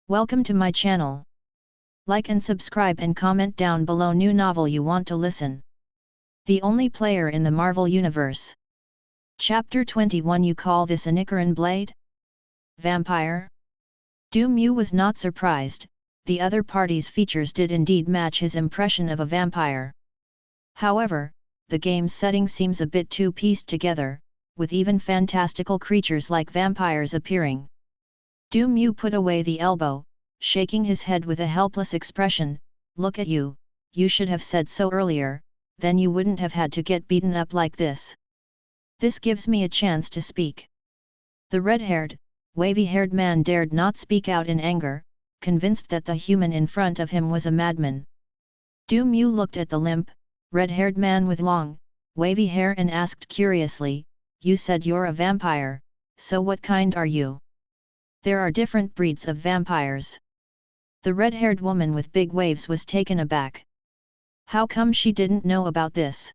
Welcome to my channel. Like and subscribe and comment down below new novel you want to listen. The only player in the Marvel Universe. Chapter 21. You call this a Nicaran blade? Vampire? Mew was not surprised, the other party's features did indeed match his impression of a vampire. However, the game's setting seems a bit too pieced together, with even fantastical creatures like vampires appearing. Mew put away the elbow, shaking his head with a helpless expression. Look at you, you should have said so earlier, then you wouldn't have had to get beaten up like this. This gives me a chance to speak. The red-haired, wavy-haired man dared not speak out in anger, convinced that the human in front of him was a madman. Mew looked at the limp, red-haired man with long, wavy hair and asked curiously, "You said you're a vampire, so what kind are you?" "There are different breeds of vampires." The red-haired woman with big waves was taken aback. How come she didn't know about this?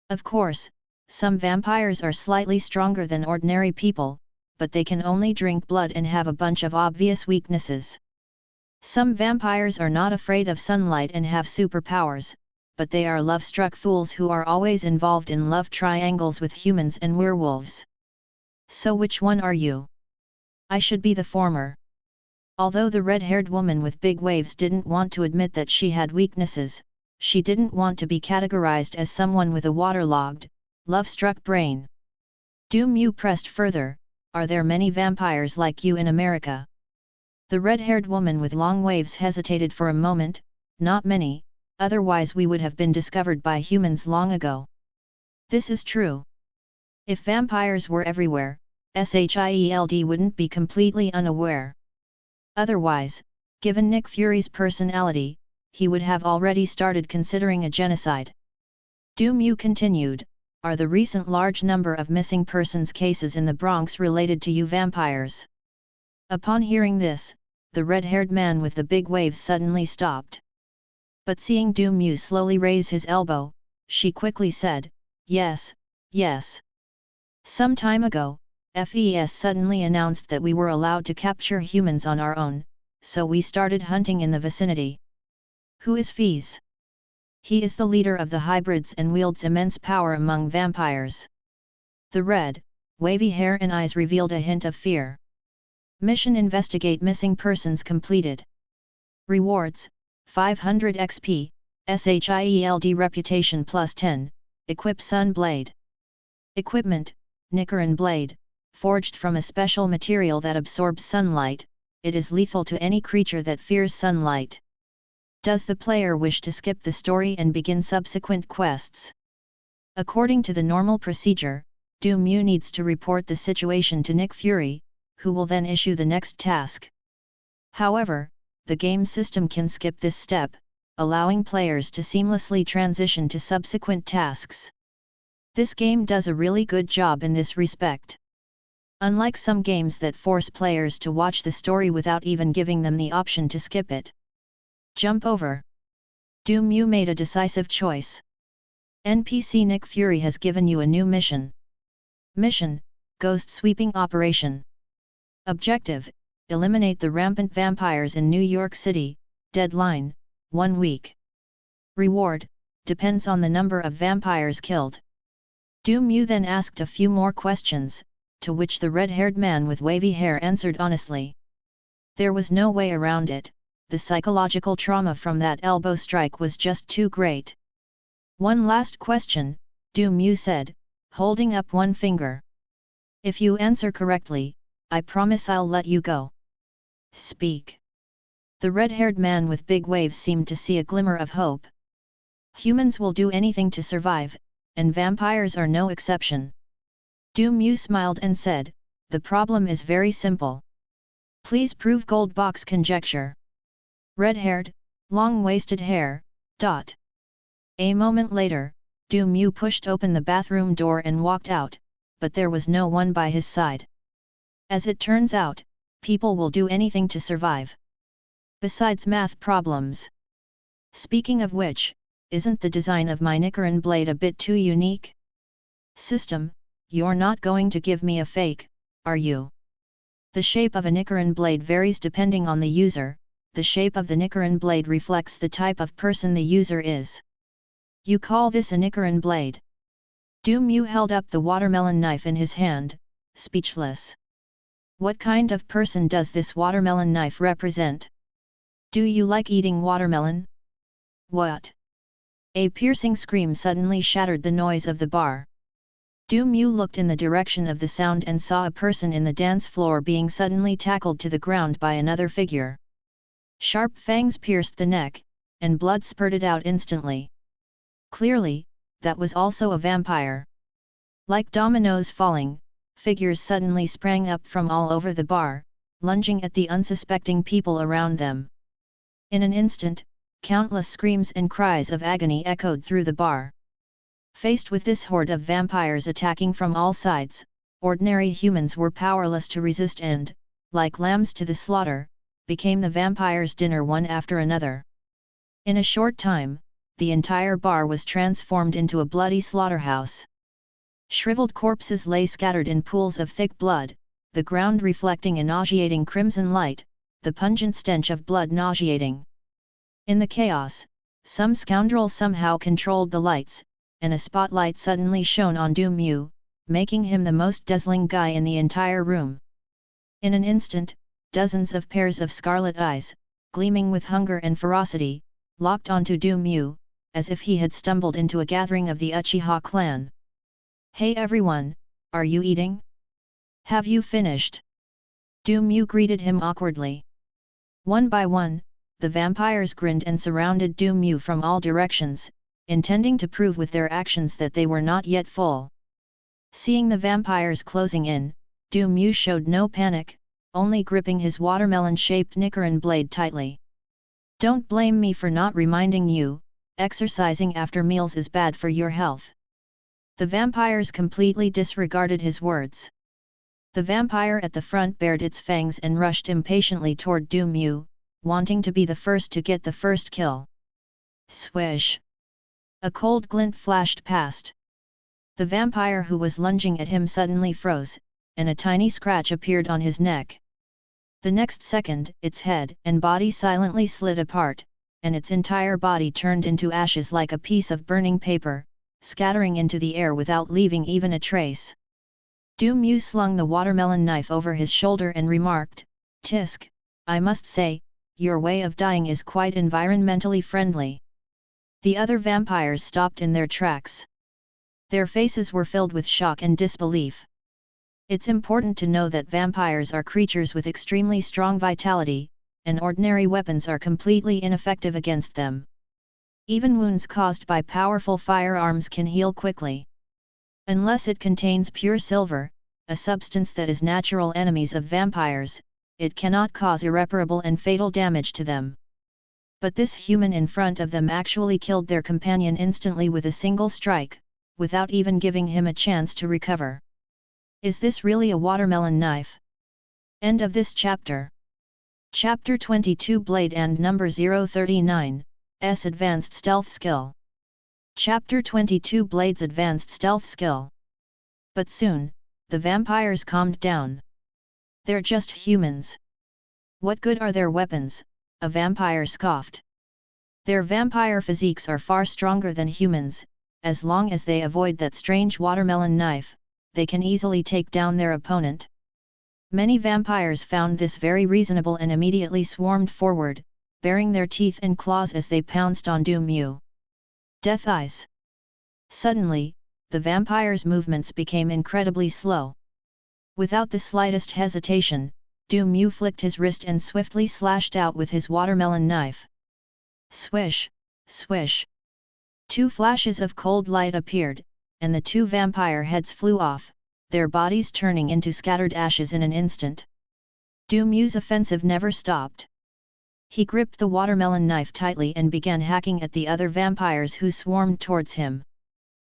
Of course, some vampires are slightly stronger than ordinary people, but they can only drink blood and have a bunch of obvious weaknesses. Some vampires are not afraid of sunlight and have superpowers, but they are love-struck fools who are always involved in love triangles with humans and werewolves. So which one are you? I should be the former. Although the red-haired woman with big waves didn't want to admit that she had weaknesses, she didn't want to be categorized as someone with a waterlogged, love-struck brain. Mew pressed further, "Are there many vampires like you in America?" The red-haired woman with long waves hesitated for a moment. "Not many, otherwise we would have been discovered by humans long ago." This is true. If vampires were everywhere, SHIELD wouldn't be completely unaware. Otherwise, given Nick Fury's personality, he would have already started considering a genocide. Mew continued, "Are the recent large number of missing persons cases in the Bronx related to you vampires?" Upon hearing this, the red-haired man with the big waves suddenly stopped. But seeing Mew slowly raise his elbow, she quickly said, "Yes, yes. Some time ago, FES suddenly announced that we were allowed to capture humans on our own, so we started hunting in the vicinity." "Who is FES?" "He is the leader of the hybrids and wields immense power among vampires." The red, wavy hair and eyes revealed a hint of fear. Mission: investigate missing persons completed. Rewards: 500 XP, SHIELD reputation plus 10, equip Sun Blade. Equipment: Nicaran Blade, forged from a special material that absorbs sunlight. It is lethal to any creature that fears sunlight. Does the player wish to skip the story and begin subsequent quests? According to the normal procedure, Mew needs to report the situation to Nick Fury, who will then issue the next task. However, the game system can skip this step, allowing players to seamlessly transition to subsequent tasks. This game does a really good job in this respect. Unlike some games that force players to watch the story without even giving them the option to skip it. Jump over. Mew made a decisive choice. NPC Nick Fury has given you a new mission. Mission: Ghost Sweeping Operation. Objective: eliminate the rampant vampires in New York City. Deadline: 1 week. Reward: depends on the number of vampires killed. Mew then asked a few more questions, to which the red-haired man with wavy hair answered honestly. There was no way around it, the psychological trauma from that elbow strike was just too great. "One last question," Mew said, holding up one finger. "If you answer correctly, I promise I'll let you go." "Speak." The red-haired man with big waves seemed to see a glimmer of hope. "Humans will do anything to survive, and vampires are no exception." Mew smiled and said, "The problem is very simple. Please prove gold box conjecture." Red-haired, long-waisted hair. A moment later, Mew pushed open the bathroom door and walked out, but there was no one by his side. As it turns out, people will do anything to survive. Besides math problems. Speaking of which, isn't the design of my Nicaran blade a bit too unique? System: you're not going to give me a fake, are you? The shape of a Nichiren blade varies depending on the user. The shape of the Nichiren blade reflects the type of person the user is. You call this a Nichiren blade? Du Mu held up the watermelon knife in his hand, speechless. What kind of person does this watermelon knife represent? Do you like eating watermelon? What? A piercing scream suddenly shattered the noise of the bar. Du Mu looked in the direction of the sound and saw a person in the dance floor being suddenly tackled to the ground by another figure. Sharp fangs pierced the neck, and blood spurted out instantly. Clearly, that was also a vampire. Like dominoes falling, figures suddenly sprang up from all over the bar, lunging at the unsuspecting people around them. In an instant, countless screams and cries of agony echoed through the bar. Faced with this horde of vampires attacking from all sides, ordinary humans were powerless to resist and, like lambs to the slaughter, became the vampires' dinner one after another. In a short time, the entire bar was transformed into a bloody slaughterhouse. Shriveled corpses lay scattered in pools of thick blood, the ground reflecting a nauseating crimson light, the pungent stench of blood nauseating. In the chaos, some scoundrel somehow controlled the lights, and a spotlight suddenly shone on Du Mu, making him the most dazzling guy in the entire room. In an instant, dozens of pairs of scarlet eyes, gleaming with hunger and ferocity, locked onto Du Mu, as if he had stumbled into a gathering of the Uchiha clan. "Hey everyone, are you eating? Have you finished?" Du Mu greeted him awkwardly. One by one, the vampires grinned and surrounded Du Mu from all directions, intending to prove with their actions that they were not yet full. Seeing the vampires closing in, Du Mu showed no panic, only gripping his watermelon-shaped Nichiren blade tightly. "Don't blame me for not reminding you, exercising after meals is bad for your health." The vampires completely disregarded his words. The vampire at the front bared its fangs and rushed impatiently toward Du Mu, wanting to be the first to get the first kill. Swish! A cold glint flashed past. The vampire who was lunging at him suddenly froze, and a tiny scratch appeared on his neck. The next second, its head and body silently slid apart, and its entire body turned into ashes like a piece of burning paper, scattering into the air without leaving even a trace. Du Mu slung the watermelon knife over his shoulder and remarked, "Tisk, I must say, your way of dying is quite environmentally friendly." The other vampires stopped in their tracks. Their faces were filled with shock and disbelief. It's important to know that vampires are creatures with extremely strong vitality, and ordinary weapons are completely ineffective against them. Even wounds caused by powerful firearms can heal quickly. Unless it contains pure silver, a substance that is natural enemies of vampires, it cannot cause irreparable and fatal damage to them. But this human in front of them actually killed their companion instantly with a single strike, without even giving him a chance to recover. Is this really a watermelon knife? End of this chapter. Chapter 22 Blade and Number 039, S Advanced Stealth Skill. Chapter 22 Blade's Advanced Stealth Skill. But soon, the vampires calmed down. They're just humans. What good are their weapons? A vampire scoffed. Their vampire physiques are far stronger than humans. As long as they avoid that strange watermelon knife, they can easily take down their opponent. Many vampires found this very reasonable and immediately swarmed forward, baring their teeth and claws as they pounced on Du Mu. Death Eyes. Suddenly, the vampire's movements became incredibly slow. Without the slightest hesitation, Du Mu flicked his wrist and swiftly slashed out with his watermelon knife. Swish, swish. Two flashes of cold light appeared, and the two vampire heads flew off, their bodies turning into scattered ashes in an instant. Du Mu's offensive never stopped. He gripped the watermelon knife tightly and began hacking at the other vampires who swarmed towards him.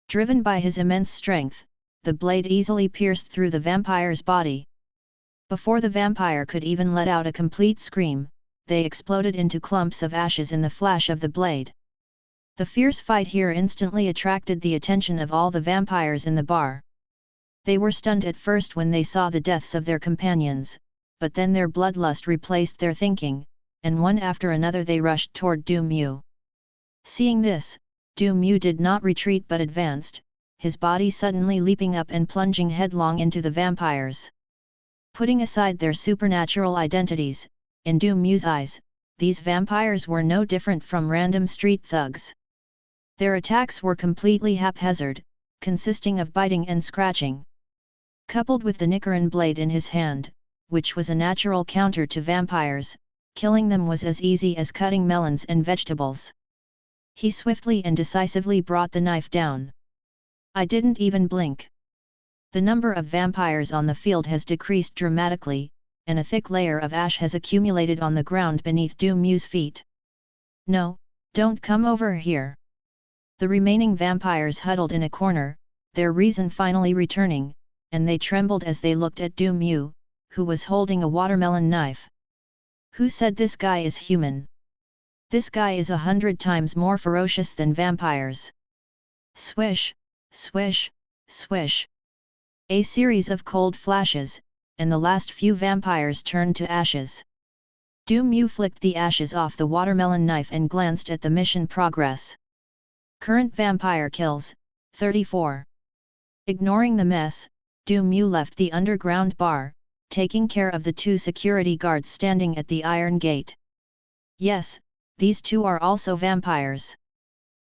Driven by his immense strength, the blade easily pierced through the vampire's body. Before the vampire could even let out a complete scream, they exploded into clumps of ashes in the flash of the blade. The fierce fight here instantly attracted the attention of all the vampires in the bar. They were stunned at first when they saw the deaths of their companions, but then their bloodlust replaced their thinking, and one after another they rushed toward Du Mu. Seeing this, Du Mu did not retreat but advanced, his body suddenly leaping up and plunging headlong into the vampires. Putting aside their supernatural identities, in Du Mu's eyes, these vampires were no different from random street thugs. Their attacks were completely haphazard, consisting of biting and scratching. Coupled with the Nicaran blade in his hand, which was a natural counter to vampires, killing them was as easy as cutting melons and vegetables. He swiftly and decisively brought the knife down. I didn't even blink. The number of vampires on the field has decreased dramatically, and a thick layer of ash has accumulated on the ground beneath Du Mu's feet. No, don't come over here. The remaining vampires huddled in a corner, their reason finally returning, and they trembled as they looked at Du Mu, who was holding a watermelon knife. Who said this guy is human? This guy is 100 times more ferocious than vampires. Swish, swish, swish. A series of cold flashes, and the last few vampires turned to ashes. Du Mu flicked the ashes off the watermelon knife and glanced at the mission progress. Current vampire kills, 34. Ignoring the mess, Du Mu left the underground bar, taking care of the 2 security guards standing at the iron gate. Yes, these 2 are also vampires.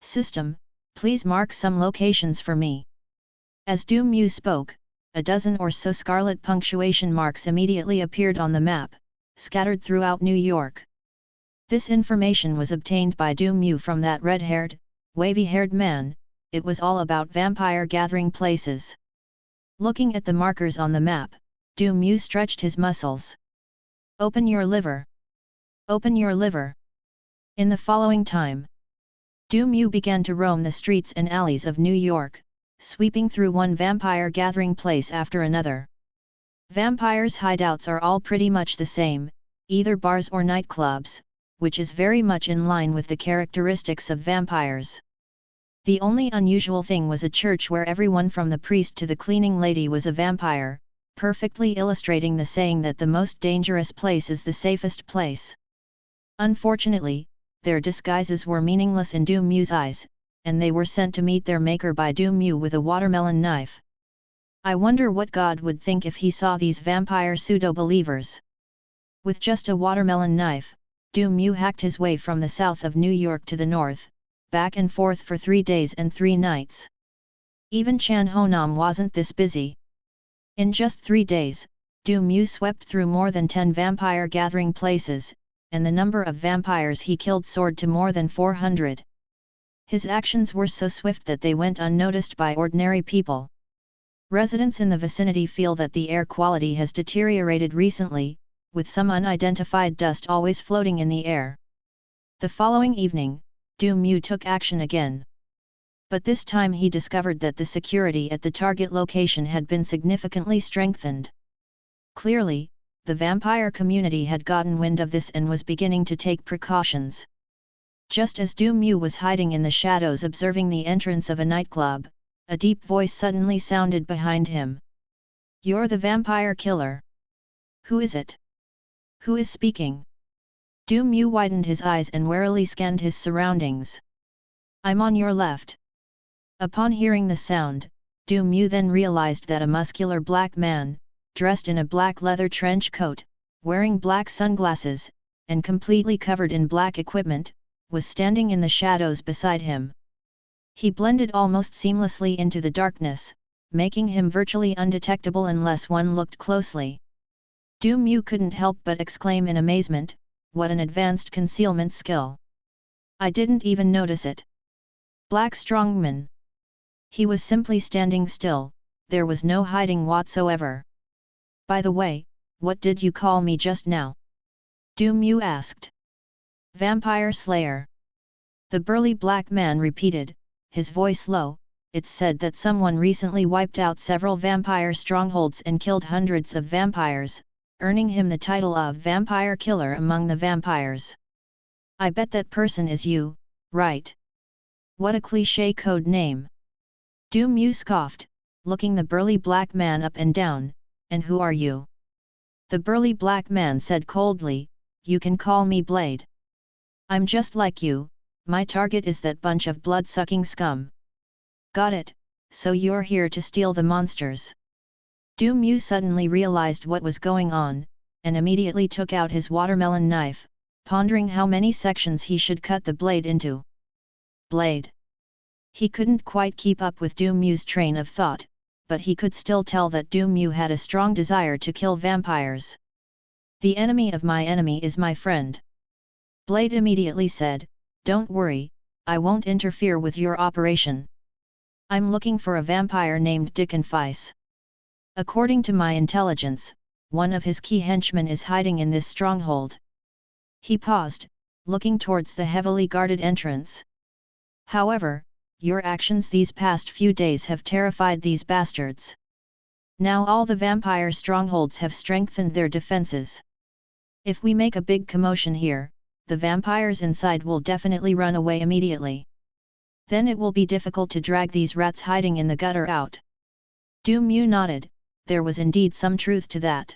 System, please mark some locations for me. As Du Mu spoke, a dozen or so scarlet punctuation marks immediately appeared on the map, scattered throughout New York. This information was obtained by Du Mu from that red-haired, wavy-haired man. It was all about vampire gathering places. Looking at the markers on the map, Du Mu stretched his muscles. Open your liver. Open your liver. In the following time, Du Mu began to roam the streets and alleys of New York, sweeping through one vampire gathering place after another. Vampires' hideouts are all pretty much the same, either bars or nightclubs, which is very much in line with the characteristics of vampires. The only unusual thing was a church where everyone from the priest to the cleaning lady was a vampire, perfectly illustrating the saying that the most dangerous place is the safest place. Unfortunately, their disguises were meaningless in Du Mu's eyes, and they were sent to meet their maker by Du Mu with a watermelon knife. I wonder what God would think if he saw these vampire pseudo-believers. With just a watermelon knife, Du Mu hacked his way from the south of New York to the north, back and forth for 3 days and 3 nights. Even Chan Ho Nam wasn't this busy. In just 3 days, Du Mu swept through more than 10 vampire gathering places, and the number of vampires he killed soared to more than 400. His actions were so swift that they went unnoticed by ordinary people. Residents in the vicinity feel that the air quality has deteriorated recently, with some unidentified dust always floating in the air. The following evening, Du Mu took action again. But this time he discovered that the security at the target location had been significantly strengthened. Clearly, the vampire community had gotten wind of this and was beginning to take precautions. Just as Du Mu was hiding in the shadows observing the entrance of a nightclub, a deep voice suddenly sounded behind him. "You're the vampire killer. Who is it? Who is speaking?" Du Mu widened his eyes and warily scanned his surroundings. "I'm on your left." Upon hearing the sound, Du Mu then realized that a muscular black man, dressed in a black leather trench coat, wearing black sunglasses, and completely covered in black equipment, was standing in the shadows beside him. He blended almost seamlessly into the darkness, making him virtually undetectable unless one looked closely. Du Mu couldn't help but exclaim in amazement, "What an advanced concealment skill! I didn't even notice it." Black strongman. He was simply standing still, there was no hiding whatsoever. "By the way, what did you call me just now?" Du Mu asked. "Vampire Slayer." The burly black man repeated, his voice low. "It's said that someone recently wiped out several vampire strongholds and killed hundreds of vampires, earning him the title of Vampire Killer among the vampires. I bet that person is you, right? What a cliché code name." Du Mu scoffed, looking the burly black man up and down. "And who are you?" The burly black man said coldly, "You can call me Blade. I'm just like you, my target is that bunch of blood-sucking scum." "Got it, so you're here to steal the monsters." Du Mu suddenly realized what was going on, and immediately took out his watermelon knife, pondering how many sections he should cut the blade into. Blade. He couldn't quite keep up with Du Mu's train of thought, but he could still tell that Du Mu had a strong desire to kill vampires. "The enemy of my enemy is my friend," Blade immediately said. "Don't worry, I won't interfere with your operation. I'm looking for a vampire named Dickenfice. According to my intelligence, one of his key henchmen is hiding in this stronghold." He paused, looking towards the heavily guarded entrance. "However, your actions these past few days have terrified these bastards. Now all the vampire strongholds have strengthened their defenses. If we make a big commotion here, the vampires inside will definitely run away immediately. Then it will be difficult to drag these rats hiding in the gutter out." Du Mu nodded. There was indeed some truth to that.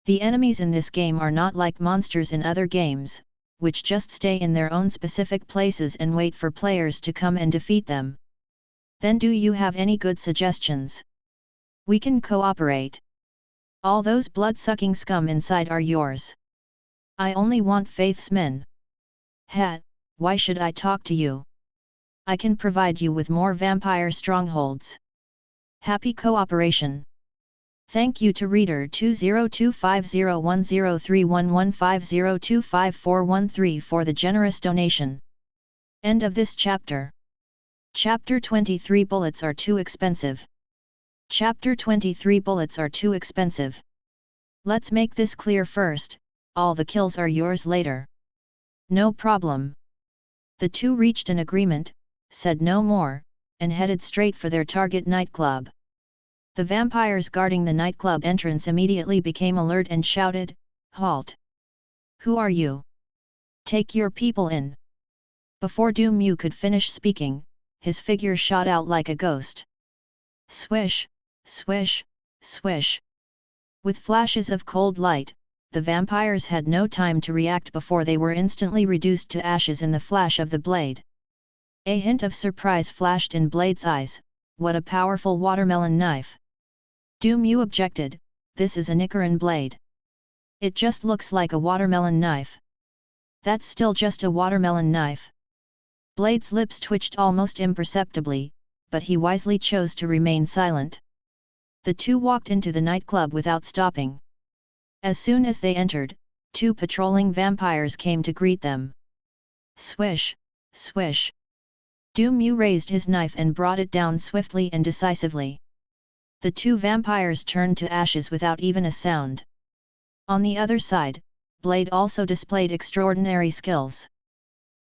The enemies in this game are not like monsters in other games, which just stay in their own specific places and wait for players to come and defeat them. "Then do you have any good suggestions? We can cooperate. All those blood-sucking scum inside are yours. I only want Faith's men." Why should I talk to you? I can provide you with more vampire strongholds. Happy cooperation. Thank you to Reader 20250103115025413 for the generous donation. End of this chapter. Chapter 23 Bullets are too expensive. Chapter 23 Bullets are too expensive. Let's make this clear first, all the kills are yours later. No problem. The two reached an agreement, said no more, and headed straight for their target nightclub. The vampires guarding the nightclub entrance immediately became alert and shouted, "Halt! Who are you? Take your people in." Before Du Mu could finish speaking, his figure shot out like a ghost. Swish, swish, swish. With flashes of cold light, the vampires had no time to react before they were instantly reduced to ashes in the flash of the blade. A hint of surprise flashed in Blade's eyes. What a powerful watermelon knife! Du Mu objected, "This is a Nicaran blade. It just looks like a watermelon knife." "That's still just a watermelon knife." Blade's lips twitched almost imperceptibly, but he wisely chose to remain silent. The two walked into the nightclub without stopping. As soon as they entered, two patrolling vampires came to greet them. Swish, swish. Du Mu raised his knife and brought it down swiftly and decisively. The two vampires turned to ashes without even a sound. On the other side, Blade also displayed extraordinary skills.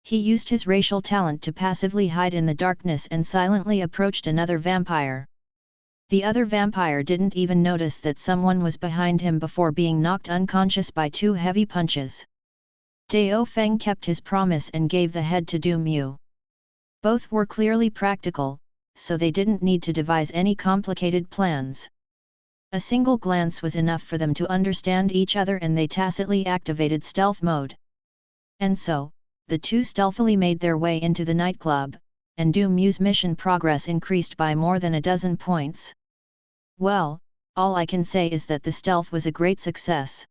He used his racial talent to passively hide in the darkness and silently approached another vampire. The other vampire didn't even notice that someone was behind him before being knocked unconscious by two heavy punches. Dao Feng kept his promise and gave the head to Du Mu. Both were clearly practical, so they didn't need to devise any complicated plans. A single glance was enough for them to understand each other and they tacitly activated stealth mode. And so, the two stealthily made their way into the nightclub, and Du Mu's mission progress increased by more than a dozen points. Well, all I can say is that the stealth was a great success.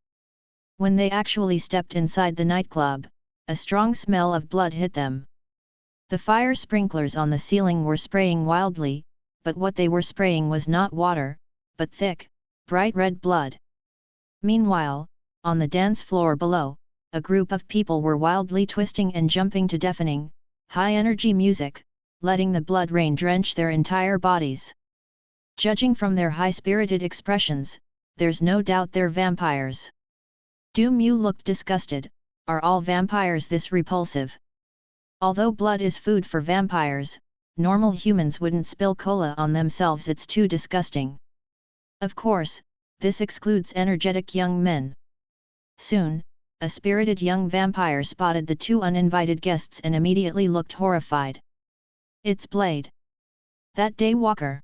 When they actually stepped inside the nightclub, a strong smell of blood hit them. The fire sprinklers on the ceiling were spraying wildly, but what they were spraying was not water, but thick, bright red blood. Meanwhile, on the dance floor below, a group of people were wildly twisting and jumping to deafening, high-energy music, letting the blood rain drench their entire bodies. Judging from their high-spirited expressions, there's no doubt they're vampires. Du Mu looked disgusted. Are all vampires this repulsive? Although blood is food for vampires, normal humans wouldn't spill cola on themselves, it's too disgusting. Of course, this excludes energetic young men. Soon, a spirited young vampire spotted the two uninvited guests and immediately looked horrified. It's Blade. That daywalker.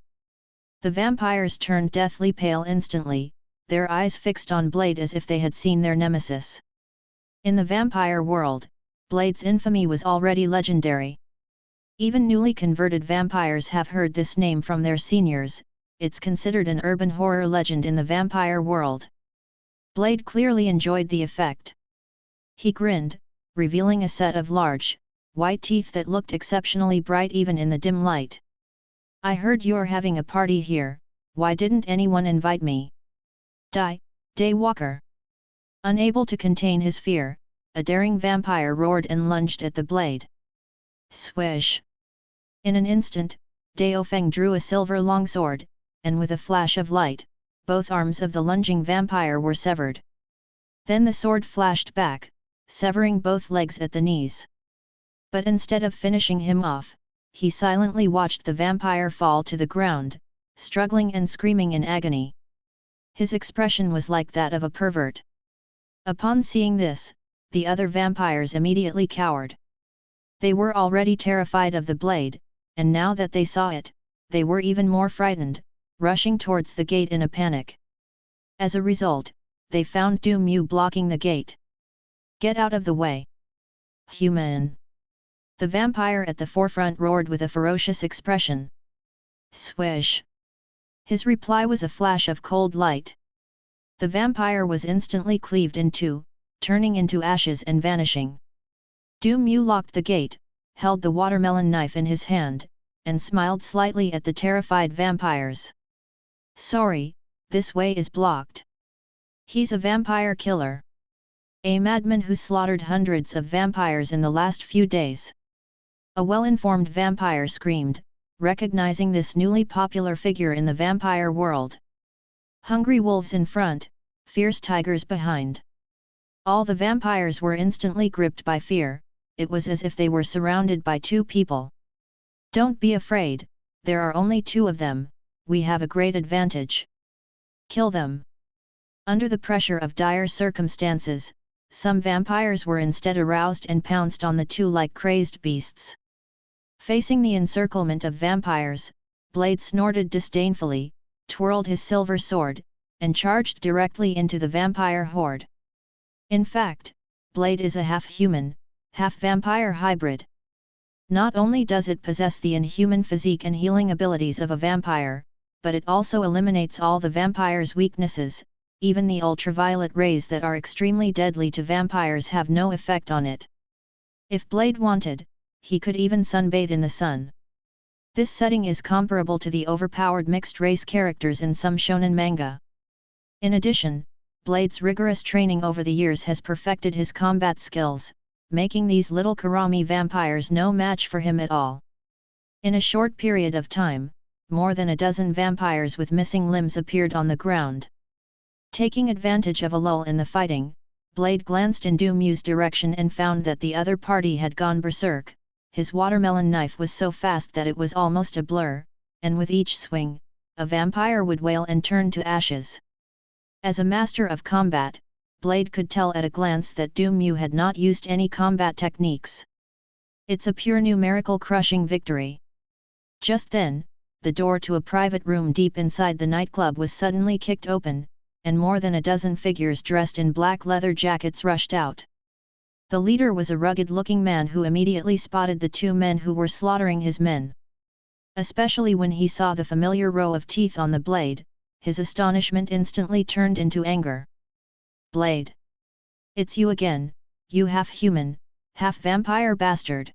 The vampires turned deathly pale instantly, their eyes fixed on Blade as if they had seen their nemesis. In the vampire world, Blade's infamy was already legendary. Even newly converted vampires have heard this name from their seniors. It's considered an urban horror legend in the vampire world. Blade clearly enjoyed the effect. He grinned, revealing a set of large, white teeth that looked exceptionally bright even in the dim light. "I heard you're having a party here, why didn't anyone invite me?" Daywalker. Unable to contain his fear, a daring vampire roared and lunged at the Blade. Swish! In an instant, Daofeng drew a silver longsword, and with a flash of light, both arms of the lunging vampire were severed. Then the sword flashed back, severing both legs at the knees. But instead of finishing him off, he silently watched the vampire fall to the ground, struggling and screaming in agony. His expression was like that of a pervert. Upon seeing this, the other vampires immediately cowered. They were already terrified of the Blade, and now that they saw it, they were even more frightened, rushing towards the gate in a panic. As a result, they found Du Mu blocking the gate. "Get out of the way! Human!" The vampire at the forefront roared with a ferocious expression. Swish! His reply was a flash of cold light. The vampire was instantly cleaved in two, turning into ashes and vanishing. Du Mu locked the gate, held the watermelon knife in his hand, and smiled slightly at the terrified vampires. "Sorry, this way is blocked. He's a vampire killer. A madman who slaughtered hundreds of vampires in the last few days." A well-informed vampire screamed, recognizing this newly popular figure in the vampire world. Hungry wolves in front, fierce tigers behind. All the vampires were instantly gripped by fear. It was as if they were surrounded by two people. "Don't be afraid, there are only two of them, we have a great advantage. Kill them." Under the pressure of dire circumstances, some vampires were instead aroused and pounced on the two like crazed beasts. Facing the encirclement of vampires, Blade snorted disdainfully, twirled his silver sword, and charged directly into the vampire horde. In fact, Blade is a half-human, half-vampire hybrid. Not only does it possess the inhuman physique and healing abilities of a vampire, but it also eliminates all the vampire's weaknesses. Even the ultraviolet rays that are extremely deadly to vampires have no effect on it. If Blade wanted, he could even sunbathe in the sun. This setting is comparable to the overpowered mixed-race characters in some shonen manga. In addition, Blade's rigorous training over the years has perfected his combat skills, making these little Karami vampires no match for him at all. In a short period of time, more than a dozen vampires with missing limbs appeared on the ground. Taking advantage of a lull in the fighting, Blade glanced in Du Mu's direction and found that the other party had gone berserk. His watermelon knife was so fast that it was almost a blur, and with each swing, a vampire would wail and turn to ashes. As a master of combat, Blade could tell at a glance that Du Mu had not used any combat techniques. It's a pure numerical crushing victory. Just then, the door to a private room deep inside the nightclub was suddenly kicked open, and more than a dozen figures dressed in black leather jackets rushed out. The leader was a rugged-looking man who immediately spotted the two men who were slaughtering his men. Especially when he saw the familiar row of teeth on the Blade, his astonishment instantly turned into anger. "Blade! It's you again, you half-human, half-vampire bastard!"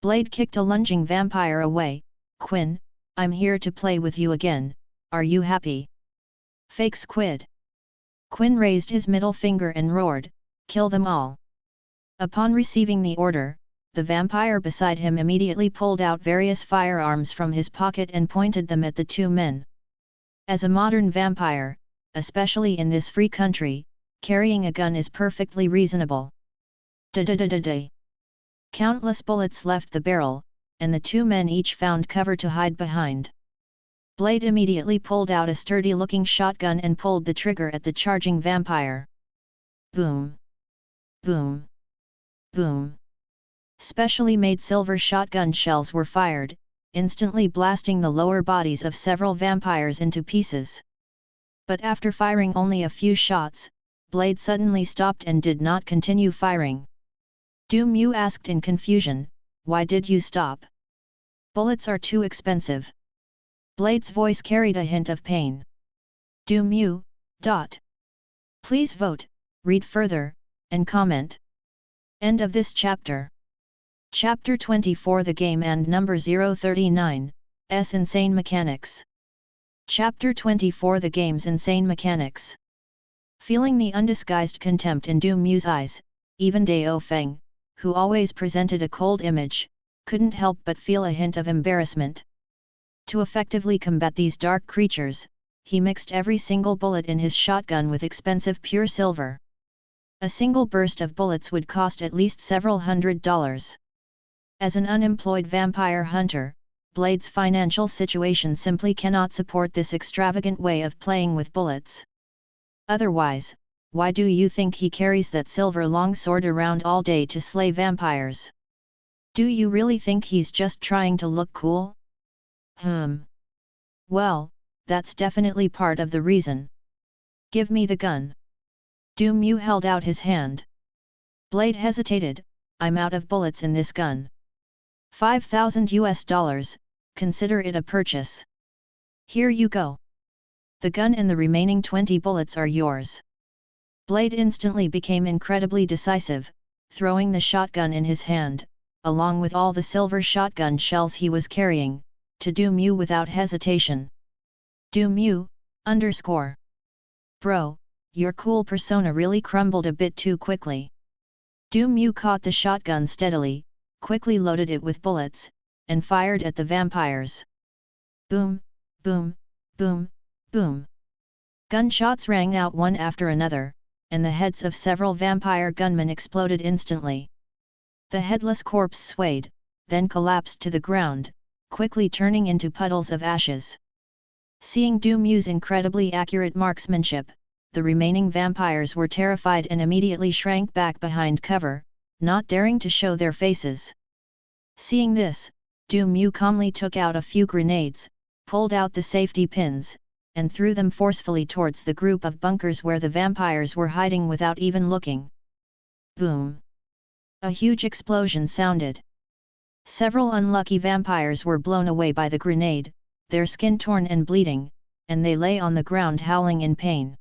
Blade kicked a lunging vampire away. "Quinn, I'm here to play with you again, are you happy? Fake squid!" Quinn raised his middle finger and roared, "Kill them all!" Upon receiving the order, the vampire beside him immediately pulled out various firearms from his pocket and pointed them at the two men. As a modern vampire, especially in this free country, carrying a gun is perfectly reasonable. Da-da-da-da-da. Countless bullets left the barrel, and the two men each found cover to hide behind. Blade immediately pulled out a sturdy-looking shotgun and pulled the trigger at the charging vampire. Boom! Boom! Boom! Specially made silver shotgun shells were fired, instantly blasting the lower bodies of several vampires into pieces. But after firing only a few shots, Blade suddenly stopped and did not continue firing. Du Mu asked in confusion, "Why did you stop?" "Bullets are too expensive." Blade's voice carried a hint of pain. Du Mu. Please vote, read further, and comment. End of this chapter. Chapter 24 The Game and Number 039, S Insane Mechanics. Chapter 24 The Game's Insane Mechanics. Feeling the undisguised contempt in Du Mu's eyes, even Dao Feng, who always presented a cold image, couldn't help but feel a hint of embarrassment. To effectively combat these dark creatures, he mixed every single bullet in his shotgun with expensive pure silver. A single burst of bullets would cost at least several $100s. As an unemployed vampire hunter, Blade's financial situation simply cannot support this extravagant way of playing with bullets. Otherwise, why do you think he carries that silver longsword around all day to slay vampires? Do you really think he's just trying to look cool? Well, that's definitely part of the reason. Give me the gun. Du Mu held out his hand. Blade hesitated. I'm out of bullets in this gun. $5,000, consider it a purchase. Here you go. The gun and the remaining 20 bullets are yours. Blade instantly became incredibly decisive, throwing the shotgun in his hand, along with all the silver shotgun shells he was carrying, to Du Mu without hesitation. Du Mu, _ Bro, your cool persona really crumbled a bit too quickly. Du Mu caught the shotgun steadily, quickly loaded it with bullets, and fired at the vampires. Boom, boom, boom, boom. Gunshots rang out one after another, and the heads of several vampire gunmen exploded instantly. The headless corpse swayed, then collapsed to the ground, quickly turning into puddles of ashes. Seeing Du Mu's incredibly accurate marksmanship, the remaining vampires were terrified and immediately shrank back behind cover, not daring to show their faces. Seeing this, Du Mu calmly took out a few grenades, pulled out the safety pins, and threw them forcefully towards the group of bunkers where the vampires were hiding without even looking. Boom! A huge explosion sounded. Several unlucky vampires were blown away by the grenade, their skin torn and bleeding, and they lay on the ground howling in pain.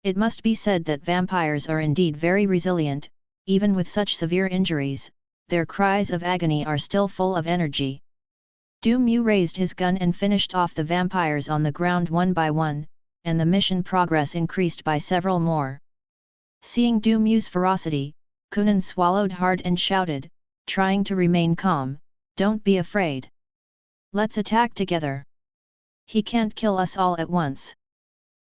It must be said that vampires are indeed very resilient, even with such severe injuries, their cries of agony are still full of energy. Du Mu raised his gun and finished off the vampires on the ground one by one, and the mission progress increased by several more. Seeing Du Mu's ferocity, Kunan swallowed hard and shouted, trying to remain calm, "Don't be afraid. Let's attack together. He can't kill us all at once."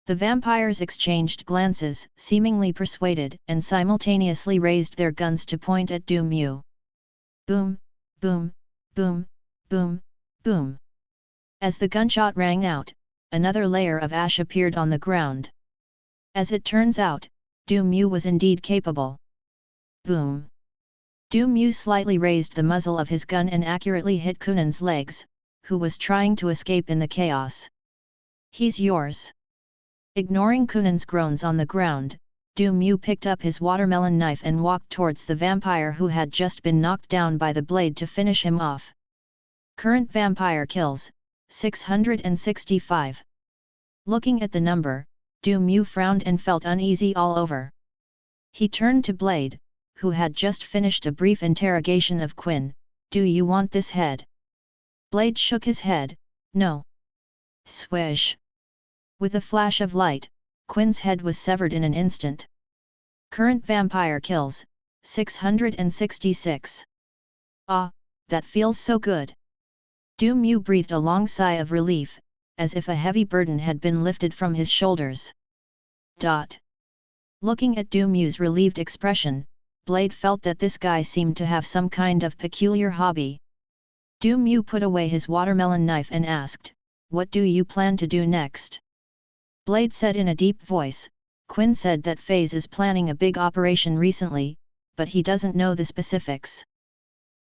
The vampires exchanged glances, seemingly persuaded, and simultaneously raised their guns to point at Du Mu. Boom, boom, boom, boom, boom. As the gunshot rang out, another layer of ash appeared on the ground. As it turns out, Du Mu was indeed capable. Boom! Du Mu slightly raised the muzzle of his gun and accurately hit Kunan's legs, who was trying to escape in the chaos. "He's yours." Ignoring Kunan's groans on the ground, Du Mu picked up his watermelon knife and walked towards the vampire who had just been knocked down by the blade to finish him off. Current vampire kills, 665. Looking at the number, Du Mu frowned and felt uneasy all over. He turned to Blade, who had just finished a brief interrogation of Quinn. "Do you want this head?" Blade shook his head, "No." Swish! With a flash of light, Quinn's head was severed in an instant. Current vampire kills, 666. Ah, that feels so good. Du Mu breathed a long sigh of relief, as if a heavy burden had been lifted from his shoulders. Looking at Du Mu's relieved expression, Blade felt that this guy seemed to have some kind of peculiar hobby. Du Mu put away his watermelon knife and asked, "What do you plan to do next?" Blade said in a deep voice, "Quinn said that FaZe is planning a big operation recently, but he doesn't know the specifics.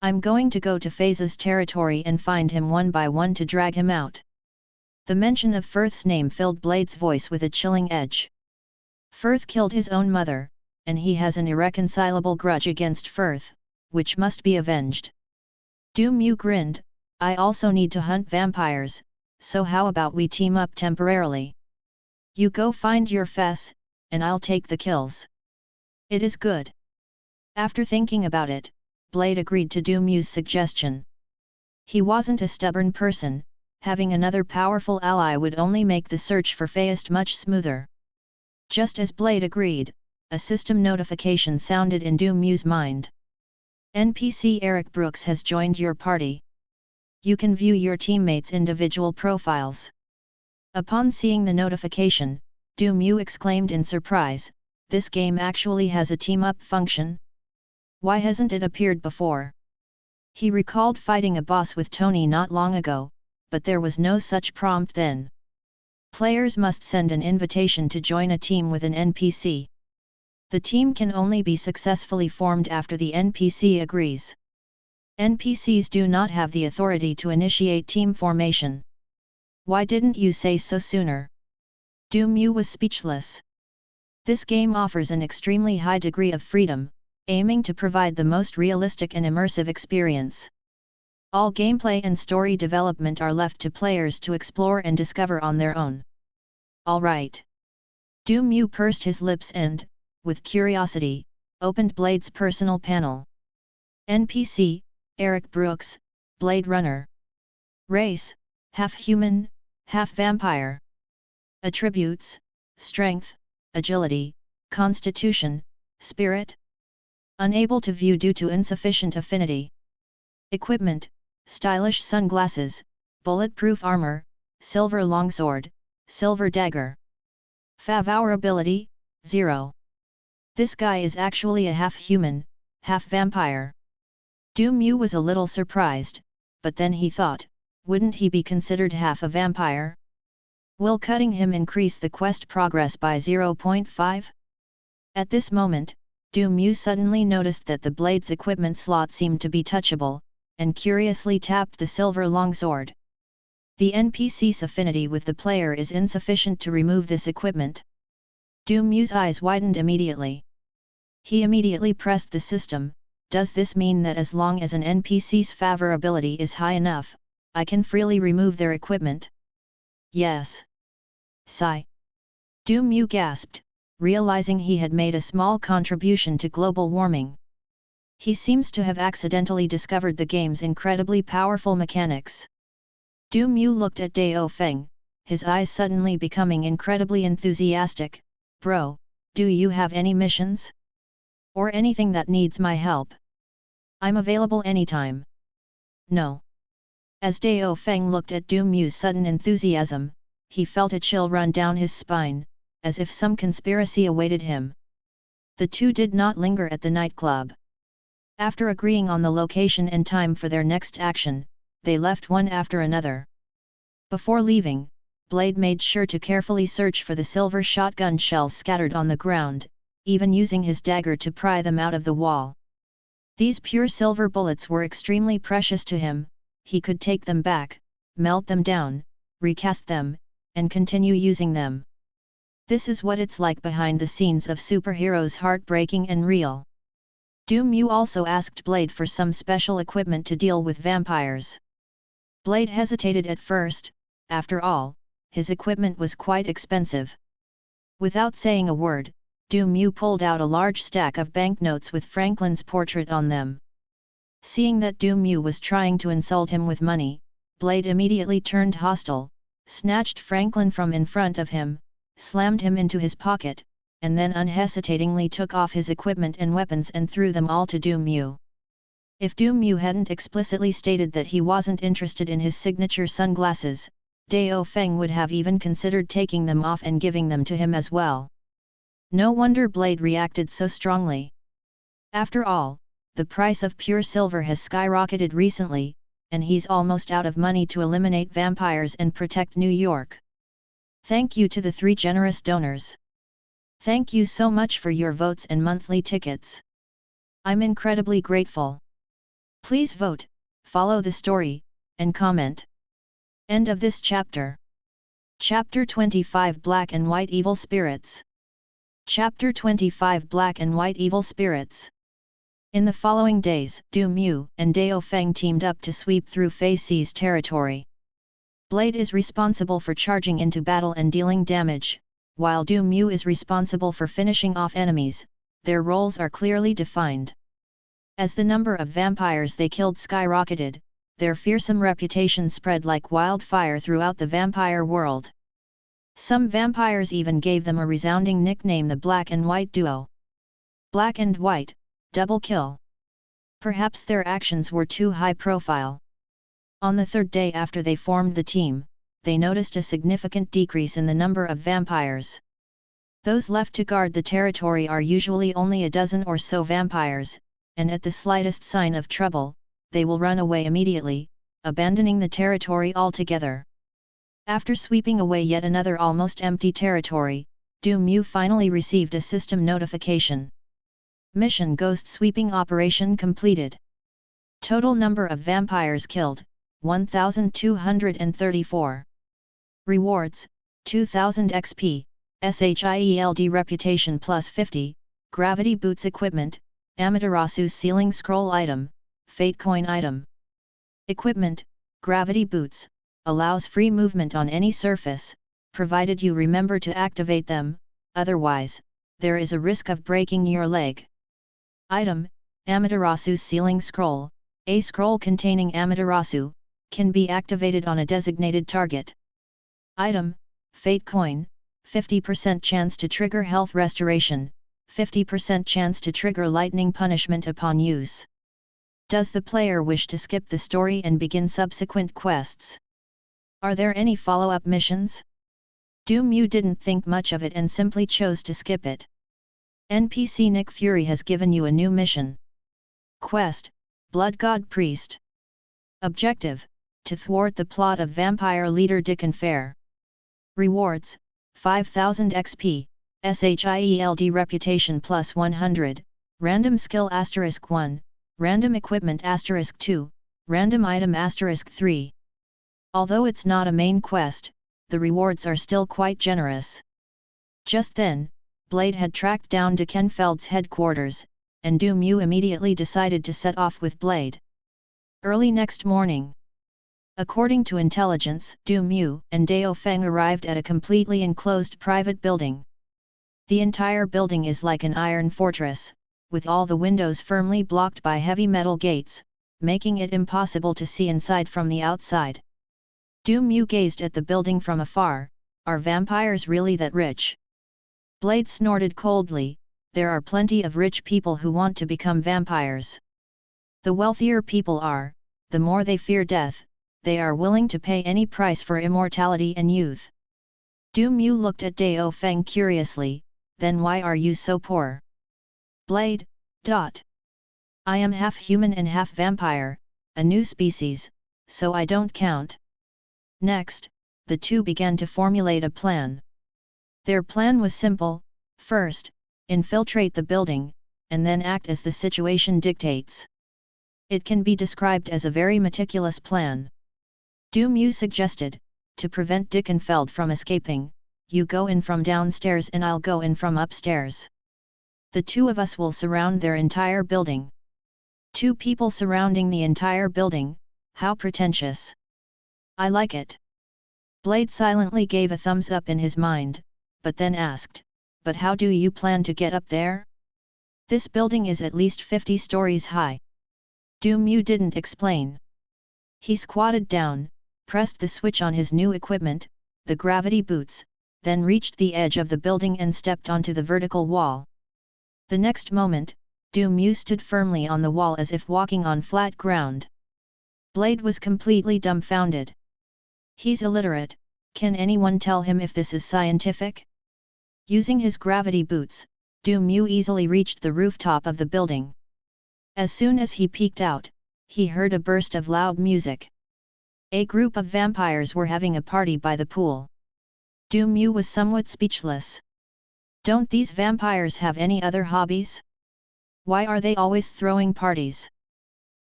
I'm going to go to FaZe's territory and find him one by one to drag him out." The mention of Firth's name filled Blade's voice with a chilling edge. Firth killed his own mother, and he has an irreconcilable grudge against Firth, which must be avenged. Du Mu grinned, I also need to hunt vampires, so how about we team up temporarily? You go find your Fess, and I'll take the kills. It is good. After thinking about it, Blade agreed to Du Mu's suggestion. He wasn't a stubborn person, having another powerful ally would only make the search for Feist much smoother. Just as Blade agreed, a system notification sounded in Du Mu's mind. NPC Eric Brooks has joined your party. You can view your teammates' individual profiles. Upon seeing the notification, Du Mu exclaimed in surprise, this game actually has a team-up function? Why hasn't it appeared before? He recalled fighting a boss with Tony not long ago, but there was no such prompt then. Players must send an invitation to join a team with an NPC. The team can only be successfully formed after the NPC agrees. NPCs do not have the authority to initiate team formation. Why didn't you say so sooner? Du Mu was speechless. This game offers an extremely high degree of freedom, aiming to provide the most realistic and immersive experience. All gameplay and story development are left to players to explore and discover on their own. Alright. Du Mu pursed his lips and, with curiosity, opened Blade's personal panel. NPC, Eric Brooks, Blade Runner. Race, half human, half vampire. Attributes, strength, agility, constitution, spirit. Unable to view due to insufficient affinity. Equipment, stylish sunglasses, bulletproof armor, silver longsword, silver dagger. Fav ability, 0. This guy is actually a half human, half vampire. Du Mu was a little surprised, but then he thought, wouldn't he be considered half a vampire? Will cutting him increase the quest progress by 0.5? At this moment, Du Mu suddenly noticed that the blade's equipment slot seemed to be touchable, and curiously tapped the silver longsword. The NPC's affinity with the player is insufficient to remove this equipment. Du Mu's eyes widened immediately. He immediately pressed the system. Does this mean that as long as an NPC's favor ability is high enough, I can freely remove their equipment? Yes. Sigh. Du Mu gasped, realizing he had made a small contribution to global warming. He seems to have accidentally discovered the game's incredibly powerful mechanics. Du Mu looked at Dao Feng, his eyes suddenly becoming incredibly enthusiastic. Bro, do you have any missions? Or anything that needs my help? I'm available anytime. No. As Dao Feng looked at Du Mu's sudden enthusiasm, he felt a chill run down his spine, as if some conspiracy awaited him. The two did not linger at the nightclub. After agreeing on the location and time for their next action, they left one after another. Before leaving, Blade made sure to carefully search for the silver shotgun shells scattered on the ground, even using his dagger to pry them out of the wall. These pure silver bullets were extremely precious to him. He could take them back, melt them down, recast them, and continue using them. This is what it's like behind the scenes of superheroes, heartbreaking and real. Du Mu also asked Blade for some special equipment to deal with vampires. Blade hesitated at first. After all, his equipment was quite expensive. Without saying a word, Du Mu pulled out a large stack of banknotes with Franklin's portrait on them. Seeing that Du Mu was trying to insult him with money, Blade immediately turned hostile, snatched Franklin from in front of him, slammed him into his pocket, and then unhesitatingly took off his equipment and weapons and threw them all to Du Mu. If Du Mu hadn't explicitly stated that he wasn't interested in his signature sunglasses, Dao Feng would have even considered taking them off and giving them to him as well. No wonder Blade reacted so strongly. After all, the price of pure silver has skyrocketed recently, and he's almost out of money to eliminate vampires and protect New York. Thank you to the 3 generous donors. Thank you so much for your votes and monthly tickets. I'm incredibly grateful. Please vote, follow the story, and comment. End of this chapter. Chapter 25 Black and White Evil Spirits. Chapter 25 Black and White Evil Spirits. In the following days, Du Mu and Dao Feng teamed up to sweep through Fei Xi's territory. Blade is responsible for charging into battle and dealing damage, while Du Mu is responsible for finishing off enemies. Their roles are clearly defined. As the number of vampires they killed skyrocketed, their fearsome reputation spread like wildfire throughout the vampire world. Some vampires even gave them a resounding nickname, the Black and White Duo. Black and White, double kill. Perhaps their actions were too high profile. On the third day after they formed the team, they noticed a significant decrease in the number of vampires. Those left to guard the territory are usually only a dozen or so vampires, and at the slightest sign of trouble, they will run away immediately, abandoning the territory altogether. After sweeping away yet another almost empty territory, Du Mu finally received a system notification. Mission Ghost Sweeping Operation completed. Total number of vampires killed, 1,234. Rewards, 2,000 XP, SHIELD Reputation plus 50, Gravity Boots Equipment, Amaterasu's Sealing Scroll Item, Fate Coin Item. Equipment, Gravity Boots, allows free movement on any surface, provided you remember to activate them, otherwise, there is a risk of breaking your leg. Item, Amaterasu's Sealing Scroll, a scroll containing Amaterasu, can be activated on a designated target. Item, Fate Coin, 50% chance to trigger health restoration, 50% chance to trigger lightning punishment upon use. Does the player wish to skip the story and begin subsequent quests? Are there any follow-up missions? Du Mu didn't think much of it and simply chose to skip it. NPC Nick Fury has given you a new mission. Quest, Blood God Priest. Objective, to thwart the plot of vampire leader Dickon Fair. Rewards, 5,000 XP, SHIELD Reputation plus 100, Random Skill *1, Random Equipment *2, Random Item *3. Although it's not a main quest, the rewards are still quite generous. Just then, Blade had tracked down Dickon-Feld's headquarters, and Du Mu immediately decided to set off with Blade. Early next morning. According to intelligence, Du Mu and Dao Feng arrived at a completely enclosed private building. The entire building is like an iron fortress, with all the windows firmly blocked by heavy metal gates, making it impossible to see inside from the outside. Du Mu gazed at the building from afar. Are vampires really that rich? Blade snorted coldly. There are plenty of rich people who want to become vampires. The wealthier people are, the more they fear death, they are willing to pay any price for immortality and youth. Du Mu looked at Dao Feng curiously. Then why are you so poor? Blade, I am half human and half vampire, a new species, so I don't count. Next, the two began to formulate a plan. Their plan was simple: first, infiltrate the building, and then act as the situation dictates. It can be described as a very meticulous plan. Du Mu suggested, to prevent Dickon-Feld from escaping, you go in from downstairs and I'll go in from upstairs. The two of us will surround their entire building. 2 people surrounding the entire building, how pretentious. I like it. Blade silently gave a thumbs up in his mind, but then asked, but how do you plan to get up there? This building is at least 50 stories high. Du Mu didn't explain. He squatted down, pressed the switch on his new equipment, the gravity boots, then reached the edge of the building and stepped onto the vertical wall. The next moment, Du Mu stood firmly on the wall as if walking on flat ground. Blade was completely dumbfounded. He's illiterate, can anyone tell him if this is scientific? Using his gravity boots, Du Mu easily reached the rooftop of the building. As soon as he peeked out, he heard a burst of loud music. A group of vampires were having a party by the pool. Du Mu was somewhat speechless. Don't these vampires have any other hobbies? Why are they always throwing parties?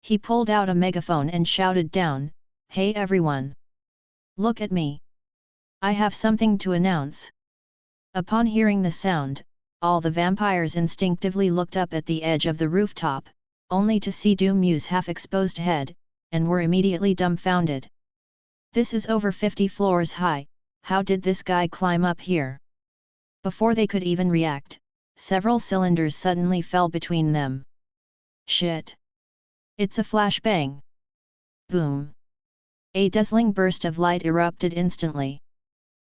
He pulled out a megaphone and shouted down, "Hey everyone! Look at me! I have something to announce. Upon hearing the sound, all the vampires instinctively looked up at the edge of the rooftop, only to see Mew's half-exposed head, and were immediately dumbfounded. This is over 50 floors high, how did this guy climb up here? Before they could even react, several cylinders suddenly fell between them. Shit! It's a flashbang! Boom! A dazzling burst of light erupted instantly.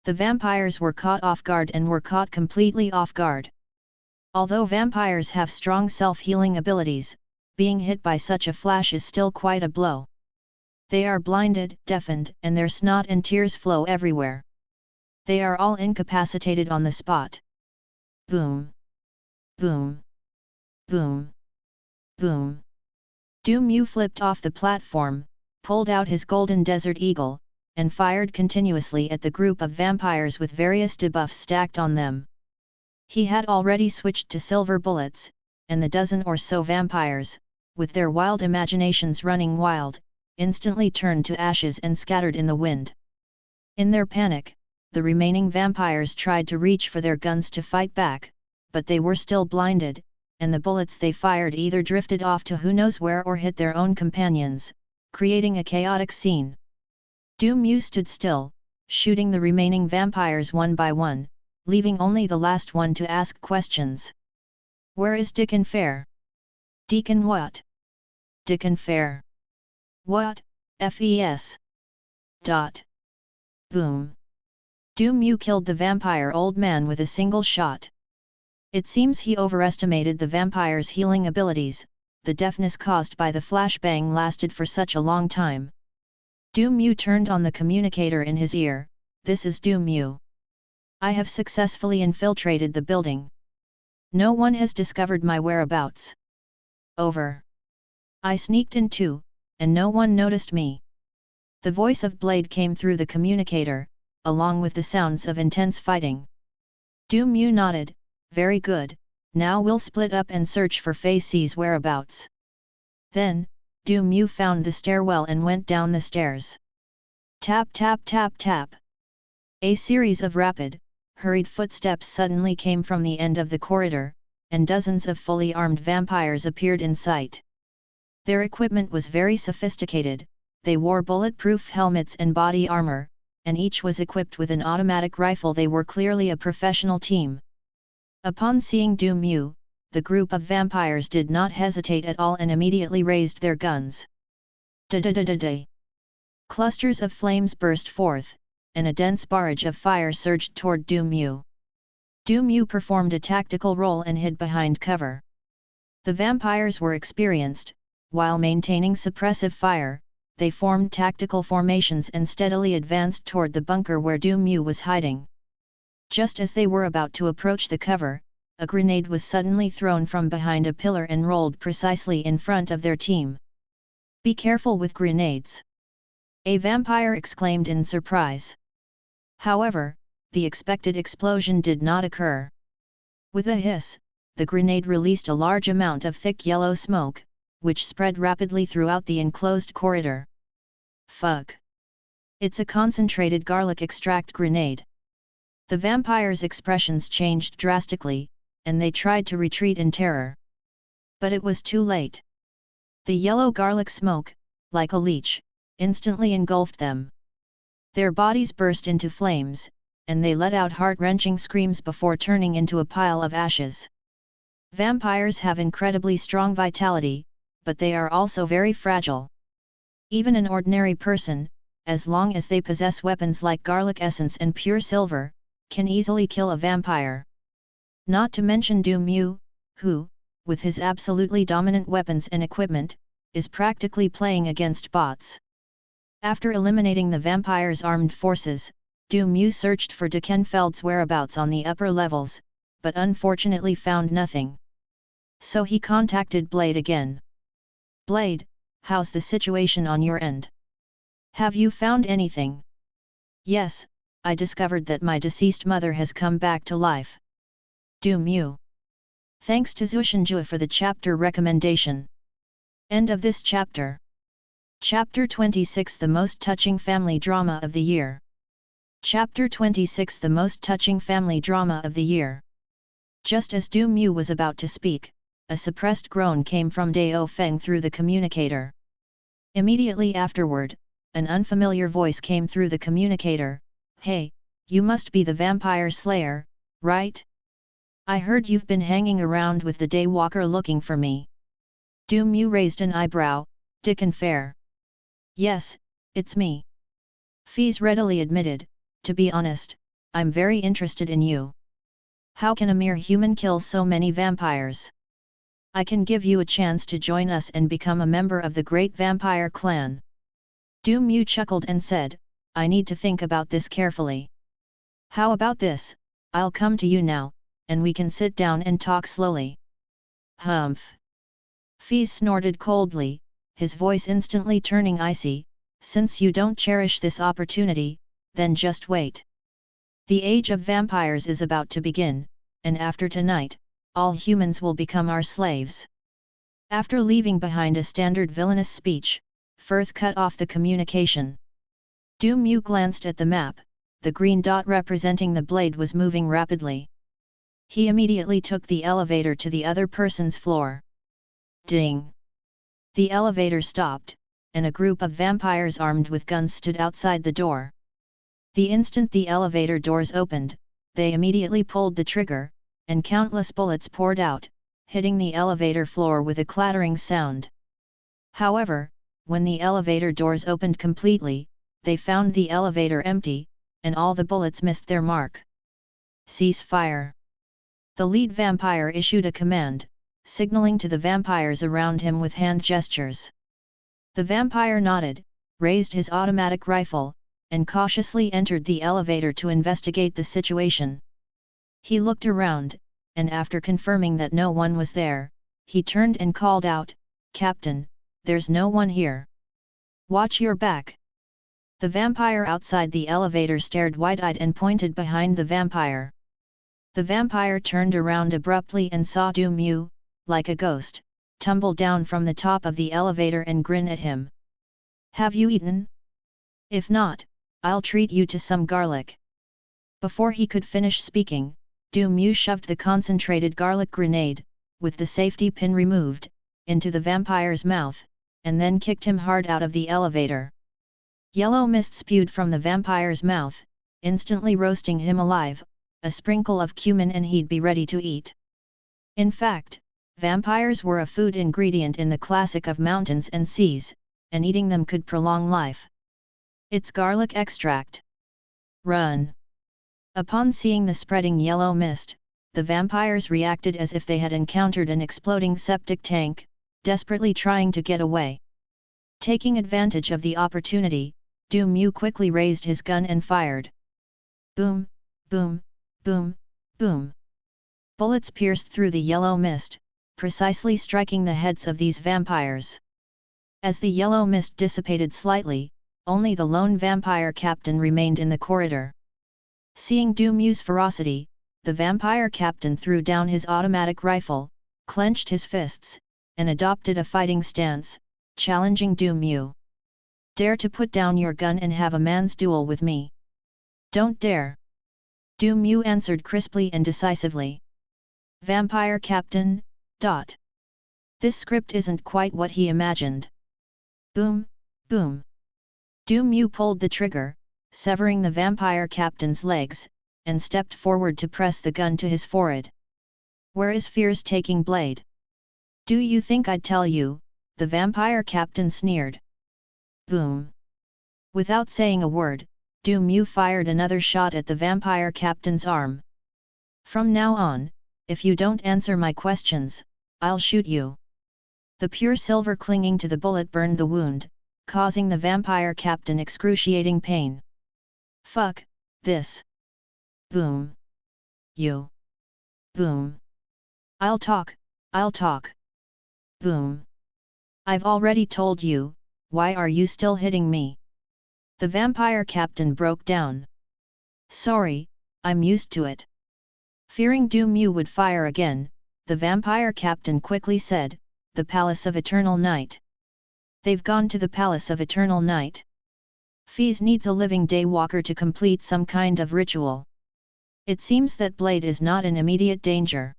The vampires were caught off guard and were caught completely off guard. Although vampires have strong self-healing abilities, being hit by such a flash is still quite a blow. They are blinded, deafened, and their snot and tears flow everywhere. They are all incapacitated on the spot. Boom! Boom! Boom! Boom! Mew flipped off the platform, pulled out his golden desert eagle, and fired continuously at the group of vampires with various debuffs stacked on them. He had already switched to silver bullets, and the dozen or so vampires, with their wild imaginations running wild, instantly turned to ashes and scattered in the wind. In their panic, the remaining vampires tried to reach for their guns to fight back, but they were still blinded, and the bullets they fired either drifted off to who knows where or hit their own companions, creating a chaotic scene. Mew stood still, shooting the remaining vampires one by one, leaving only the last one to ask questions. Where is Deacon Fair? Deacon what? Deacon Fair. What, FES? Dot. Boom. Mew killed the vampire old man with a single shot. It seems he overestimated the vampire's healing abilities, the deafness caused by the flashbang lasted for such a long time. Mew turned on the communicator in his ear, "This is Mew. I have successfully infiltrated the building. No one has discovered my whereabouts. Over. I sneaked in too, and no one noticed me." The voice of Blade came through the communicator, along with the sounds of intense fighting. Mew nodded, "Very good, now we'll split up and search for Fei Ci's whereabouts." Then, Mew found the stairwell and went down the stairs. Tap tap tap tap. A series of rapid, hurried footsteps suddenly came from the end of the corridor, and dozens of fully armed vampires appeared in sight. Their equipment was very sophisticated, they wore bulletproof helmets and body armor, and each was equipped with an automatic rifle. They were clearly a professional team. Upon seeing Mew, the group of vampires did not hesitate at all and immediately raised their guns. Da-da-da-da-da. Clusters of flames burst forth, and a dense barrage of fire surged toward Mew. Mew performed a tactical role and hid behind cover. The vampires were experienced, while maintaining suppressive fire, they formed tactical formations and steadily advanced toward the bunker where Mew was hiding. Just as they were about to approach the cover, a grenade was suddenly thrown from behind a pillar and rolled precisely in front of their team. "Be careful with grenades!" a vampire exclaimed in surprise. However, the expected explosion did not occur. With a hiss, the grenade released a large amount of thick yellow smoke, which spread rapidly throughout the enclosed corridor. Fuck! It's a concentrated garlic extract grenade. The vampires' expressions changed drastically, and they tried to retreat in terror. But it was too late. The yellow garlic smoke, like a leech, instantly engulfed them. Their bodies burst into flames, and they let out heart-wrenching screams before turning into a pile of ashes. Vampires have incredibly strong vitality, but they are also very fragile. Even an ordinary person, as long as they possess weapons like garlic essence and pure silver, can easily kill a vampire. Not to mention Mew, who, with his absolutely dominant weapons and equipment, is practically playing against bots. After eliminating the vampire's armed forces, Mew searched for Dekenfeld's whereabouts on the upper levels, but unfortunately found nothing. So he contacted Blade again. "Blade, how's the situation on your end? Have you found anything?" "Yes, I discovered that my deceased mother has come back to life." Mew. Thanks to Zushinjua for the chapter recommendation. End of this chapter. Chapter 26, the most touching family drama of the year. Chapter 26, the most touching family drama of the year. Just as Du Mu was about to speak, a suppressed groan came from Dao Feng through the communicator. Immediately afterward, an unfamiliar voice came through the communicator. "Hey, you must be the vampire slayer, right? I heard you've been hanging around with the Daywalker looking for me." Du Mu raised an eyebrow. "Dick and fair." "Yes, it's me." Fees readily admitted, "To be honest, I'm very interested in you. How can a mere human kill so many vampires? I can give you a chance to join us and become a member of the great vampire clan." Du Mu chuckled and said, "I need to think about this carefully. How about this, I'll come to you now, and we can sit down and talk slowly." "Humph." Fees snorted coldly, his voice instantly turning icy. "Since you don't cherish this opportunity, then just wait. The age of vampires is about to begin, and after tonight, all humans will become our slaves." After leaving behind a standard villainous speech, Firth cut off the communication. Du Mu glanced at the map. The green dot representing the blade was moving rapidly. He immediately took the elevator to the other person's floor. Ding! The elevator stopped, and a group of vampires armed with guns stood outside the door. The instant the elevator doors opened, they immediately pulled the trigger, and countless bullets poured out, hitting the elevator floor with a clattering sound. However, when the elevator doors opened completely, they found the elevator empty, and all the bullets missed their mark. "Cease fire." The lead vampire issued a command, signaling to the vampires around him with hand gestures. The vampire nodded, raised his automatic rifle, and cautiously entered the elevator to investigate the situation. He looked around, and after confirming that no one was there, he turned and called out, "Captain, there's no one here. Watch your back." The vampire outside the elevator stared wide-eyed and pointed behind the vampire. The vampire turned around abruptly and saw Du Mu, like a ghost, tumble down from the top of the elevator and grin at him. "Have you eaten? If not, I'll treat you to some garlic." Before he could finish speaking, Du Mu shoved the concentrated garlic grenade, with the safety pin removed, into the vampire's mouth, and then kicked him hard out of the elevator. Yellow mist spewed from the vampire's mouth, instantly roasting him alive. A sprinkle of cumin and he'd be ready to eat. In fact, vampires were a food ingredient in the classic of mountains and seas, and eating them could prolong life. "It's garlic extract. Run!" Upon seeing the spreading yellow mist, the vampires reacted as if they had encountered an exploding septic tank, desperately trying to get away. Taking advantage of the opportunity, Du Mu quickly raised his gun and fired. Boom, boom, boom, boom. Bullets pierced through the yellow mist, precisely striking the heads of these vampires. As the yellow mist dissipated slightly, only the lone vampire captain remained in the corridor. Seeing Du Mu's ferocity, the vampire captain threw down his automatic rifle, clenched his fists, and adopted a fighting stance, challenging Du Mu. "Dare to put down your gun and have a man's duel with me? Don't dare!" Du Mu answered crisply and decisively. "Vampire Captain, ... This script isn't quite what he imagined." Boom, boom. Du Mu pulled the trigger, severing the vampire captain's legs, and stepped forward to press the gun to his forehead. "Where is Fear's taking blade? Do you think I'd tell you?" the vampire captain sneered. Boom. Without saying a word, Du Mu fired another shot at the vampire captain's arm. "From now on, if you don't answer my questions, I'll shoot you." The pure silver clinging to the bullet burned the wound, causing the vampire captain excruciating pain. "Fuck this." Boom. "You." Boom. I'll talk." Boom. "I've already told you, why are you still hitting me?" The vampire captain broke down. "Sorry, I'm used to it." Fearing Du Mu would fire again, the vampire captain quickly said, "The Palace of Eternal Night." "They've gone to the Palace of Eternal Night?" Fees needs a living daywalker to complete some kind of ritual. It seems that Blade is not in immediate danger.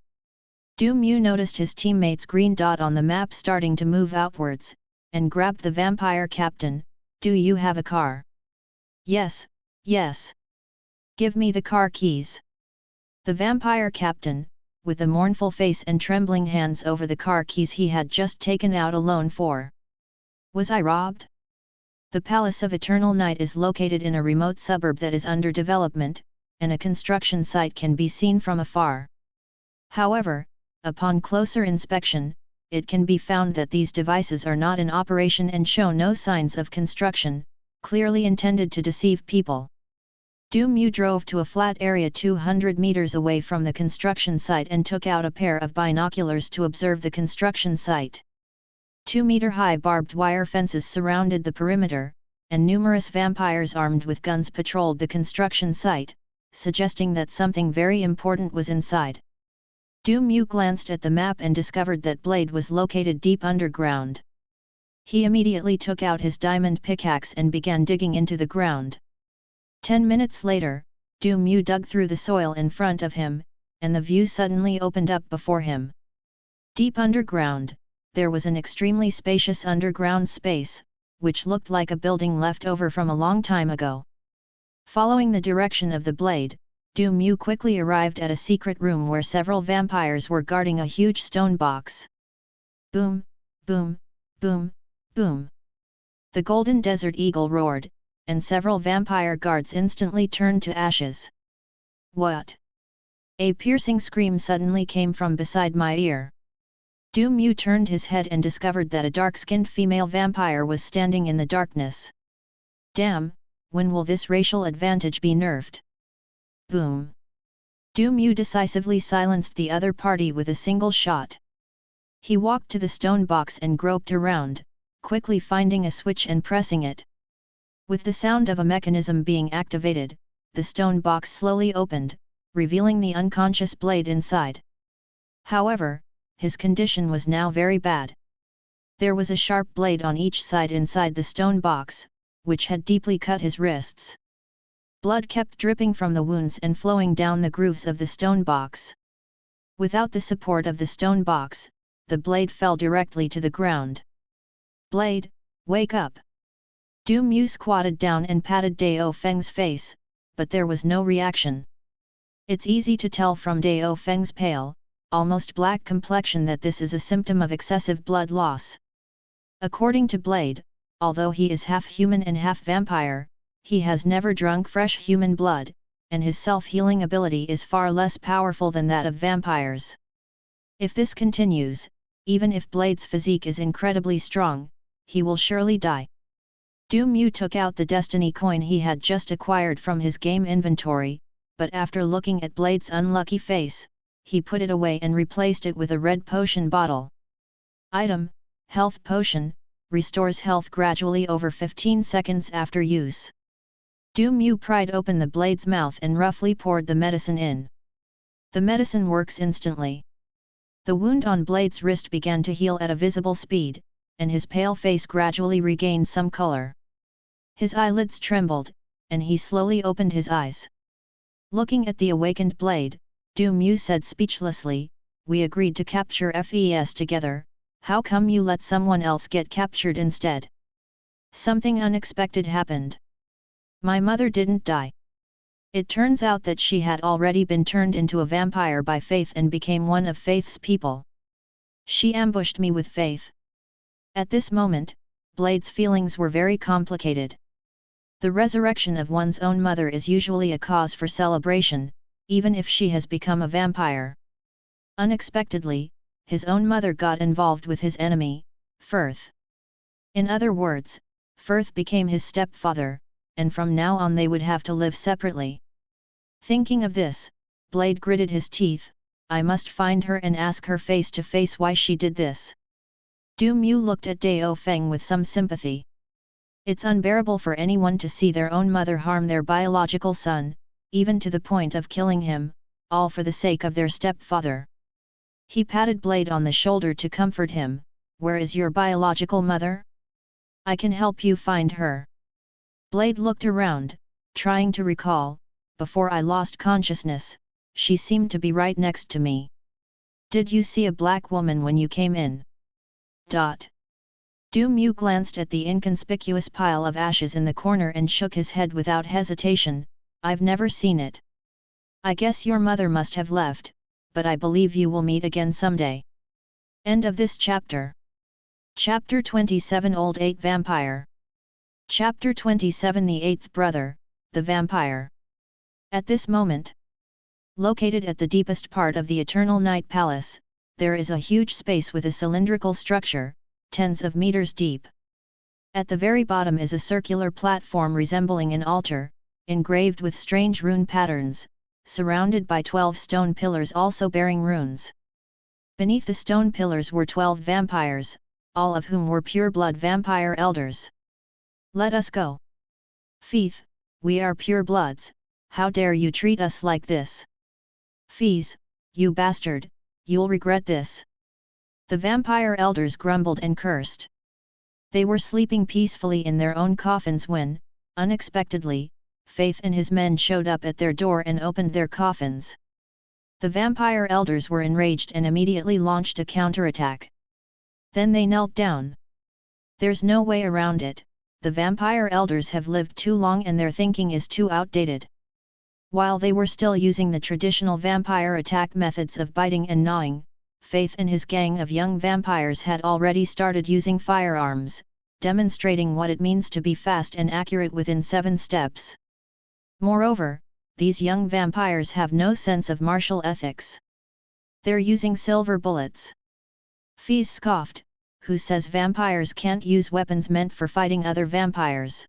Mew noticed his teammate's green dot on the map starting to move outwards, and grabbed the vampire captain. Do you have a car? Yes, yes. Give me the car keys. The vampire captain, with a mournful face and trembling hands over the car keys he had just taken out a loan for. Was I robbed? The Palace of Eternal Night is located in a remote suburb that is under development, and a construction site can be seen from afar. However, upon closer inspection, it can be found that these devices are not in operation and show no signs of construction, clearly intended to deceive people. Mew drove to a flat area 200 meters away from the construction site and took out a pair of binoculars to observe the construction site. 2-meter-high barbed wire fences surrounded the perimeter, and numerous vampires armed with guns patrolled the construction site, suggesting that something very important was inside. Mew glanced at the map and discovered that Blade was located deep underground. He immediately took out his diamond pickaxe and began digging into the ground. 10 minutes later, Mew dug through the soil in front of him, and the view suddenly opened up before him. Deep underground, there was an extremely spacious underground space, which looked like a building left over from a long time ago. Following the direction of the blade, Mew quickly arrived at a secret room where several vampires were guarding a huge stone box. Boom, boom, boom, boom. The golden desert eagle roared, and several vampire guards instantly turned to ashes. What? A piercing scream suddenly came from beside my ear. Mew turned his head and discovered that a dark-skinned female vampire was standing in the darkness. Damn, when will this racial advantage be nerfed? Boom. Mew decisively silenced the other party with a single shot. He walked to the stone box and groped around, quickly finding a switch and pressing it. With the sound of a mechanism being activated, the stone box slowly opened, revealing the unconscious Blade inside. However, his condition was now very bad. There was a sharp blade on each side inside the stone box, which had deeply cut his wrists. Blood kept dripping from the wounds and flowing down the grooves of the stone box. Without the support of the stone box, the blade fell directly to the ground. Blade, wake up! Mew squatted down and patted Dao Feng's face, but there was no reaction. It's easy to tell from Dao Feng's pale, almost black complexion that this is a symptom of excessive blood loss. According to Blade, although he is half human and half vampire, he has never drunk fresh human blood, and his self-healing ability is far less powerful than that of vampires. If this continues, even if Blade's physique is incredibly strong, he will surely die. Mew took out the destiny coin he had just acquired from his game inventory, but after looking at Blade's unlucky face, he put it away and replaced it with a red potion bottle. Item, Health Potion, restores health gradually over 15 seconds after use. Mew pried open the Blade's mouth and roughly poured the medicine in. The medicine works instantly. The wound on Blade's wrist began to heal at a visible speed, and his pale face gradually regained some color. His eyelids trembled, and he slowly opened his eyes. Looking at the awakened Blade, Mew said speechlessly, "We agreed to capture FES together, how come you let someone else get captured instead?" Something unexpected happened. My mother didn't die. It turns out that she had already been turned into a vampire by Faith and became one of Faith's people. She ambushed me with Faith. At this moment, Blade's feelings were very complicated. The resurrection of one's own mother is usually a cause for celebration, even if she has become a vampire. Unexpectedly, his own mother got involved with his enemy, Firth. In other words, Firth became his stepfather, and from now on they would have to live separately. Thinking of this, Blade gritted his teeth, I must find her and ask her face to face why she did this. Mew looked at Dao Feng with some sympathy. It's unbearable for anyone to see their own mother harm their biological son, even to the point of killing him, all for the sake of their stepfather. He patted Blade on the shoulder to comfort him. Where is your biological mother? I can help you find her. Blade looked around, trying to recall. Before I lost consciousness, she seemed to be right next to me. Did you see a black woman when you came in? Mew glanced at the inconspicuous pile of ashes in the corner and shook his head without hesitation. I've never seen it. I guess your mother must have left, but I believe you will meet again someday. End of this chapter. Chapter 27 Old 8 Vampire. Chapter 27 The Eighth Brother, the Vampire. At this moment, located at the deepest part of the Eternal Night Palace, there is a huge space with a cylindrical structure, tens of meters deep. At the very bottom is a circular platform resembling an altar, engraved with strange rune patterns, surrounded by 12 stone pillars also bearing runes. Beneath the stone pillars were 12 vampires, all of whom were pure-blood vampire elders. Let us go. Feeth, we are pure-bloods, how dare you treat us like this? Fees, you bastard, you'll regret this. The vampire elders grumbled and cursed. They were sleeping peacefully in their own coffins when, unexpectedly, Faith and his men showed up at their door and opened their coffins. The vampire elders were enraged and immediately launched a counterattack. Then they knelt down. There's no way around it, the vampire elders have lived too long and their thinking is too outdated. While they were still using the traditional vampire attack methods of biting and gnawing, Faith and his gang of young vampires had already started using firearms, demonstrating what it means to be fast and accurate within 7 steps. Moreover, these young vampires have no sense of martial ethics. They're using silver bullets. Fees scoffed, who says vampires can't use weapons meant for fighting other vampires.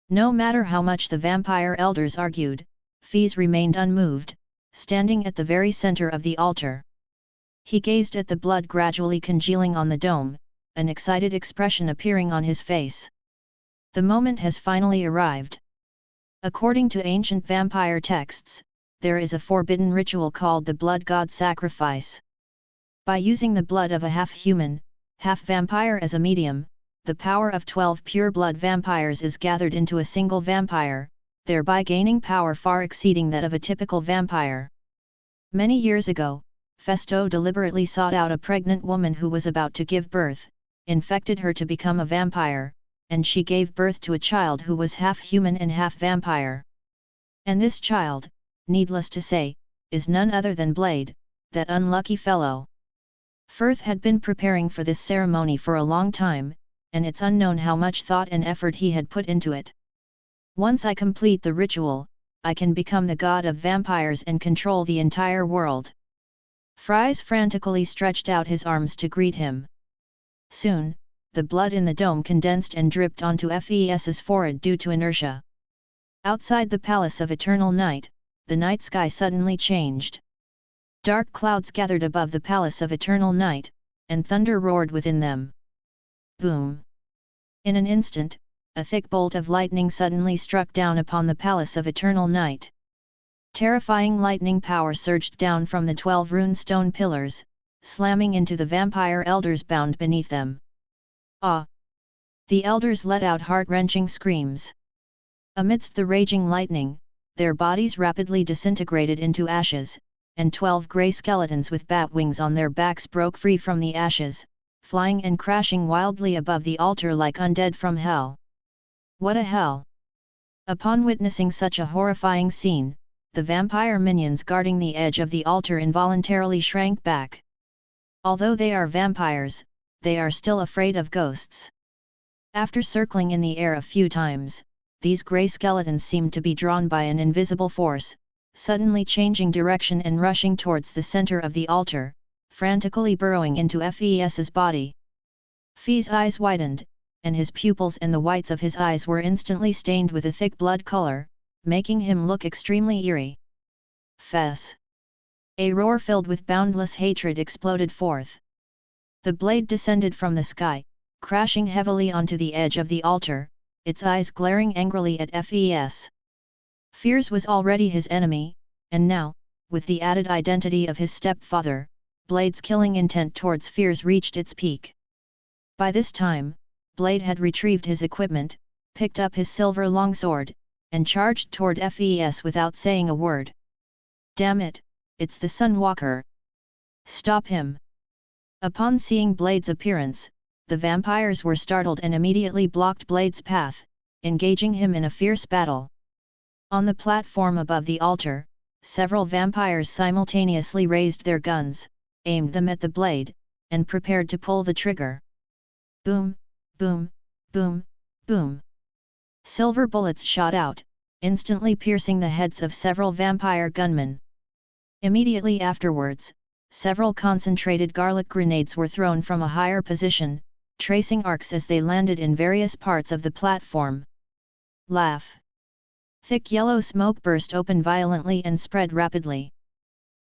No matter how much the vampire elders argued, Fees remained unmoved, standing at the very center of the altar. He gazed at the blood gradually congealing on the dome, an excited expression appearing on his face. The moment has finally arrived. According to ancient vampire texts, there is a forbidden ritual called the blood god sacrifice. By using the blood of a half-human, half-vampire as a medium, the power of 12 pure-blood vampires is gathered into a single vampire, thereby gaining power far exceeding that of a typical vampire. Many years ago, Festo deliberately sought out a pregnant woman who was about to give birth, infected her to become a vampire, and she gave birth to a child who was half human and half vampire. And this child, needless to say, is none other than Blade, that unlucky fellow. Firth had been preparing for this ceremony for a long time, and it's unknown how much thought and effort he had put into it. Once I complete the ritual, I can become the god of vampires and control the entire world. Fries frantically stretched out his arms to greet him. Soon, the blood in the dome condensed and dripped onto Fes's forehead due to inertia. Outside the Palace of Eternal Night, the night sky suddenly changed. Dark clouds gathered above the Palace of Eternal Night, and thunder roared within them. Boom! In an instant, a thick bolt of lightning suddenly struck down upon the Palace of Eternal Night. Terrifying lightning power surged down from the 12 rune stone pillars, slamming into the vampire elders bound beneath them. Ah! The elders let out heart-wrenching screams. Amidst the raging lightning, their bodies rapidly disintegrated into ashes, and 12 grey skeletons with bat wings on their backs broke free from the ashes, flying and crashing wildly above the altar like undead from hell. What a hell! Upon witnessing such a horrifying scene, the vampire minions guarding the edge of the altar involuntarily shrank back. Although they are vampires, they are still afraid of ghosts. After circling in the air a few times, these grey skeletons seemed to be drawn by an invisible force, suddenly changing direction and rushing towards the center of the altar, frantically burrowing into Fes's body. Fee's eyes widened, and his pupils and the whites of his eyes were instantly stained with a thick blood color, making him look extremely eerie. Fes! A roar filled with boundless hatred exploded forth. The blade descended from the sky, crashing heavily onto the edge of the altar, its eyes glaring angrily at Fes. Fears was already his enemy, and now, with the added identity of his stepfather, Blade's killing intent towards Fears reached its peak. By this time, Blade had retrieved his equipment, picked up his silver longsword, and charged toward Fes without saying a word. "Damn it, it's the Sunwalker! Stop him!" Upon seeing Blade's appearance, the vampires were startled and immediately blocked Blade's path, engaging him in a fierce battle. On the platform above the altar, several vampires simultaneously raised their guns, aimed them at the blade, and prepared to pull the trigger. Boom, boom, boom, boom. Silver bullets shot out, instantly piercing the heads of several vampire gunmen. Immediately afterwards, several concentrated garlic grenades were thrown from a higher position, tracing arcs as they landed in various parts of the platform. Laugh! Thick yellow smoke burst open violently and spread rapidly.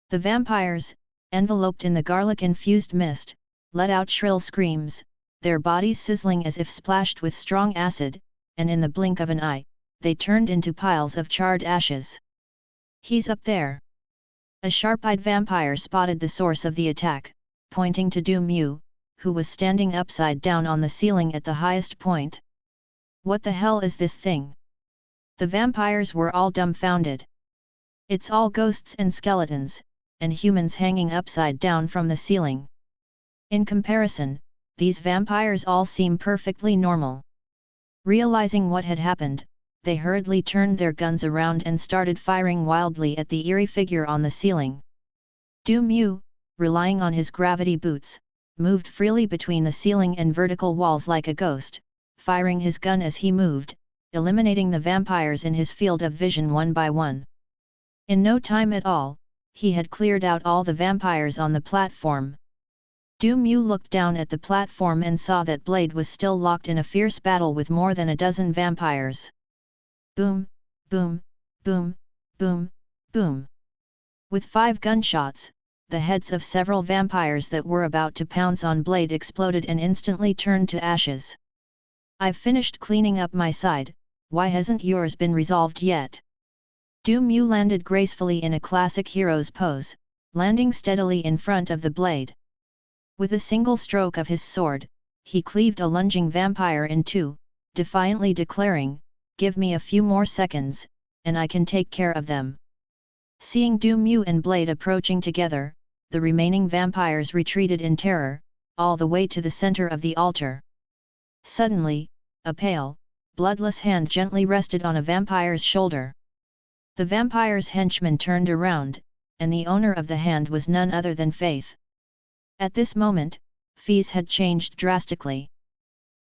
The vampires, enveloped in the garlic-infused mist, let out shrill screams, their bodies sizzling as if splashed with strong acid, and in the blink of an eye, they turned into piles of charred ashes. "He's up there!" A sharp-eyed vampire spotted the source of the attack, pointing to Mew, who was standing upside down on the ceiling at the highest point. "What the hell is this thing?" The vampires were all dumbfounded. "It's all ghosts and skeletons, and humans hanging upside down from the ceiling. In comparison, these vampires all seem perfectly normal." Realizing what had happened, they hurriedly turned their guns around and started firing wildly at the eerie figure on the ceiling. Mew, relying on his gravity boots, moved freely between the ceiling and vertical walls like a ghost, firing his gun as he moved, eliminating the vampires in his field of vision one by one. In no time at all, he had cleared out all the vampires on the platform. Mew looked down at the platform and saw that Blade was still locked in a fierce battle with more than a dozen vampires. Boom, boom, boom, boom, boom. With 5 gunshots, the heads of several vampires that were about to pounce on Blade exploded and instantly turned to ashes. "I've finished cleaning up my side, why hasn't yours been resolved yet?" Mew landed gracefully in a classic hero's pose, landing steadily in front of the blade. With a single stroke of his sword, he cleaved a lunging vampire in two, defiantly declaring, "Give me a few more seconds, and I can take care of them." Seeing Mew and Blade approaching together, the remaining vampires retreated in terror, all the way to the center of the altar. Suddenly, a pale, bloodless hand gently rested on a vampire's shoulder. The vampire's henchman turned around, and the owner of the hand was none other than Faith. At this moment, Fes had changed drastically.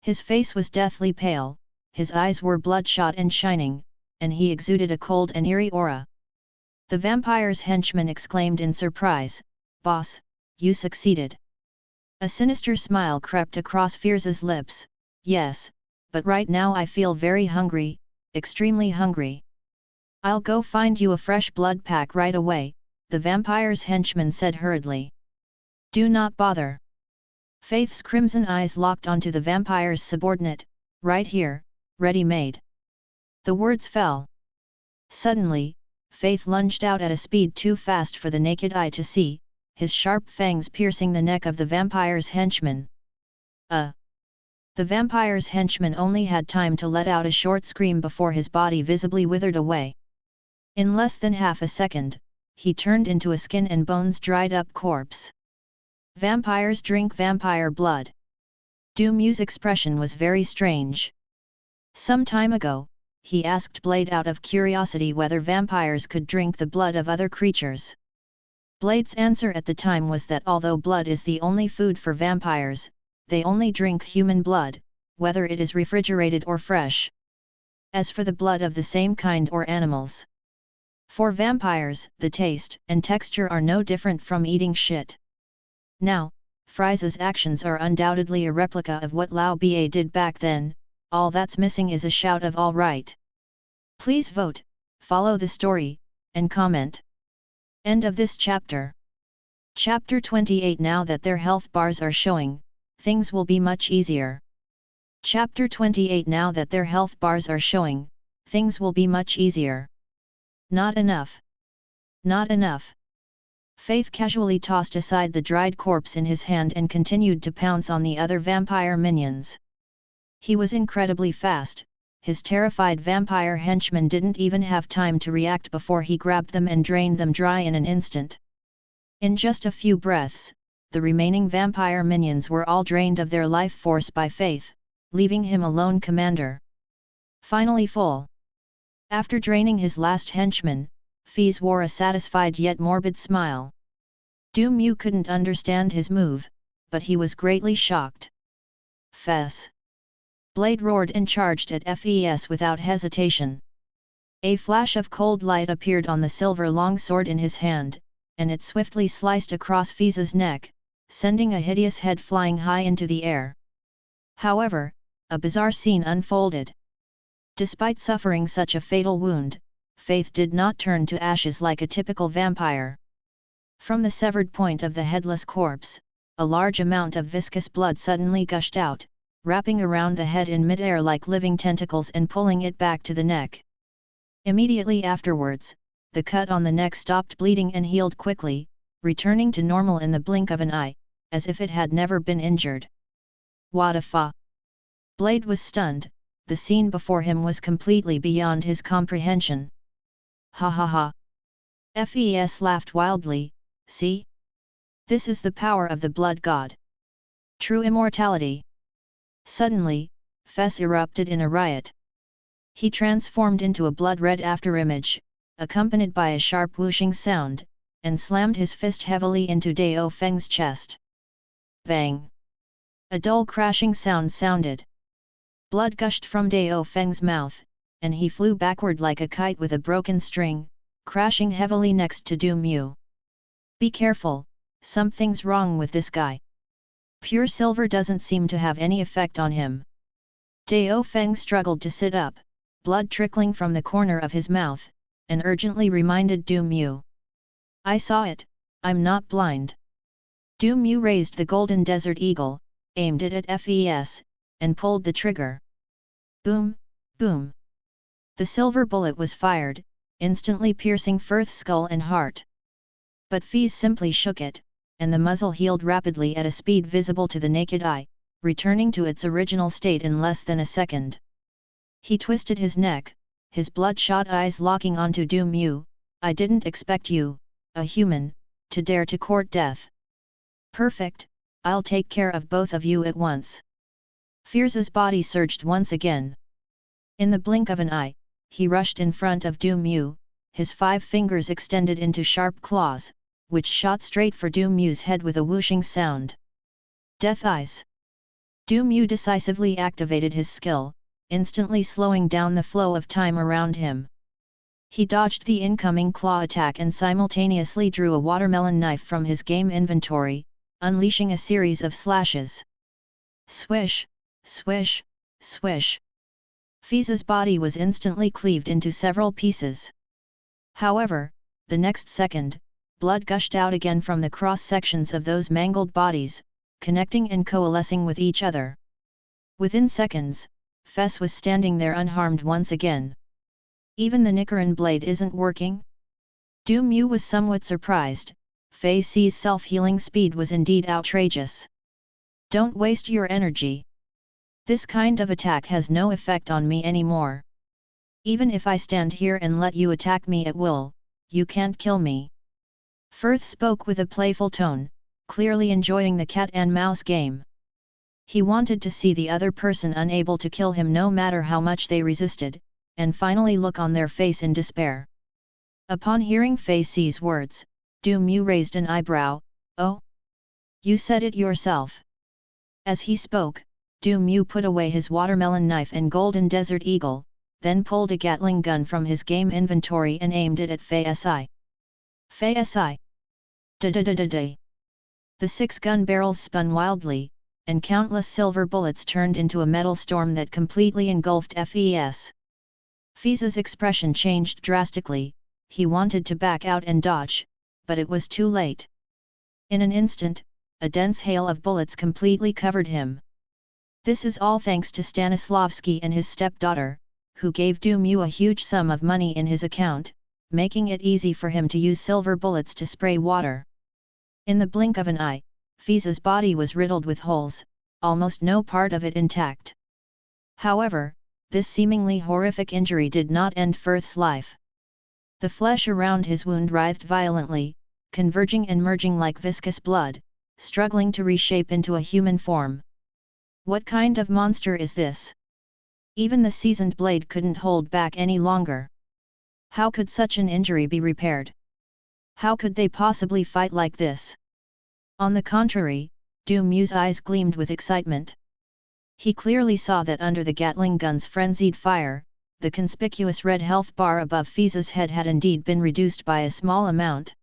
His face was deathly pale, his eyes were bloodshot and shining, and he exuded a cold and eerie aura. The vampire's henchman exclaimed in surprise, "Boss, you succeeded." A sinister smile crept across Fierce's lips. "Yes, but right now I feel very hungry, extremely hungry." "I'll go find you a fresh blood pack right away," the vampire's henchman said hurriedly. "Do not bother." Faith's crimson eyes locked onto the vampire's subordinate. "Right here, ready-made." The words fell. Suddenly, Faith lunged out at a speed too fast for the naked eye to see, his sharp fangs piercing the neck of the vampire's henchman. The vampire's henchman only had time to let out a short scream before his body visibly withered away. In less than half a second, he turned into a skin and bones dried up corpse. Vampires drink vampire blood. Mew's expression was very strange. Some time ago, he asked Blade out of curiosity whether vampires could drink the blood of other creatures. Blade's answer at the time was that although blood is the only food for vampires, they only drink human blood, whether it is refrigerated or fresh. As for the blood of the same kind or animals, for vampires, the taste and texture are no different from eating shit. Now, Fry's actions are undoubtedly a replica of what Lao Ba did back then. All that's missing is a shout of "all right." Please vote, follow the story, and comment. End of this chapter. Chapter 28. Now that their health bars are showing, things will be much easier. Chapter 28. Now that their health bars are showing, things will be much easier. Not enough. Not enough. Faith casually tossed aside the dried corpse in his hand and continued to pounce on the other vampire minions. He was incredibly fast, his terrified vampire henchmen didn't even have time to react before he grabbed them and drained them dry in an instant. In just a few breaths, the remaining vampire minions were all drained of their life force by Faith, leaving him alone commander. Finally full. After draining his last henchman, Fez wore a satisfied yet morbid smile. Mew couldn't understand his move, but he was greatly shocked. Fez! Blade roared and charged at Fez without hesitation. A flash of cold light appeared on the silver longsword in his hand, and it swiftly sliced across Fez's neck, sending a hideous head flying high into the air. However, a bizarre scene unfolded. Despite suffering such a fatal wound, Faith did not turn to ashes like a typical vampire. From the severed point of the headless corpse, a large amount of viscous blood suddenly gushed out, wrapping around the head in midair like living tentacles and pulling it back to the neck. Immediately afterwards, the cut on the neck stopped bleeding and healed quickly, returning to normal in the blink of an eye, as if it had never been injured. What a fa! Blade was stunned, the scene before him was completely beyond his comprehension. Ha ha ha! Fez laughed wildly, see? This is the power of the blood god. True immortality. Suddenly, Fez erupted in a riot. He transformed into a blood-red afterimage, accompanied by a sharp whooshing sound, and slammed his fist heavily into Dao Feng's chest. Bang! A dull crashing sound sounded. Blood gushed from Dao Feng's mouth, and he flew backward like a kite with a broken string, crashing heavily next to Mew. Be careful, something's wrong with this guy. Pure silver doesn't seem to have any effect on him. Dao Feng struggled to sit up, blood trickling from the corner of his mouth, and urgently reminded Mew. I saw it, I'm not blind. Mew raised the golden desert eagle, aimed it at Fez, and pulled the trigger. Boom, boom. The silver bullet was fired, instantly piercing Firth's skull and heart. But Fez simply shook it, and the muzzle healed rapidly at a speed visible to the naked eye, returning to its original state in less than a second. He twisted his neck, his bloodshot eyes locking onto Mew. I didn't expect you, a human, to dare to court death. Perfect, I'll take care of both of you at once. Fez's body surged once again. In the blink of an eye, he rushed in front of Mew, his 5 fingers extended into sharp claws, which shot straight for Mew's head with a whooshing sound. Death Eyes! Mew decisively activated his skill, instantly slowing down the flow of time around him. He dodged the incoming claw attack and simultaneously drew a watermelon knife from his game inventory, unleashing a series of slashes. Swish, swish, swish. Fez's body was instantly cleaved into several pieces. However, the next second, blood gushed out again from the cross-sections of those mangled bodies, connecting and coalescing with each other. Within seconds, Fez was standing there unharmed once again. Even the Nicaran blade isn't working? Mew was somewhat surprised. Fez's self-healing speed was indeed outrageous. Don't waste your energy. This kind of attack has no effect on me anymore. Even if I stand here and let you attack me at will, you can't kill me. Firth spoke with a playful tone, clearly enjoying the cat and mouse game. He wanted to see the other person unable to kill him no matter how much they resisted, and finally look on their face in despair. Upon hearing Fez's words, Mew raised an eyebrow. Oh? You said it yourself. As he spoke, Mew put away his watermelon knife and golden desert eagle, then pulled a Gatling gun from his game inventory and aimed it at Fez. Fez! Da-da-da-da-da! The 6 gun barrels spun wildly, and countless silver bullets turned into a metal storm that completely engulfed Fez. Fez's expression changed drastically. He wanted to back out and dodge, but it was too late. In an instant, a dense hail of bullets completely covered him. This is all thanks to Stanislavski and his stepdaughter, who gave Mew a huge sum of money in his account, making it easy for him to use silver bullets to spray water. In the blink of an eye, Fez's body was riddled with holes, almost no part of it intact. However, this seemingly horrific injury did not end Firth's life. The flesh around his wound writhed violently, converging and merging like viscous blood, struggling to reshape into a human form. What kind of monster is this? Even the seasoned blade couldn't hold back any longer. How could such an injury be repaired? How could they possibly fight like this? On the contrary, Mew's eyes gleamed with excitement. He clearly saw that under the Gatling gun's frenzied fire, the conspicuous red health bar above Fee's head had indeed been reduced by a small amount.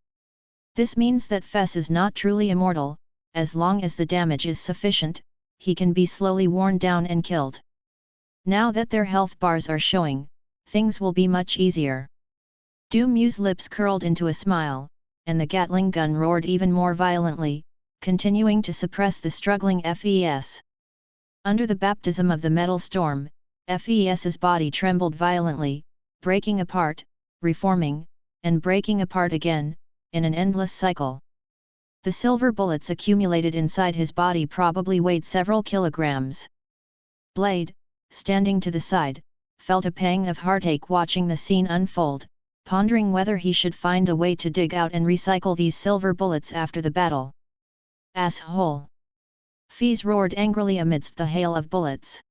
This means that Fes is not truly immortal. As long as the damage is sufficient, he can be slowly worn down and killed. Now that their health bars are showing, things will be much easier. Mew's lips curled into a smile, and the Gatling gun roared even more violently, continuing to suppress the struggling Fes. Under the baptism of the metal storm, Fes's body trembled violently, breaking apart, reforming, and breaking apart again, in an endless cycle. The silver bullets accumulated inside his body probably weighed several kilograms. Blade, standing to the side, felt a pang of heartache watching the scene unfold, pondering whether he should find a way to dig out and recycle these silver bullets after the battle. Asshole! Fees roared angrily amidst the hail of bullets.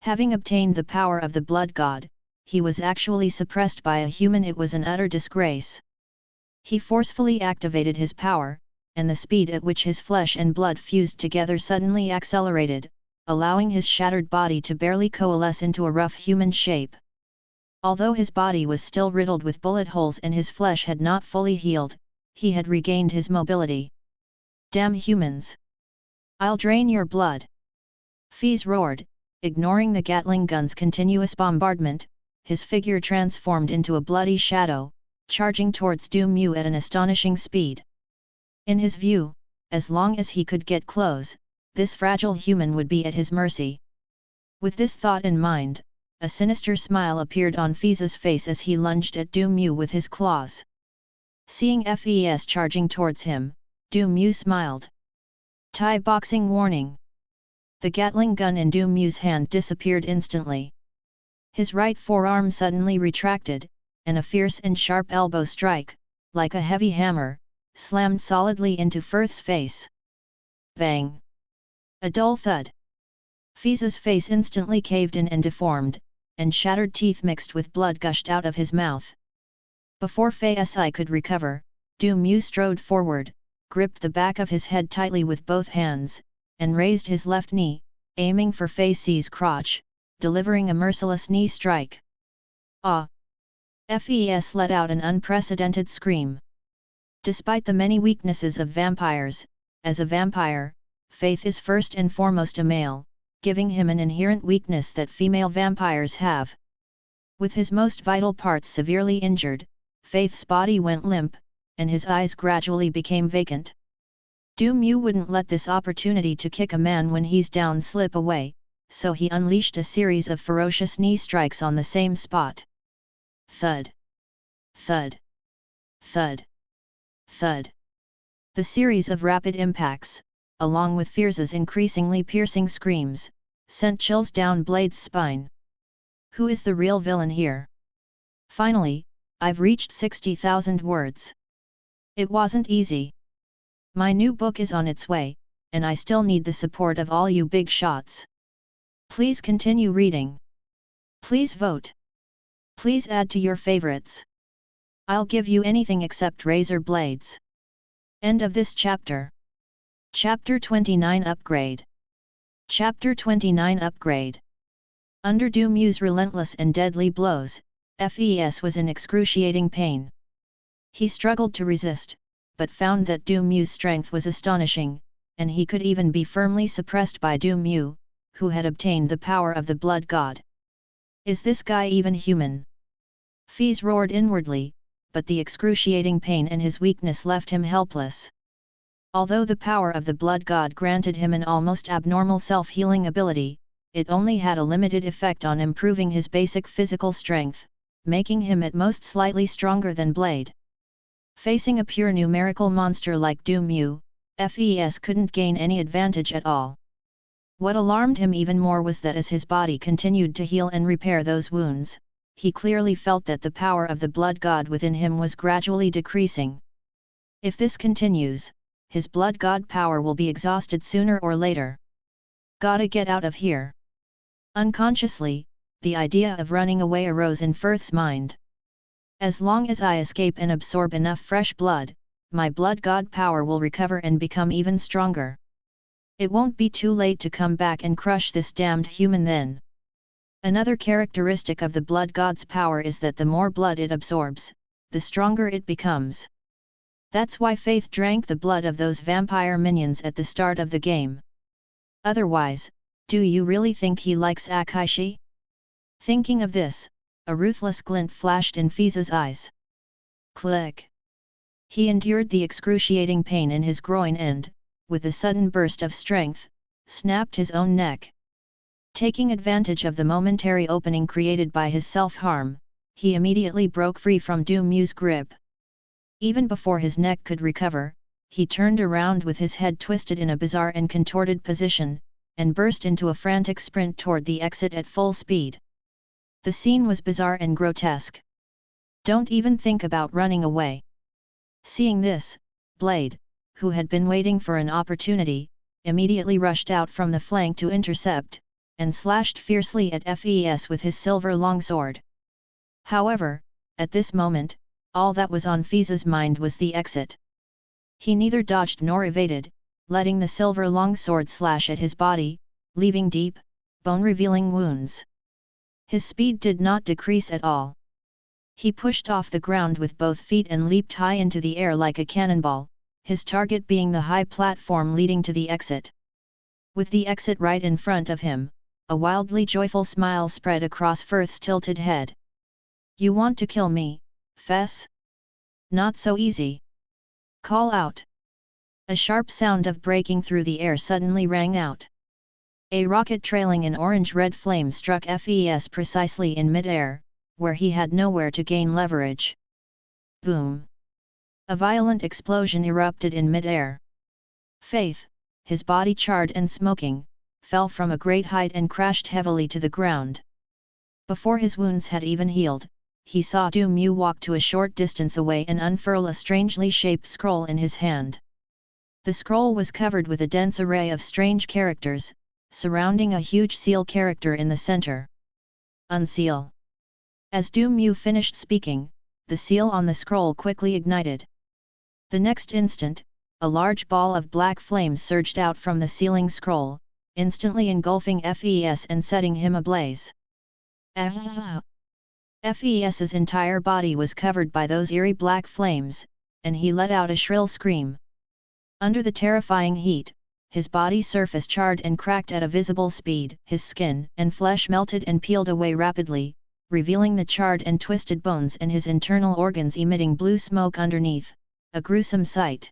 Having obtained the power of the blood god, he was actually suppressed by a human. It was an utter disgrace. He forcefully activated his power, and the speed at which his flesh and blood fused together suddenly accelerated, allowing his shattered body to barely coalesce into a rough human shape. Although his body was still riddled with bullet holes and his flesh had not fully healed, he had regained his mobility. Damn humans! I'll drain your blood! Fees roared, ignoring the Gatling gun's continuous bombardment. His figure transformed into a bloody shadow, charging towards Mew at an astonishing speed. In his view, as long as he could get close, this fragile human would be at his mercy. With this thought in mind, a sinister smile appeared on Fee's face as he lunged at Mew with his claws. Seeing Fes charging towards him, Mew smiled. Thai boxing warning. The Gatling gun in Mew's hand disappeared instantly. His right forearm suddenly retracted, and a fierce and sharp elbow strike, like a heavy hammer, slammed solidly into Firth's face. Bang! A dull thud. Fee's face instantly caved in and deformed, and shattered teeth mixed with blood gushed out of his mouth. Before Fei could recover, Mew strode forward, gripped the back of his head tightly with both hands, and raised his left knee, aiming for Fei's crotch, delivering a merciless knee strike. Ah! Fes let out an unprecedented scream. Despite the many weaknesses of vampires, as a vampire, Faith is first and foremost a male, giving him an inherent weakness that female vampires have. With his most vital parts severely injured, Faith's body went limp, and his eyes gradually became vacant. Mew wouldn't let this opportunity to kick a man when he's down slip away, so he unleashed a series of ferocious knee strikes on the same spot. Thud! Thud! Thud! Thud! The series of rapid impacts, along with Fears's increasingly piercing screams, sent chills down Blade's spine. Who is the real villain here? Finally, I've reached 60,000 words. It wasn't easy. My new book is on its way, and I still need the support of all you big shots. Please continue reading. Please vote. Please add to your favorites. I'll give you anything except razor blades. End of this chapter. Chapter 29 Upgrade. Chapter 29 Upgrade. Under Mew's relentless and deadly blows, Fes was in excruciating pain. He struggled to resist, but found that Mew's strength was astonishing, and he could even be firmly suppressed by Mew, who had obtained the power of the blood god. Is this guy even human? Fes roared inwardly, but the excruciating pain and his weakness left him helpless. Although the power of the blood god granted him an almost abnormal self-healing ability, it only had a limited effect on improving his basic physical strength, making him at most slightly stronger than Blade. Facing a pure numerical monster like Mew, Fes couldn't gain any advantage at all. What alarmed him even more was that as his body continued to heal and repair those wounds, he clearly felt that the power of the blood god within him was gradually decreasing. If this continues, his blood god power will be exhausted sooner or later. Gotta get out of here. Unconsciously, the idea of running away arose in Firth's mind. As long as I escape and absorb enough fresh blood, my blood god power will recover and become even stronger. It won't be too late to come back and crush this damned human then. Another characteristic of the blood god's power is that the more blood it absorbs, the stronger it becomes. That's why Faith drank the blood of those vampire minions at the start of the game. Otherwise, do you really think he likes Akaishi? Thinking of this, a ruthless glint flashed in Fiza's eyes. Click! He endured the excruciating pain in his groin and, with a sudden burst of strength, snapped his own neck. Taking advantage of the momentary opening created by his self-harm, he immediately broke free from Du Mu's grip. Even before his neck could recover, he turned around with his head twisted in a bizarre and contorted position, and burst into a frantic sprint toward the exit at full speed. The scene was bizarre and grotesque. Don't even think about running away. Seeing this, Blade, who had been waiting for an opportunity, immediately rushed out from the flank to intercept, and slashed fiercely at Fes with his silver longsword. However, at this moment, all that was on Fiza's mind was the exit. He neither dodged nor evaded, letting the silver longsword slash at his body, leaving deep, bone-revealing wounds. His speed did not decrease at all. He pushed off the ground with both feet and leaped high into the air like a cannonball, his target being the high platform leading to the exit. With the exit right in front of him, a wildly joyful smile spread across Firth's tilted head. You want to kill me, Fess? Not so easy. Call out. A sharp sound of breaking through the air suddenly rang out. A rocket trailing in orange-red flame struck Fes precisely in mid-air, where he had nowhere to gain leverage. Boom! A violent explosion erupted in mid-air. Faith, his body charred and smoking, fell from a great height and crashed heavily to the ground. Before his wounds had even healed, he saw Du Mu walk to a short distance away and unfurl a strangely shaped scroll in his hand. The scroll was covered with a dense array of strange characters, surrounding a huge seal character in the center. Unseal. As Du Mu finished speaking, the seal on the scroll quickly ignited. The next instant, a large ball of black flames surged out from the sealing scroll, instantly engulfing Fes and setting him ablaze. Fes's entire body was covered by those eerie black flames, and he let out a shrill scream. Under the terrifying heat, his body surface charred and cracked at a visible speed, his skin and flesh melted and peeled away rapidly, revealing the charred and twisted bones and his internal organs emitting blue smoke underneath, a gruesome sight.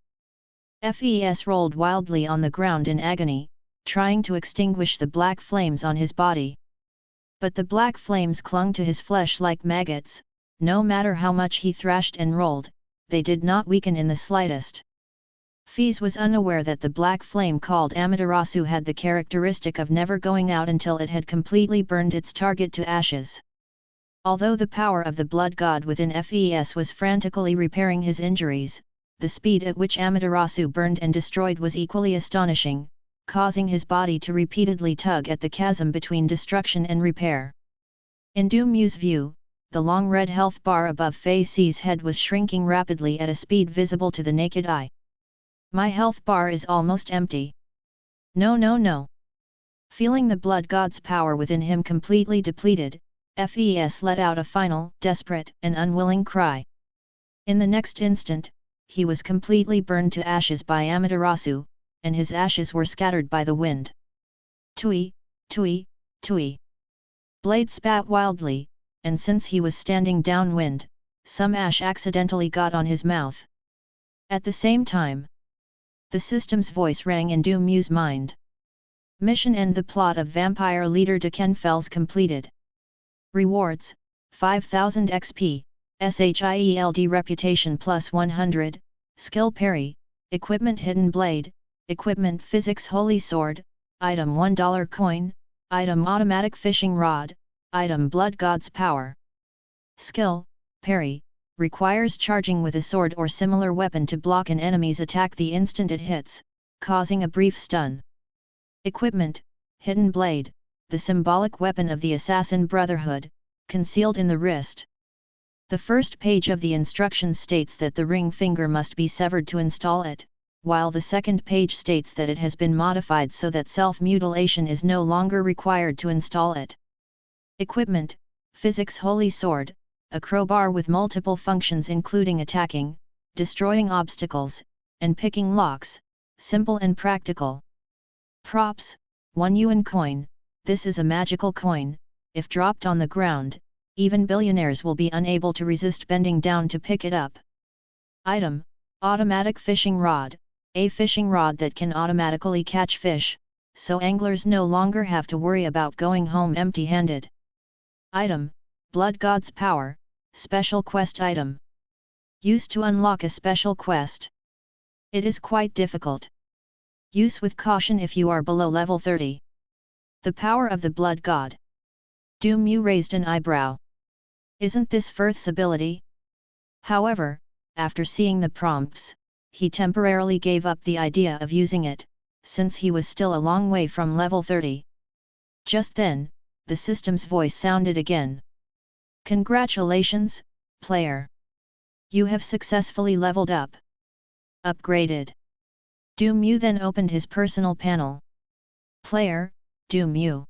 Fes rolled wildly on the ground in agony, trying to extinguish the black flames on his body. But the black flames clung to his flesh like maggots, no matter how much he thrashed and rolled, they did not weaken in the slightest. Fes was unaware that the black flame called Amaterasu had the characteristic of never going out until it had completely burned its target to ashes. Although the power of the blood god within Fes was frantically repairing his injuries, the speed at which Amaterasu burned and destroyed was equally astonishing, causing his body to repeatedly tug at the chasm between destruction and repair. In Du Mu's view, the long red health bar above Fei's head was shrinking rapidly at a speed visible to the naked eye. My health bar is almost empty. No. Feeling the blood god's power within him completely depleted, Fes let out a final, desperate and unwilling cry. In the next instant, he was completely burned to ashes by Amaterasu, and his ashes were scattered by the wind. Tui. Blade spat wildly, and since he was standing downwind, some ash accidentally got on his mouth. At the same time, the system's voice rang in Du Mu's mind. Mission and the plot of Vampire Leader Dekenfels completed. Rewards, 5000 XP, SHIELD Reputation plus 100, Skill Parry, Equipment Hidden Blade, Equipment Physics Holy Sword, item $1 coin, item automatic fishing rod, item blood god's power. Skill, parry, requires charging with a sword or similar weapon to block an enemy's attack the instant it hits, causing a brief stun. Equipment, hidden blade, the symbolic weapon of the Assassin Brotherhood, concealed in the wrist. The first page of the instructions states that the ring finger must be severed to install it, while the second page states that it has been modified so that self-mutilation is no longer required to install it. Equipment, Physics Holy Sword, a crowbar with multiple functions including attacking, destroying obstacles, and picking locks, simple and practical. Props, 1 yuan coin, this is a magical coin, if dropped on the ground, even billionaires will be unable to resist bending down to pick it up. Item, automatic fishing rod, a fishing rod that can automatically catch fish, so anglers no longer have to worry about going home empty-handed. Item, blood god's power, special quest item. Used to unlock a special quest. It is quite difficult. Use with caution if you are below level 30. The power of the blood god. Mew raised an eyebrow. Isn't this Firth's ability? However, after seeing the prompts, he temporarily gave up the idea of using it, since he was still a long way from level 30. Just then, the system's voice sounded again. Congratulations, player! You have successfully leveled up. Upgraded. Mew then opened his personal panel. Player, Mew.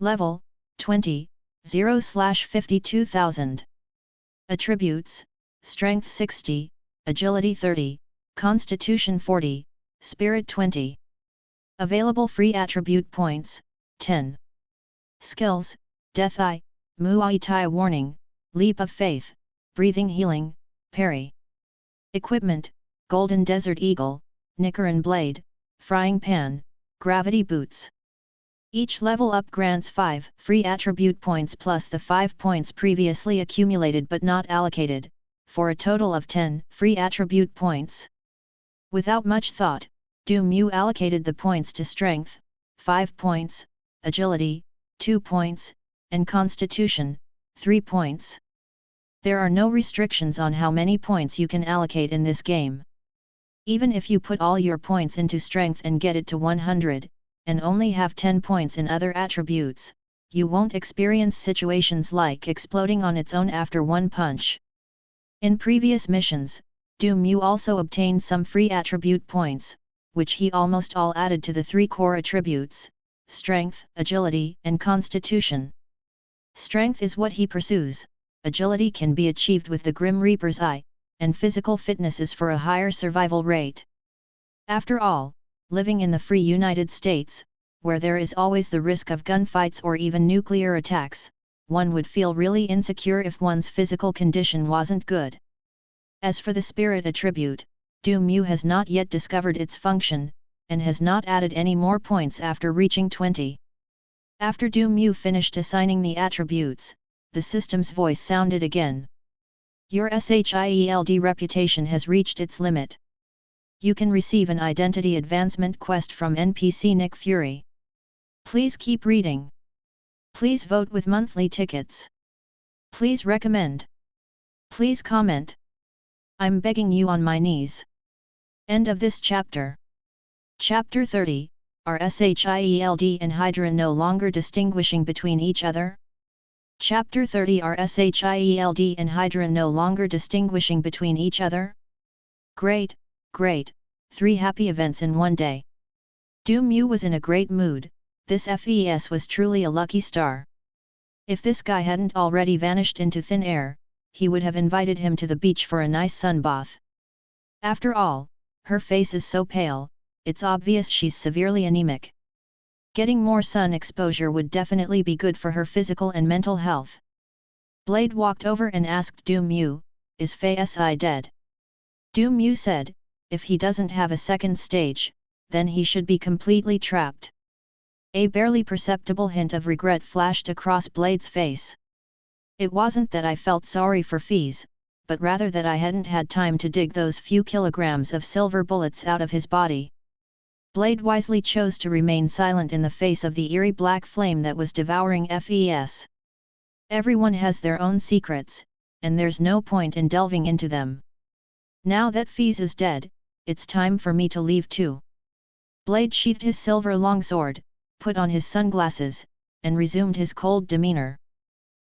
Level, 20, 0/52,000. Attributes, Strength 60, Agility 30, Constitution 40, Spirit 20. Available free attribute points, 10. Skills, Death Eye, Muay Thai Warning, Leap of Faith, Breathing Healing, Parry. Equipment, Golden Desert Eagle, Knicker and Blade, Frying Pan, Gravity Boots. Each level up grants 5 free attribute points plus the 5 points previously accumulated but not allocated, for a total of 10 free attribute points. Without much thought, Mew allocated the points to Strength, 5 points, Agility, 2 points, and Constitution, 3 points. There are no restrictions on how many points you can allocate in this game. Even if you put all your points into Strength and get it to 100, and only have 10 points in other attributes, you won't experience situations like exploding on its own after one punch. In previous missions, Mew also obtained some free attribute points, which he almost all added to the 3 core attributes, Strength, Agility, and Constitution. Strength is what he pursues, agility can be achieved with the Grim Reaper's Eye, and physical fitness is for a higher survival rate. After all, living in the free United States, where there is always the risk of gunfights or even nuclear attacks, one would feel really insecure if one's physical condition wasn't good. As for the spirit attribute, Mew has not yet discovered its function, and has not added any more points after reaching 20. After Mew finished assigning the attributes, the system's voice sounded again. Your SHIELD reputation has reached its limit. You can receive an identity advancement quest from NPC Nick Fury. Please keep reading. Please vote with monthly tickets. Please recommend. Please comment. I'm begging you on my knees. End of this chapter. Chapter 30, Are SHIELD and Hydra no longer distinguishing between each other? Chapter 30 Are SHIELD and Hydra no longer distinguishing between each other? Great, great, 3 happy events in one day. Mew was in a great mood, this FES was truly a lucky star. If this guy hadn't already vanished into thin air, he would have invited him to the beach for a nice sunbath. After all, her face is so pale, it's obvious she's severely anemic. Getting more sun exposure would definitely be good for her physical and mental health. Blade walked over and asked Mew, "Is Fei Si dead?" Mew said, "If he doesn't have a second stage, then he should be completely trapped." A barely perceptible hint of regret flashed across Blade's face. "It wasn't that I felt sorry for Fei's, but rather that I hadn't had time to dig those few kilograms of silver bullets out of his body." Blade wisely chose to remain silent in the face of the eerie black flame that was devouring Fes. Everyone has their own secrets, and there's no point in delving into them. Now that Fes is dead, it's time for me to leave too. Blade sheathed his silver longsword, put on his sunglasses, and resumed his cold demeanor.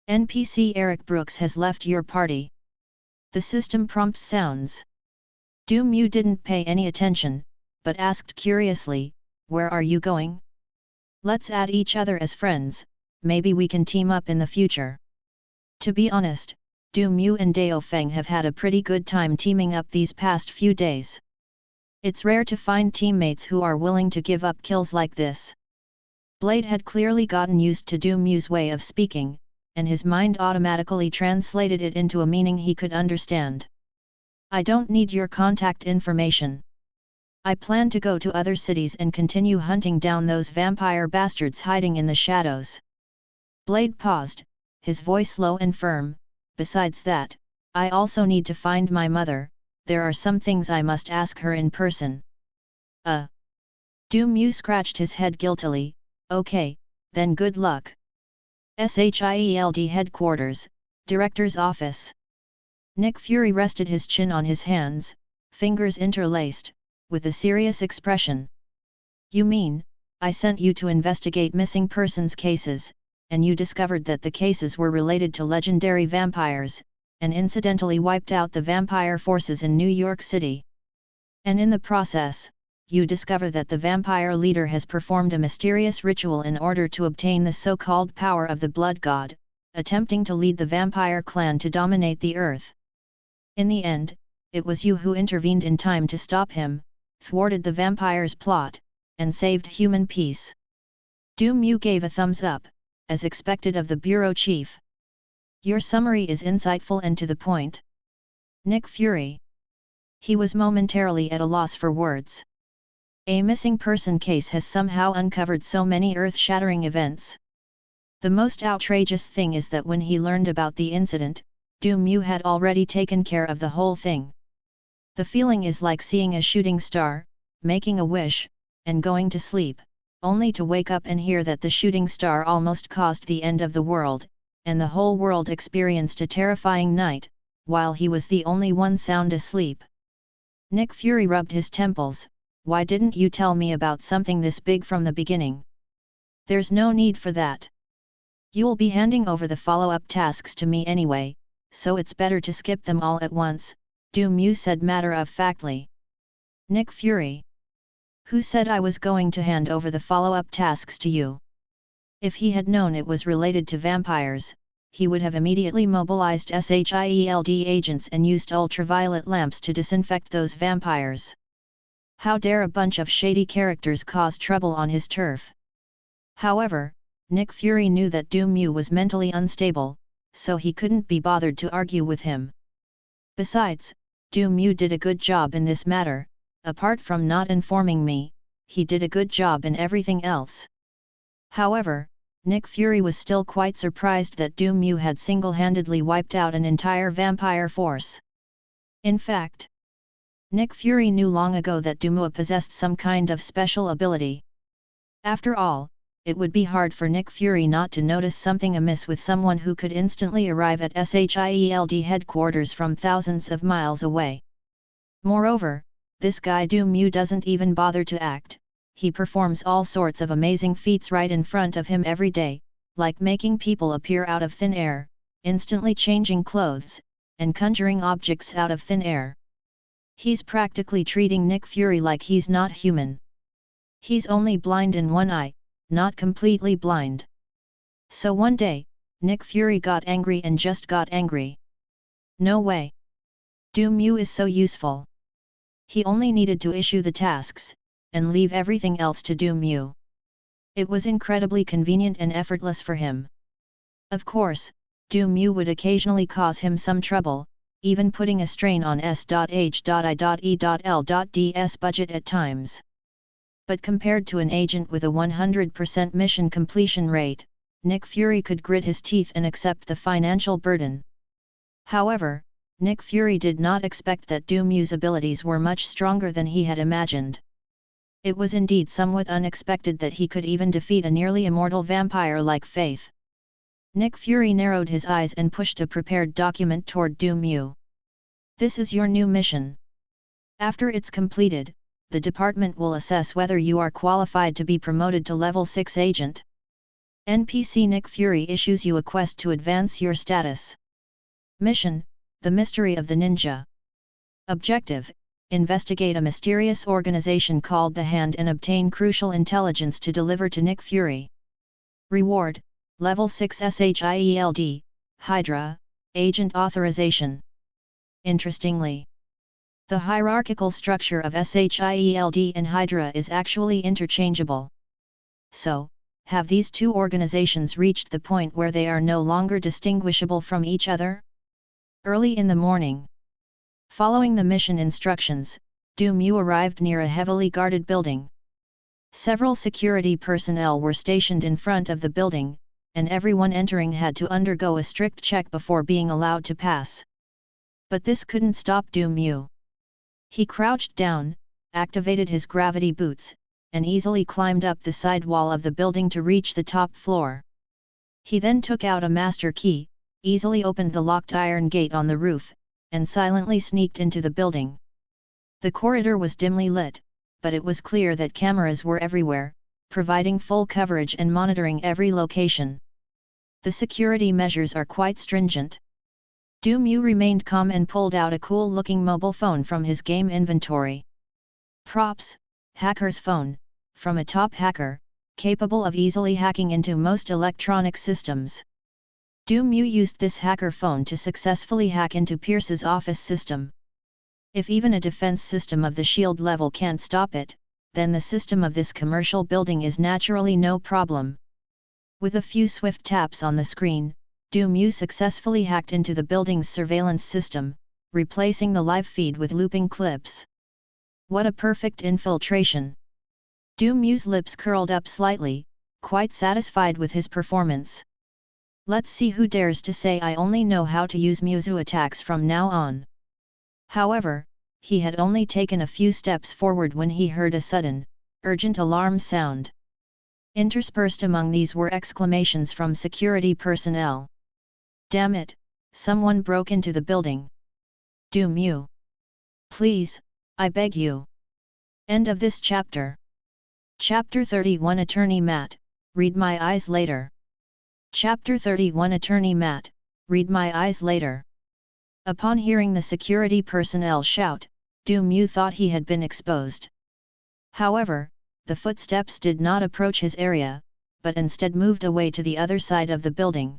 NPC Eric Brooks has left your party. The system prompt sounds. Mew didn't pay any attention, but asked curiously, "Where are you going?" "Let's add each other as friends, maybe we can team up in the future." To be honest, Mew and Dao Feng have had a pretty good time teaming up these past few days. It's rare to find teammates who are willing to give up kills like this. Blade had clearly gotten used to Mew's way of speaking, and his mind automatically translated it into a meaning he could understand. "I don't need your contact information. I plan to go to other cities and continue hunting down those vampire bastards hiding in the shadows." Blade paused, his voice low and firm. "Besides that, I also need to find my mother. There are some things I must ask her in person." Mew scratched his head guiltily. "Okay, then good luck." SHIELD Headquarters, Director's Office. Nick Fury rested his chin on his hands, fingers interlaced, with a serious expression. "You mean, I sent you to investigate missing persons cases, and you discovered that the cases were related to legendary vampires, and incidentally wiped out the vampire forces in New York City. And in the process, you discover that the vampire leader has performed a mysterious ritual in order to obtain the so-called power of the blood god, attempting to lead the vampire clan to dominate the earth. In the end, it was you who intervened in time to stop him, thwarted the vampire's plot, and saved human peace." Mew gave a thumbs up, as expected of the bureau chief. "Your summary is insightful and to the point." Nick Fury. He was momentarily at a loss for words. A missing person case has somehow uncovered so many earth-shattering events. The most outrageous thing is that when he learned about the incident, Mew had already taken care of the whole thing. The feeling is like seeing a shooting star, making a wish, and going to sleep, only to wake up and hear that the shooting star almost caused the end of the world, and the whole world experienced a terrifying night, while he was the only one sound asleep. Nick Fury rubbed his temples. "Why didn't you tell me about something this big from the beginning?" "There's no need for that. You'll be handing over the follow-up tasks to me anyway, so it's better to skip them all at once," Mew said matter-of-factly. Nick Fury. "Who said I was going to hand over the follow-up tasks to you?" If he had known it was related to vampires, he would have immediately mobilized SHIELD agents and used ultraviolet lamps to disinfect those vampires. How dare a bunch of shady characters cause trouble on his turf? However, Nick Fury knew that Mew was mentally unstable, so he couldn't be bothered to argue with him. Besides, Mew did a good job in this matter. Apart from not informing me, he did a good job in everything else. However, Nick Fury was still quite surprised that Mew had single-handedly wiped out an entire vampire force. In fact, Nick Fury knew long ago that Mew possessed some kind of special ability. After all, it would be hard for Nick Fury not to notice something amiss with someone who could instantly arrive at SHIELD headquarters from thousands of miles away. Moreover, this guy Mew doesn't even bother to act. He performs all sorts of amazing feats right in front of him every day, like making people appear out of thin air, instantly changing clothes, and conjuring objects out of thin air. He's practically treating Nick Fury like he's not human. He's only blind in one eye, not completely blind. So one day, Nick Fury got angry and just got angry. No way. Mew is so useful. He only needed to issue the tasks, and leave everything else to Mew. It was incredibly convenient and effortless for him. Of course, Mew would occasionally cause him some trouble, even putting a strain on S.H.I.E.L.D's budget at times. But compared to an agent with a 100% mission completion rate, Nick Fury could grit his teeth and accept the financial burden. However, Nick Fury did not expect that Mew's abilities were much stronger than he had imagined. It was indeed somewhat unexpected that he could even defeat a nearly immortal vampire like Faith. Nick Fury narrowed his eyes and pushed a prepared document toward Du Mu. This is your new mission. After it's completed, the department will assess whether you are qualified to be promoted to level 6 agent. NPC Nick Fury issues you a quest to advance your status. Mission: The Mystery of the Ninja. Objective: investigate a mysterious organization called the Hand and obtain crucial intelligence to deliver to Nick Fury. Reward: Level 6 SHIELD, Hydra, Agent Authorization. Interestingly, the hierarchical structure of SHIELD and Hydra is actually interchangeable. So, have these two organizations reached the point where they are no longer distinguishable from each other? Early in the morning, following the mission instructions, Du Mu arrived near a heavily guarded building. Several security personnel were stationed in front of the building, and everyone entering had to undergo a strict check before being allowed to pass. But this couldn't stop Du Mu. He crouched down, activated his gravity boots, and easily climbed up the side wall of the building to reach the top floor. He then took out a master key, easily opened the locked iron gate on the roof, and silently sneaked into the building. The corridor was dimly lit, but it was clear that cameras were everywhere, providing full coverage and monitoring every location. The security measures are quite stringent. Du Mu remained calm and pulled out a cool-looking mobile phone from his game inventory. Props: hacker's phone, from a top hacker, capable of easily hacking into most electronic systems. Du Mu used this hacker phone to successfully hack into Pierce's office system. If even a defense system of the shield level can't stop it, then the system of this commercial building is naturally no problem. With a few swift taps on the screen, Du Mu successfully hacked into the building's surveillance system, replacing the live feed with looping clips. What a perfect infiltration! Du Mu's lips curled up slightly, quite satisfied with his performance. Let's see who dares to say I only know how to use Mewtwo attacks from now on. However, he had only taken a few steps forward when he heard a sudden, urgent alarm sound. Interspersed among these were exclamations from security personnel. Damn it, someone broke into the building. Du Mu! Please, I beg you. End of this chapter. Chapter 31 Attorney Matt, read my eyes later. Chapter 31 Attorney Matt, read my eyes later. Upon hearing the security personnel shout, Du Mu thought he had been exposed. However, the footsteps did not approach his area, but instead moved away to the other side of the building.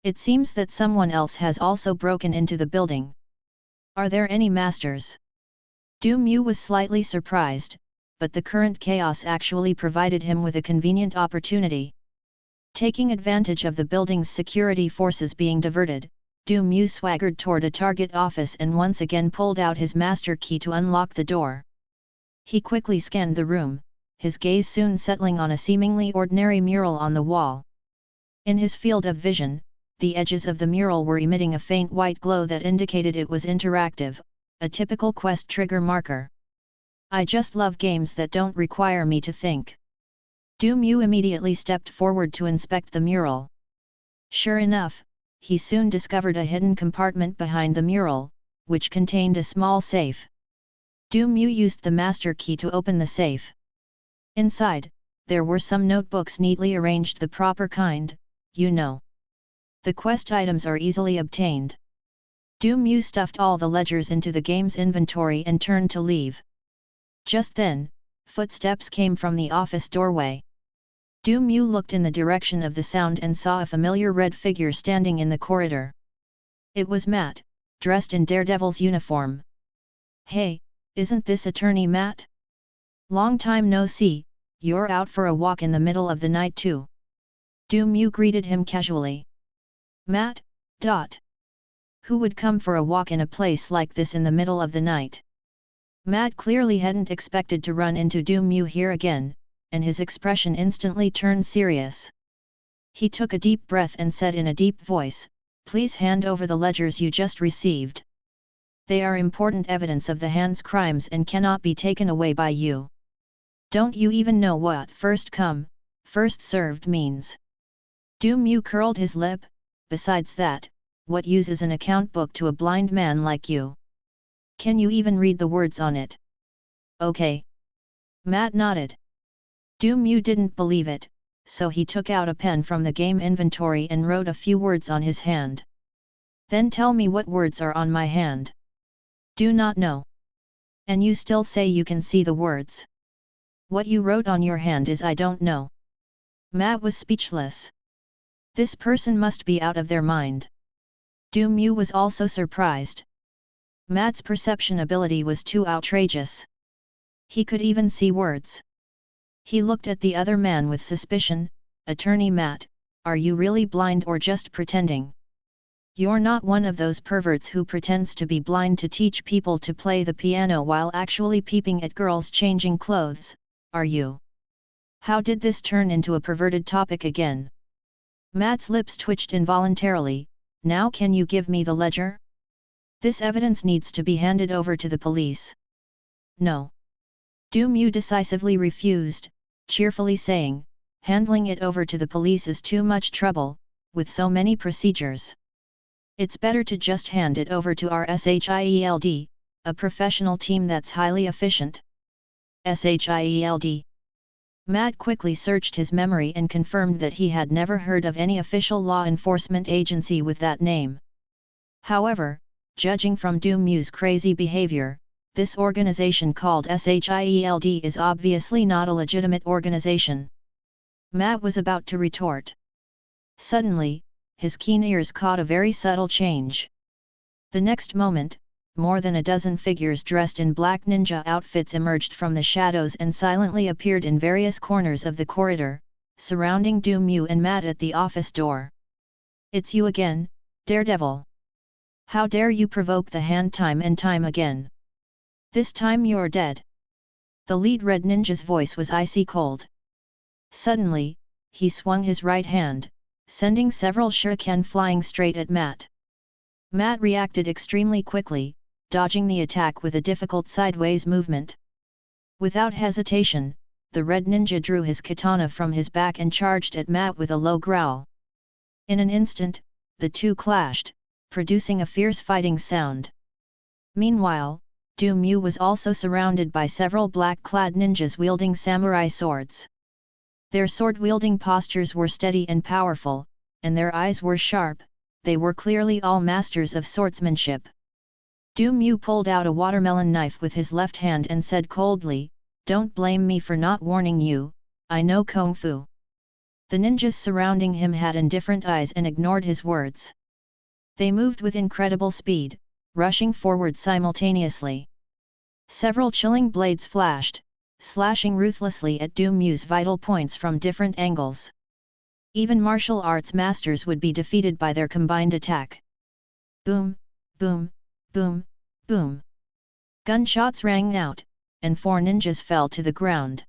It seems that someone else has also broken into the building. Are there any masters? Du Mu was slightly surprised, but the current chaos actually provided him with a convenient opportunity. Taking advantage of the building's security forces being diverted, Du Mu swaggered toward a target office and once again pulled out his master key to unlock the door. He quickly scanned the room, his gaze soon settling on a seemingly ordinary mural on the wall. In his field of vision, the edges of the mural were emitting a faint white glow that indicated it was interactive, a typical quest trigger marker. I just love games that don't require me to think. Du Mu immediately stepped forward to inspect the mural. Sure enough, he soon discovered a hidden compartment behind the mural, which contained a small safe. Du Mu used the master key to open the safe. Inside, there were some notebooks neatly arranged, the proper kind, you know. The quest items are easily obtained. Du Mu stuffed all the ledgers into the game's inventory and turned to leave. Just then, footsteps came from the office doorway. Du Mu looked in the direction of the sound and saw a familiar red figure standing in the corridor. It was Matt, dressed in Daredevil's uniform. Hey, isn't this Attorney Matt? Long time no see, you're out for a walk in the middle of the night too. Du Mu greeted him casually. Matt, who would come for a walk in a place like this in the middle of the night? Matt clearly hadn't expected to run into Du Mu here again, and his expression instantly turned serious. He took a deep breath and said in a deep voice, please hand over the ledgers you just received. They are important evidence of the Hand's crimes and cannot be taken away by you. Don't you even know what first come, first served means? Du Mu curled his lip. Besides that, what use is an account book to a blind man like you? Can you even read the words on it? Okay. Matt nodded. Du Mu didn't believe it, so he took out a pen from the game inventory and wrote a few words on his hand. Then tell me what words are on my hand. Do not know. And you still say you can see the words. What you wrote on your hand is I don't know. Matt was speechless. This person must be out of their mind. Du Mu was also surprised. Matt's perception ability was too outrageous. He could even see words. He looked at the other man with suspicion. Attorney Matt, are you really blind or just pretending? You're not one of those perverts who pretends to be blind to teach people to play the piano while actually peeping at girls changing clothes, are you? How did this turn into a perverted topic again? Matt's lips twitched involuntarily. Now can you give me the ledger? This evidence needs to be handed over to the police. No. Du Mu decisively refused, cheerfully saying, handling it over to the police is too much trouble, with so many procedures. It's better to just hand it over to our SHIELD, a professional team that's highly efficient. SHIELD. Matt quickly searched his memory and confirmed that he had never heard of any official law enforcement agency with that name. However, judging from Du Mu's crazy behavior, this organization called SHIELD is obviously not a legitimate organization. Matt was about to retort. Suddenly, his keen ears caught a very subtle change. The next moment, more than a dozen figures dressed in black ninja outfits emerged from the shadows and silently appeared in various corners of the corridor, surrounding Du Mu and Matt at the office door. It's you again, Daredevil. How dare you provoke the hand time and time again? This time you're dead. The lead red ninja's voice was icy cold. Suddenly, he swung his right hand, sending several shuriken flying straight at Matt. Matt reacted extremely quickly, dodging the attack with a difficult sideways movement. Without hesitation, the red ninja drew his katana from his back and charged at Matt with a low growl. In an instant, the two clashed, producing a fierce fighting sound. Meanwhile, Du Mu was also surrounded by several black-clad ninjas wielding samurai swords. Their sword-wielding postures were steady and powerful, and their eyes were sharp. They were clearly all masters of swordsmanship. Du Mu pulled out a watermelon knife with his left hand and said coldly, "Don't blame me for not warning you, I know Kung Fu." The ninjas surrounding him had indifferent eyes and ignored his words. They moved with incredible speed, rushing forward simultaneously. Several chilling blades flashed, slashing ruthlessly at Du Mu's vital points from different angles. Even martial arts masters would be defeated by their combined attack. Boom, boom, boom, boom. Gunshots rang out, and 4 ninjas fell to the ground.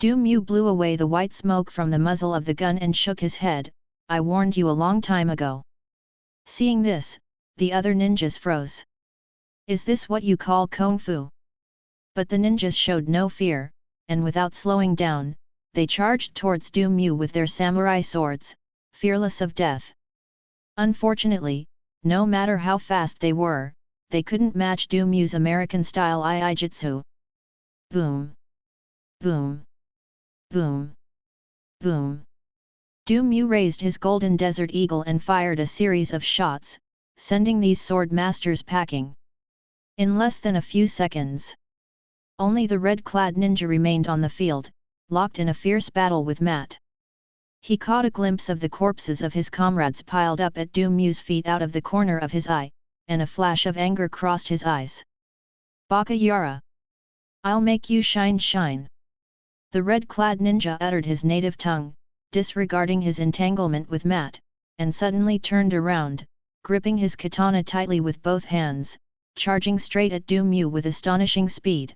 Du Mu blew away the white smoke from the muzzle of the gun and shook his head. "I warned you a long time ago." Seeing this, the other ninjas froze. "Is this what you call Kung Fu?" But the ninjas showed no fear, and without slowing down, they charged towards Du Mu with their samurai swords, fearless of death. Unfortunately, no matter how fast they were, they couldn't match Du Mu's American-style Iaijutsu. Boom! Boom! Boom! Boom! Du Mu raised his golden desert eagle and fired a series of shots, sending these sword masters packing. In less than a few seconds, only the red-clad ninja remained on the field, locked in a fierce battle with Matt. He caught a glimpse of the corpses of his comrades piled up at Du Mu's feet out of the corner of his eye, and a flash of anger crossed his eyes. "Baka Yara! I'll make you shine!" The red-clad ninja uttered his native tongue, disregarding his entanglement with Matt, and suddenly turned around, gripping his katana tightly with both hands, charging straight at Du Mu with astonishing speed.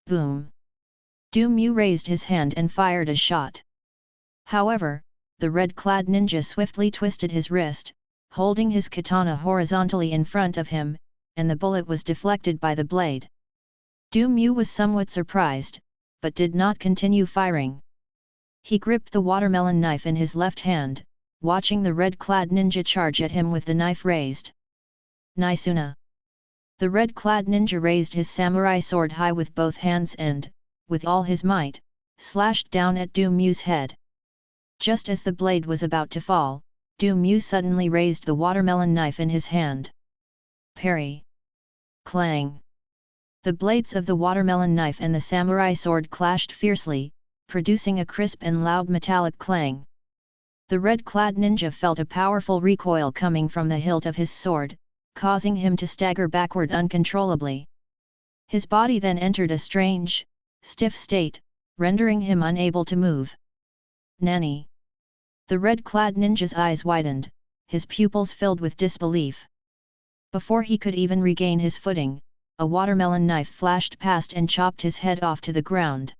Boom! Du Mu raised his hand and fired a shot. However, the red-clad ninja swiftly twisted his wrist, holding his katana horizontally in front of him, and the bullet was deflected by the blade. Du Mu was somewhat surprised, but did not continue firing. He gripped the watermelon knife in his left hand, watching the red-clad ninja charge at him with the knife raised. Naisuna. The red-clad ninja raised his samurai sword high with both hands and, with all his might, slashed down at Du Mu's head. Just as the blade was about to fall, Du Mu suddenly raised the watermelon knife in his hand. Parry. Clang. The blades of the watermelon knife and the samurai sword clashed fiercely, producing a crisp and loud metallic clang. The red-clad ninja felt a powerful recoil coming from the hilt of his sword, causing him to stagger backward uncontrollably. His body then entered a strange, stiff state, rendering him unable to move. Nani! The red-clad ninja's eyes widened, his pupils filled with disbelief. Before he could even regain his footing, a watermelon knife flashed past and chopped his head off to the ground.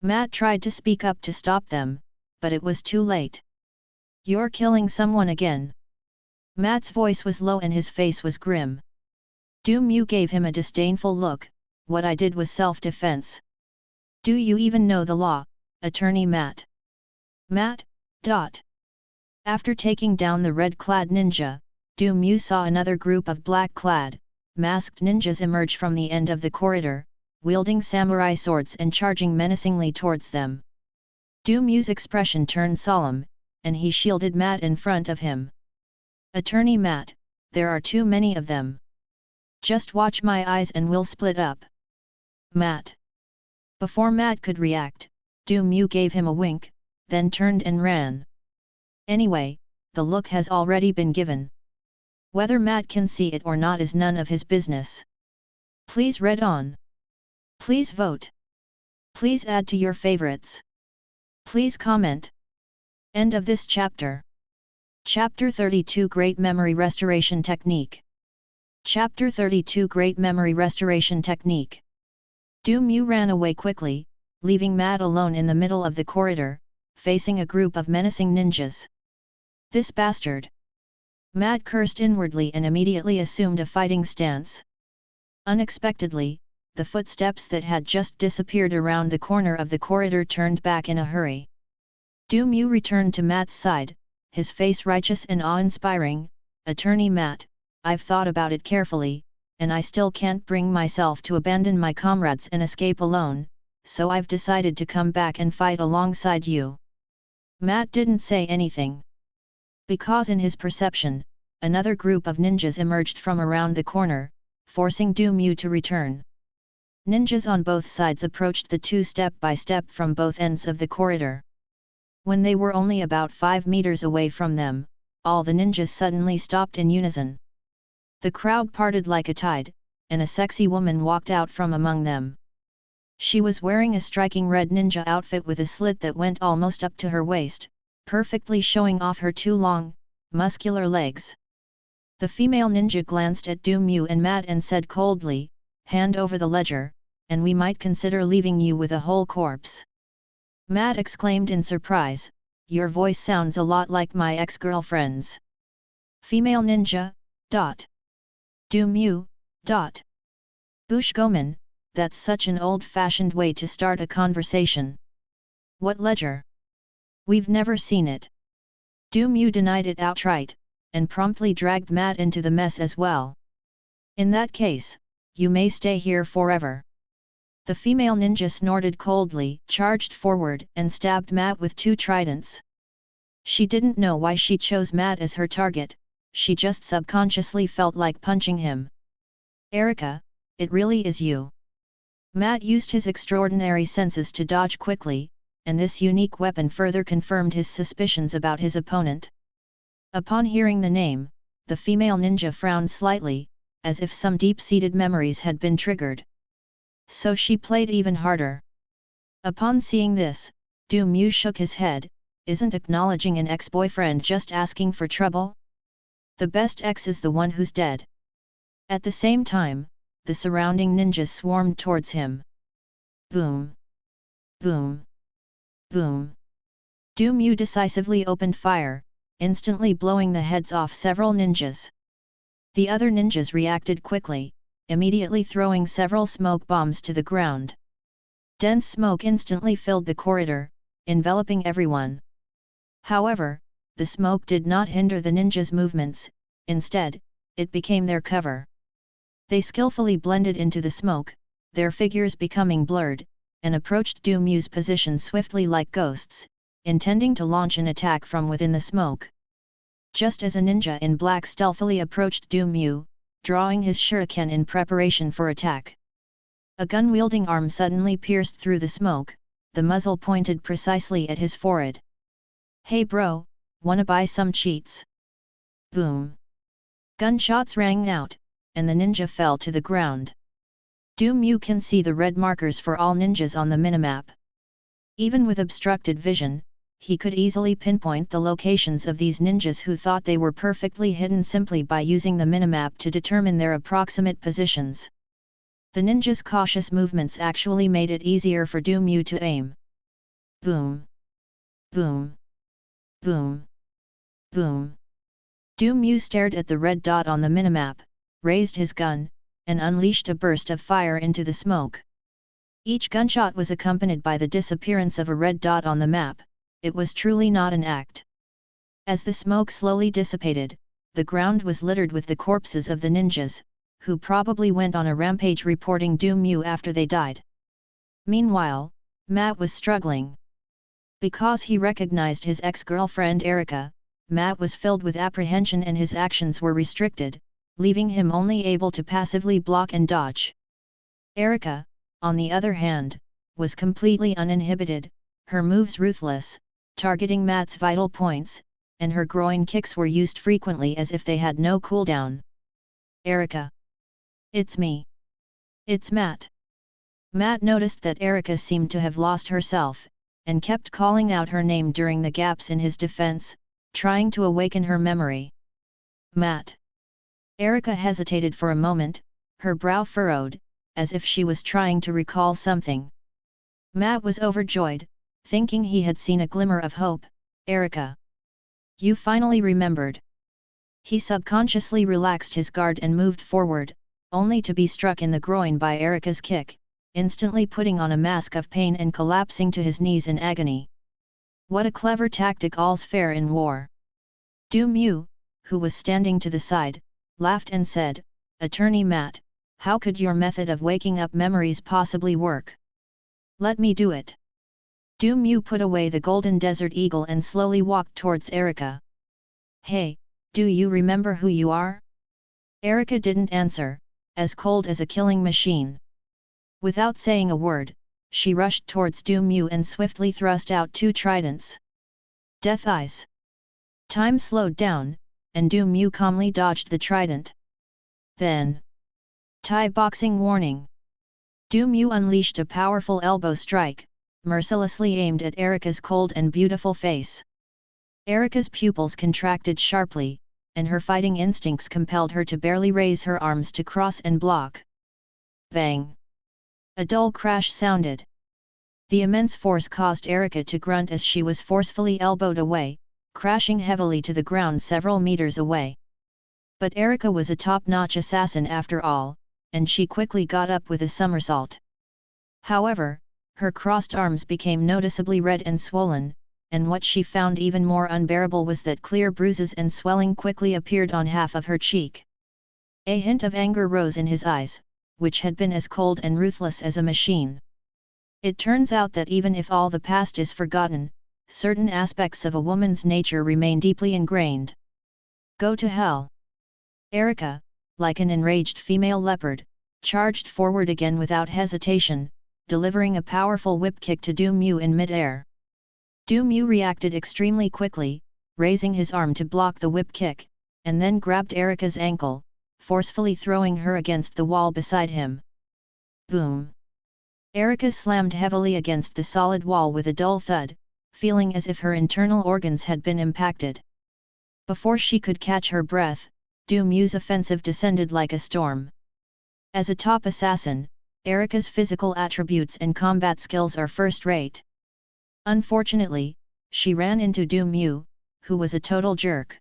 Matt tried to speak up to stop them, but it was too late. "You're killing someone again." Matt's voice was low and his face was grim. Du Mu gave him a disdainful look. "What I did was self-defense. Do you even know the law, Attorney Matt?" Matt. After taking down the red-clad ninja, Du Mu saw another group of black-clad, masked ninjas emerge from the end of the corridor, wielding samurai swords and charging menacingly towards them. Du Mu's expression turned solemn, and he shielded Matt in front of him. "Attorney Matt, there are too many of them. Just watch my eyes and we'll split up." Matt. Before Matt could react, Du Mu gave him a wink, then turned and ran. Anyway, the look has already been given. Whether Matt can see it or not is none of his business. Please read on. Please vote. Please add to your favorites. Please comment. End of this chapter. Chapter 32 Great Memory Restoration Technique. Chapter 32 Great Memory Restoration Technique. Du Mu ran away quickly, leaving Matt alone in the middle of the corridor, facing a group of menacing ninjas. "This bastard!" Matt cursed inwardly and immediately assumed a fighting stance. Unexpectedly, the footsteps that had just disappeared around the corner of the corridor turned back in a hurry. Du Mu returned to Matt's side, his face righteous and awe-inspiring. "Attorney Matt, I've thought about it carefully, and I still can't bring myself to abandon my comrades and escape alone, so I've decided to come back and fight alongside you." Matt didn't say anything. Because in his perception, another group of ninjas emerged from around the corner, forcing Du Mu to return. Ninjas on both sides approached the two step by step from both ends of the corridor. When they were only about 5 meters away from them, all the ninjas suddenly stopped in unison. The crowd parted like a tide, and a sexy woman walked out from among them. She was wearing a striking red ninja outfit with a slit that went almost up to her waist, perfectly showing off her 2 long, muscular legs. The female ninja glanced at Du Mu and Matt and said coldly, "Hand over the ledger, and we might consider leaving you with a whole corpse." Matt exclaimed in surprise, "Your voice sounds a lot like my ex-girlfriend's." Female ninja. Du Mu. Bushgoman, that's such an old-fashioned way to start a conversation. What ledger? We've never seen it. Du Mu denied it outright, and promptly dragged Matt into the mess as well. "In that case, you may stay here forever." The female ninja snorted coldly, charged forward and stabbed Matt with 2 tridents. She didn't know why she chose Matt as her target, she just subconsciously felt like punching him. "Erica, it really is you." Matt used his extraordinary senses to dodge quickly, and this unique weapon further confirmed his suspicions about his opponent. Upon hearing the name, the female ninja frowned slightly, as if some deep-seated memories had been triggered. So she played even harder. Upon seeing this, Du Mu shook his head. "Isn't acknowledging an ex-boyfriend just asking for trouble? The best ex is the one who's dead." At the same time, the surrounding ninjas swarmed towards him. Boom! Boom! Boom! Du Mu decisively opened fire, instantly blowing the heads off several ninjas. The other ninjas reacted quickly, immediately throwing several smoke bombs to the ground. Dense smoke instantly filled the corridor, enveloping everyone. However, the smoke did not hinder the ninjas' movements, instead, it became their cover. They skillfully blended into the smoke, their figures becoming blurred, and approached Du Mu's position swiftly like ghosts, intending to launch an attack from within the smoke. Just as a ninja in black stealthily approached Du Mu, drawing his shuriken in preparation for attack. A gun-wielding arm suddenly pierced through the smoke, the muzzle pointed precisely at his forehead. "Hey bro, wanna buy some cheats?" Boom! Gunshots rang out, and the ninja fell to the ground. Du Mu can see the red markers for all ninjas on the minimap. Even with obstructed vision, he could easily pinpoint the locations of these ninjas who thought they were perfectly hidden simply by using the minimap to determine their approximate positions. The ninjas' cautious movements actually made it easier for Du Mu to aim. Boom! Boom! Boom! Boom! Du Mu stared at the red dot on the minimap, raised his gun, and unleashed a burst of fire into the smoke. Each gunshot was accompanied by the disappearance of a red dot on the map. It was truly not an act. As the smoke slowly dissipated, the ground was littered with the corpses of the ninjas, who probably went on a rampage reporting Du Mu after they died. Meanwhile, Matt was struggling. Because he recognized his ex-girlfriend Erica, Matt was filled with apprehension and his actions were restricted, leaving him only able to passively block and dodge. Erica, on the other hand, was completely uninhibited, her moves ruthless, targeting Matt's vital points, and her groin kicks were used frequently as if they had no cooldown. "Erica! It's me! It's Matt!" Matt noticed that Erica seemed to have lost herself, and kept calling out her name during the gaps in his defense, trying to awaken her memory. "Matt!" Erica hesitated for a moment, her brow furrowed, as if she was trying to recall something. Matt was overjoyed, thinking he had seen a glimmer of hope. "Erica! You finally remembered!" He subconsciously relaxed his guard and moved forward, only to be struck in the groin by Erica's kick, instantly putting on a mask of pain and collapsing to his knees in agony. What a clever tactic, all's fair in war. Du Mu, who was standing to the side, laughed and said, "Attorney Matt, how could your method of waking up memories possibly work? Let me do it." Du Mu put away the golden desert eagle and slowly walked towards Erica. "Hey, do you remember who you are?" Erica didn't answer, as cold as a killing machine. Without saying a word, she rushed towards Du Mu and swiftly thrust out 2 tridents. Death Eyes. Time slowed down, and Du Mu calmly dodged the trident. Then, Thai boxing warning. Du Mu unleashed a powerful elbow strike, mercilessly aimed at Erica's cold and beautiful face. Erica's pupils contracted sharply, and her fighting instincts compelled her to barely raise her arms to cross and block. Bang! A dull crash sounded. The immense force caused Erica to grunt as she was forcefully elbowed away, crashing heavily to the ground several meters away. But Erica was a top-notch assassin after all, and she quickly got up with a somersault. However, her crossed arms became noticeably red and swollen, and what she found even more unbearable was that clear bruises and swelling quickly appeared on half of her cheek. A hint of anger rose in his eyes, which had been as cold and ruthless as a machine. It turns out that even if all the past is forgotten, certain aspects of a woman's nature remain deeply ingrained. Go to hell! Erica, like an enraged female leopard, charged forward again without hesitation, delivering a powerful whip kick to Du Mu in mid-air. Du Mu reacted extremely quickly, raising his arm to block the whip kick, and then grabbed Erica's ankle, forcefully throwing her against the wall beside him. Boom! Erica slammed heavily against the solid wall with a dull thud, feeling as if her internal organs had been impacted. Before she could catch her breath, Du Mu's offensive descended like a storm. As a top assassin, Erica's physical attributes and combat skills are first-rate. Unfortunately, she ran into Du Mu, who was a total jerk.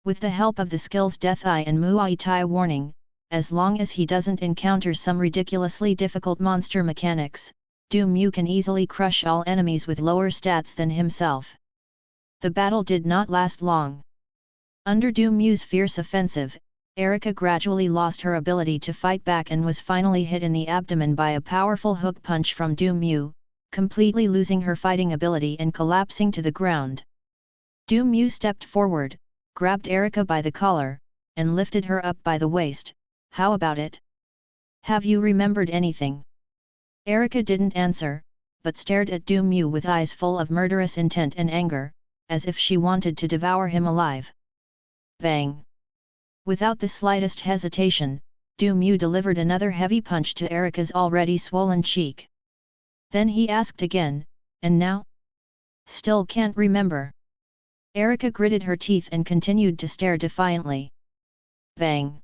With the help of the skills Death Eye and Muay Thai warning, as long as he doesn't encounter some ridiculously difficult monster mechanics, Mew can easily crush all enemies with lower stats than himself. The battle did not last long. Under Mew's fierce offensive, Erika gradually lost her ability to fight back and was finally hit in the abdomen by a powerful hook punch from Mew, completely losing her fighting ability and collapsing to the ground. Mew stepped forward, grabbed Erika by the collar, and lifted her up by the waist. "How about it? Have you remembered anything?" Erika didn't answer, but stared at Mew with eyes full of murderous intent and anger, as if she wanted to devour him alive. Bang! Without the slightest hesitation, Mew delivered another heavy punch to Erika's already swollen cheek. Then he asked again, "And now?" "Still can't remember." Erika gritted her teeth and continued to stare defiantly. Bang!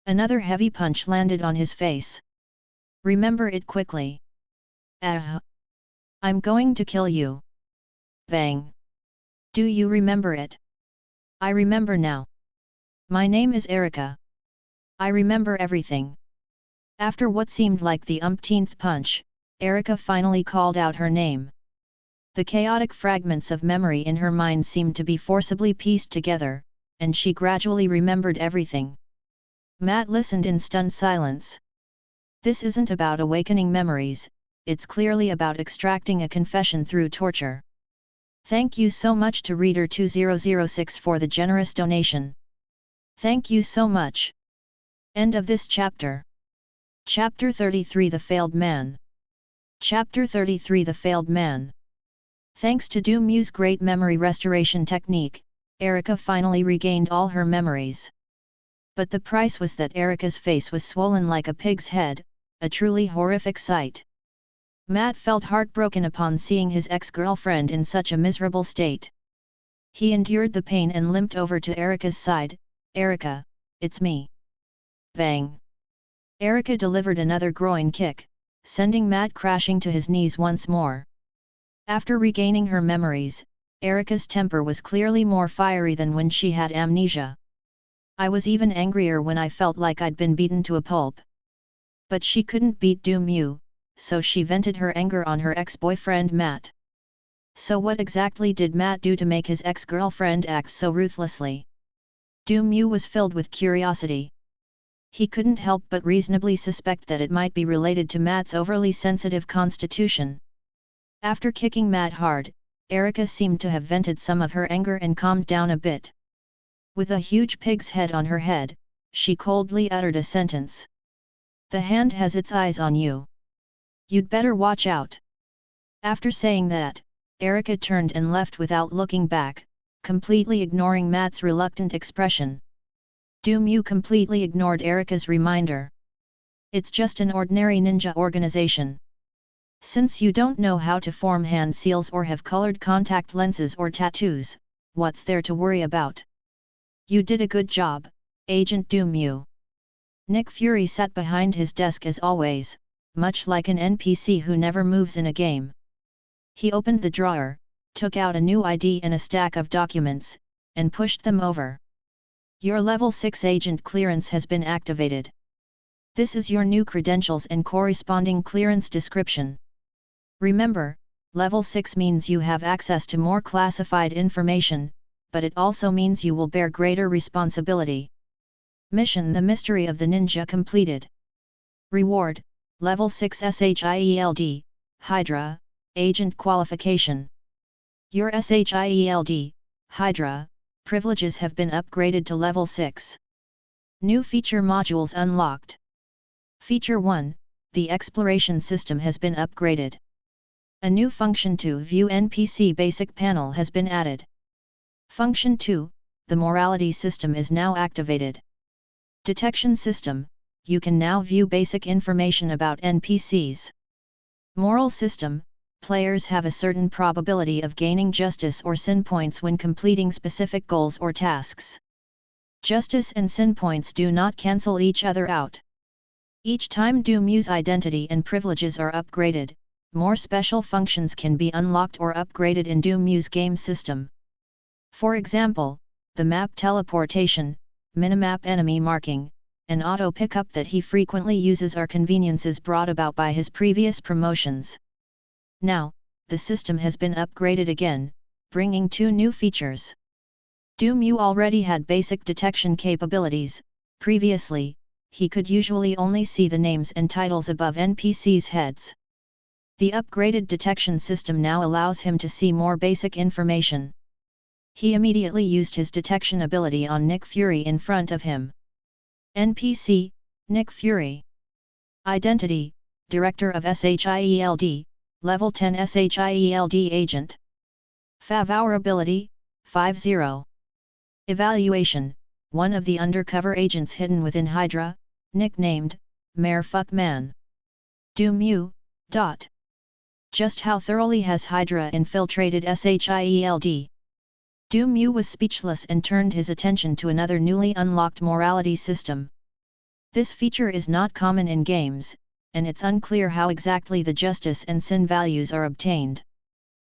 Another heavy punch landed on his face. "Remember it quickly." "I'm going to kill you." Bang! "Do you remember it?" "I remember now. My name is Erika. I remember everything." After what seemed like the umpteenth punch, Erika finally called out her name. The chaotic fragments of memory in her mind seemed to be forcibly pieced together, and she gradually remembered everything. Matt listened in stunned silence. This isn't about awakening memories, it's clearly about extracting a confession through torture. Thank you so much to Reader 2006 for the generous donation. Thank you so much. End of this chapter. Chapter 33 The Failed Man. Chapter 33 The Failed Man. Thanks to Mew's great memory restoration technique, Erika finally regained all her memories. But the price was that Erika's face was swollen like a pig's head, a truly horrific sight. Matt felt heartbroken upon seeing his ex-girlfriend in such a miserable state. He endured the pain and limped over to Erika's side. "Erika, it's me." Bang! Erika delivered another groin kick, sending Matt crashing to his knees once more. After regaining her memories, Erika's temper was clearly more fiery than when she had amnesia. "I was even angrier when I felt like I'd been beaten to a pulp." But she couldn't beat Mew, so she vented her anger on her ex-boyfriend Matt. So what exactly did Matt do to make his ex-girlfriend act so ruthlessly? Mew was filled with curiosity. He couldn't help but reasonably suspect that it might be related to Matt's overly sensitive constitution. After kicking Matt hard, Erika seemed to have vented some of her anger and calmed down a bit. With a huge pig's head on her head, she coldly uttered a sentence. "The hand has its eyes on you. You'd better watch out." After saying that, Erika turned and left without looking back, completely ignoring Matt's reluctant expression. Mew completely ignored Erika's reminder. "It's just an ordinary ninja organization. Since you don't know how to form hand seals or have colored contact lenses or tattoos, what's there to worry about? You did a good job, Agent Mew." Nick Fury sat behind his desk as always, much like an NPC who never moves in a game. He opened the drawer, took out a new ID and a stack of documents, and pushed them over. "Your level 6 agent clearance has been activated. This is your new credentials and corresponding clearance description. Remember, level 6 means you have access to more classified information, but it also means you will bear greater responsibility. Mission: The Mystery of the Ninja completed. Reward: Level 6 SHIELD, Hydra, Agent Qualification. Your SHIELD, Hydra, privileges have been upgraded to level 6. New feature modules unlocked. Feature 1, the exploration system has been upgraded. A new function to view NPC basic panel has been added. Function 2, the morality system is now activated. Detection system, you can now view basic information about NPCs. Moral system, players have a certain probability of gaining justice or sin points when completing specific goals or tasks. Justice and sin points do not cancel each other out. Each time Mew's identity and privileges are upgraded, more special functions can be unlocked or upgraded in Mew's game system. For example, the map teleportation, minimap enemy marking, and auto pickup that he frequently uses are conveniences brought about by his previous promotions. Now, the system has been upgraded again, bringing 2 new features. Mew already had basic detection capabilities. Previously, he could usually only see the names and titles above NPCs' heads. The upgraded detection system now allows him to see more basic information. He immediately used his detection ability on Nick Fury in front of him. NPC, Nick Fury. Identity, Director of SHIELD, Level 10 SHIELD Agent. Fav ability, 50. Evaluation, one of the undercover agents hidden within Hydra, nicknamed, Meowth. Mew. Just how thoroughly has Hydra infiltrated SHIELD? Mew was speechless and turned his attention to another newly unlocked morality system. This feature is not common in games, and it's unclear how exactly the justice and sin values are obtained.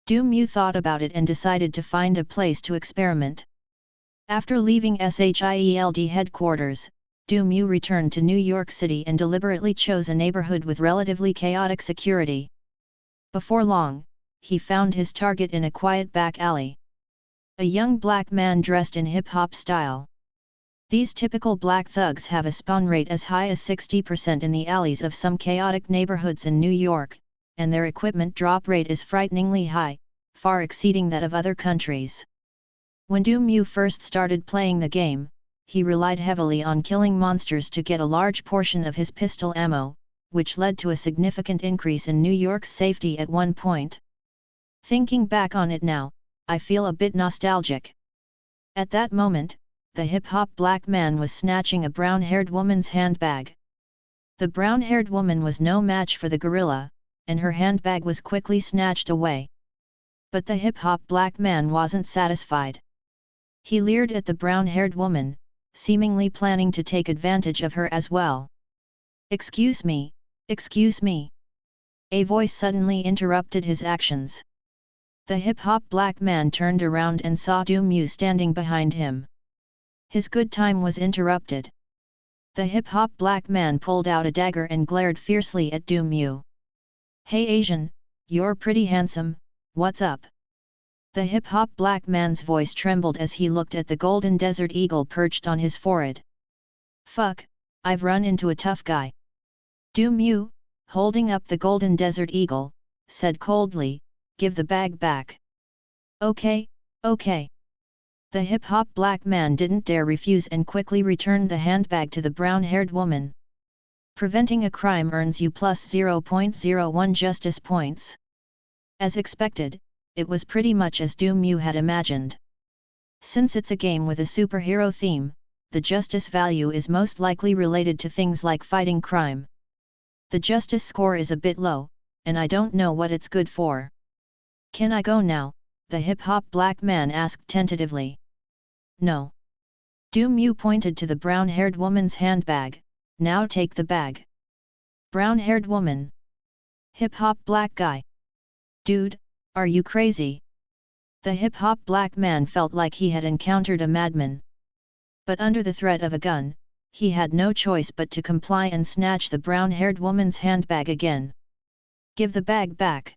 Mew thought about it and decided to find a place to experiment. After leaving SHIELD headquarters, Mew returned to New York City and deliberately chose a neighborhood with relatively chaotic security. Before long, he found his target in a quiet back alley. A young black man dressed in hip-hop style. These typical black thugs have a spawn rate as high as 60% in the alleys of some chaotic neighborhoods in New York, and their equipment drop rate is frighteningly high, far exceeding that of other countries. When Mew first started playing the game, he relied heavily on killing monsters to get a large portion of his pistol ammo, which led to a significant increase in New York's safety at one point. Thinking back on it now, I feel a bit nostalgic. At that moment, the hip-hop black man was snatching a brown-haired woman's handbag. The brown-haired woman was no match for the gorilla, and her handbag was quickly snatched away. But the hip-hop black man wasn't satisfied. He leered at the brown-haired woman, seemingly planning to take advantage of her as well. "Excuse me, excuse me." A voice suddenly interrupted his actions. The hip-hop black man turned around and saw Mew standing behind him. His good time was interrupted. The hip-hop black man pulled out a dagger and glared fiercely at Mew. "Hey Asian, you're pretty handsome, what's up?" The hip-hop black man's voice trembled as he looked at the golden desert eagle perched on his forehead. "Fuck, I've run into a tough guy." Mew, holding up the golden desert eagle, said coldly, "Give the bag back." "Okay, okay." The hip-hop black man didn't dare refuse and quickly returned the handbag to the brown-haired woman. Preventing a crime earns you plus 0.01 justice points. As expected, it was pretty much as Mew had imagined. Since it's a game with a superhero theme, the justice value is most likely related to things like fighting crime. The justice score is a bit low, and I don't know what it's good for. "Can I go now?" the hip-hop black man asked tentatively. "No." Mew pointed to the brown-haired woman's handbag, "Now take the bag." Brown-haired woman. Hip-hop black guy. "Dude, are you crazy?" The hip-hop black man felt like he had encountered a madman. But under the threat of a gun, he had no choice but to comply and snatch the brown-haired woman's handbag again. "Give the bag back."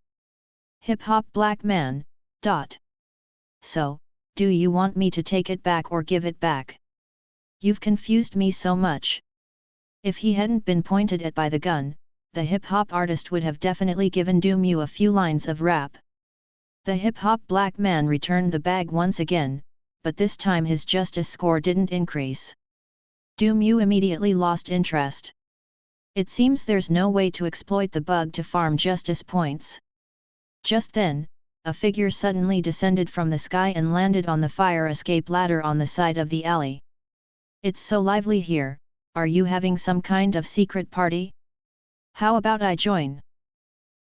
Hip-hop black man. "So, do you want me to take it back or give it back? You've confused me so much." If he hadn't been pointed at by the gun, the hip-hop artist would have definitely given Mew a few lines of rap. The hip-hop black man returned the bag once again, but this time his justice score didn't increase. Mew immediately lost interest. It seems there's no way to exploit the bug to farm justice points. Just then, a figure suddenly descended from the sky and landed on the fire escape ladder on the side of the alley. "It's so lively here, are you having some kind of secret party? How about I join?"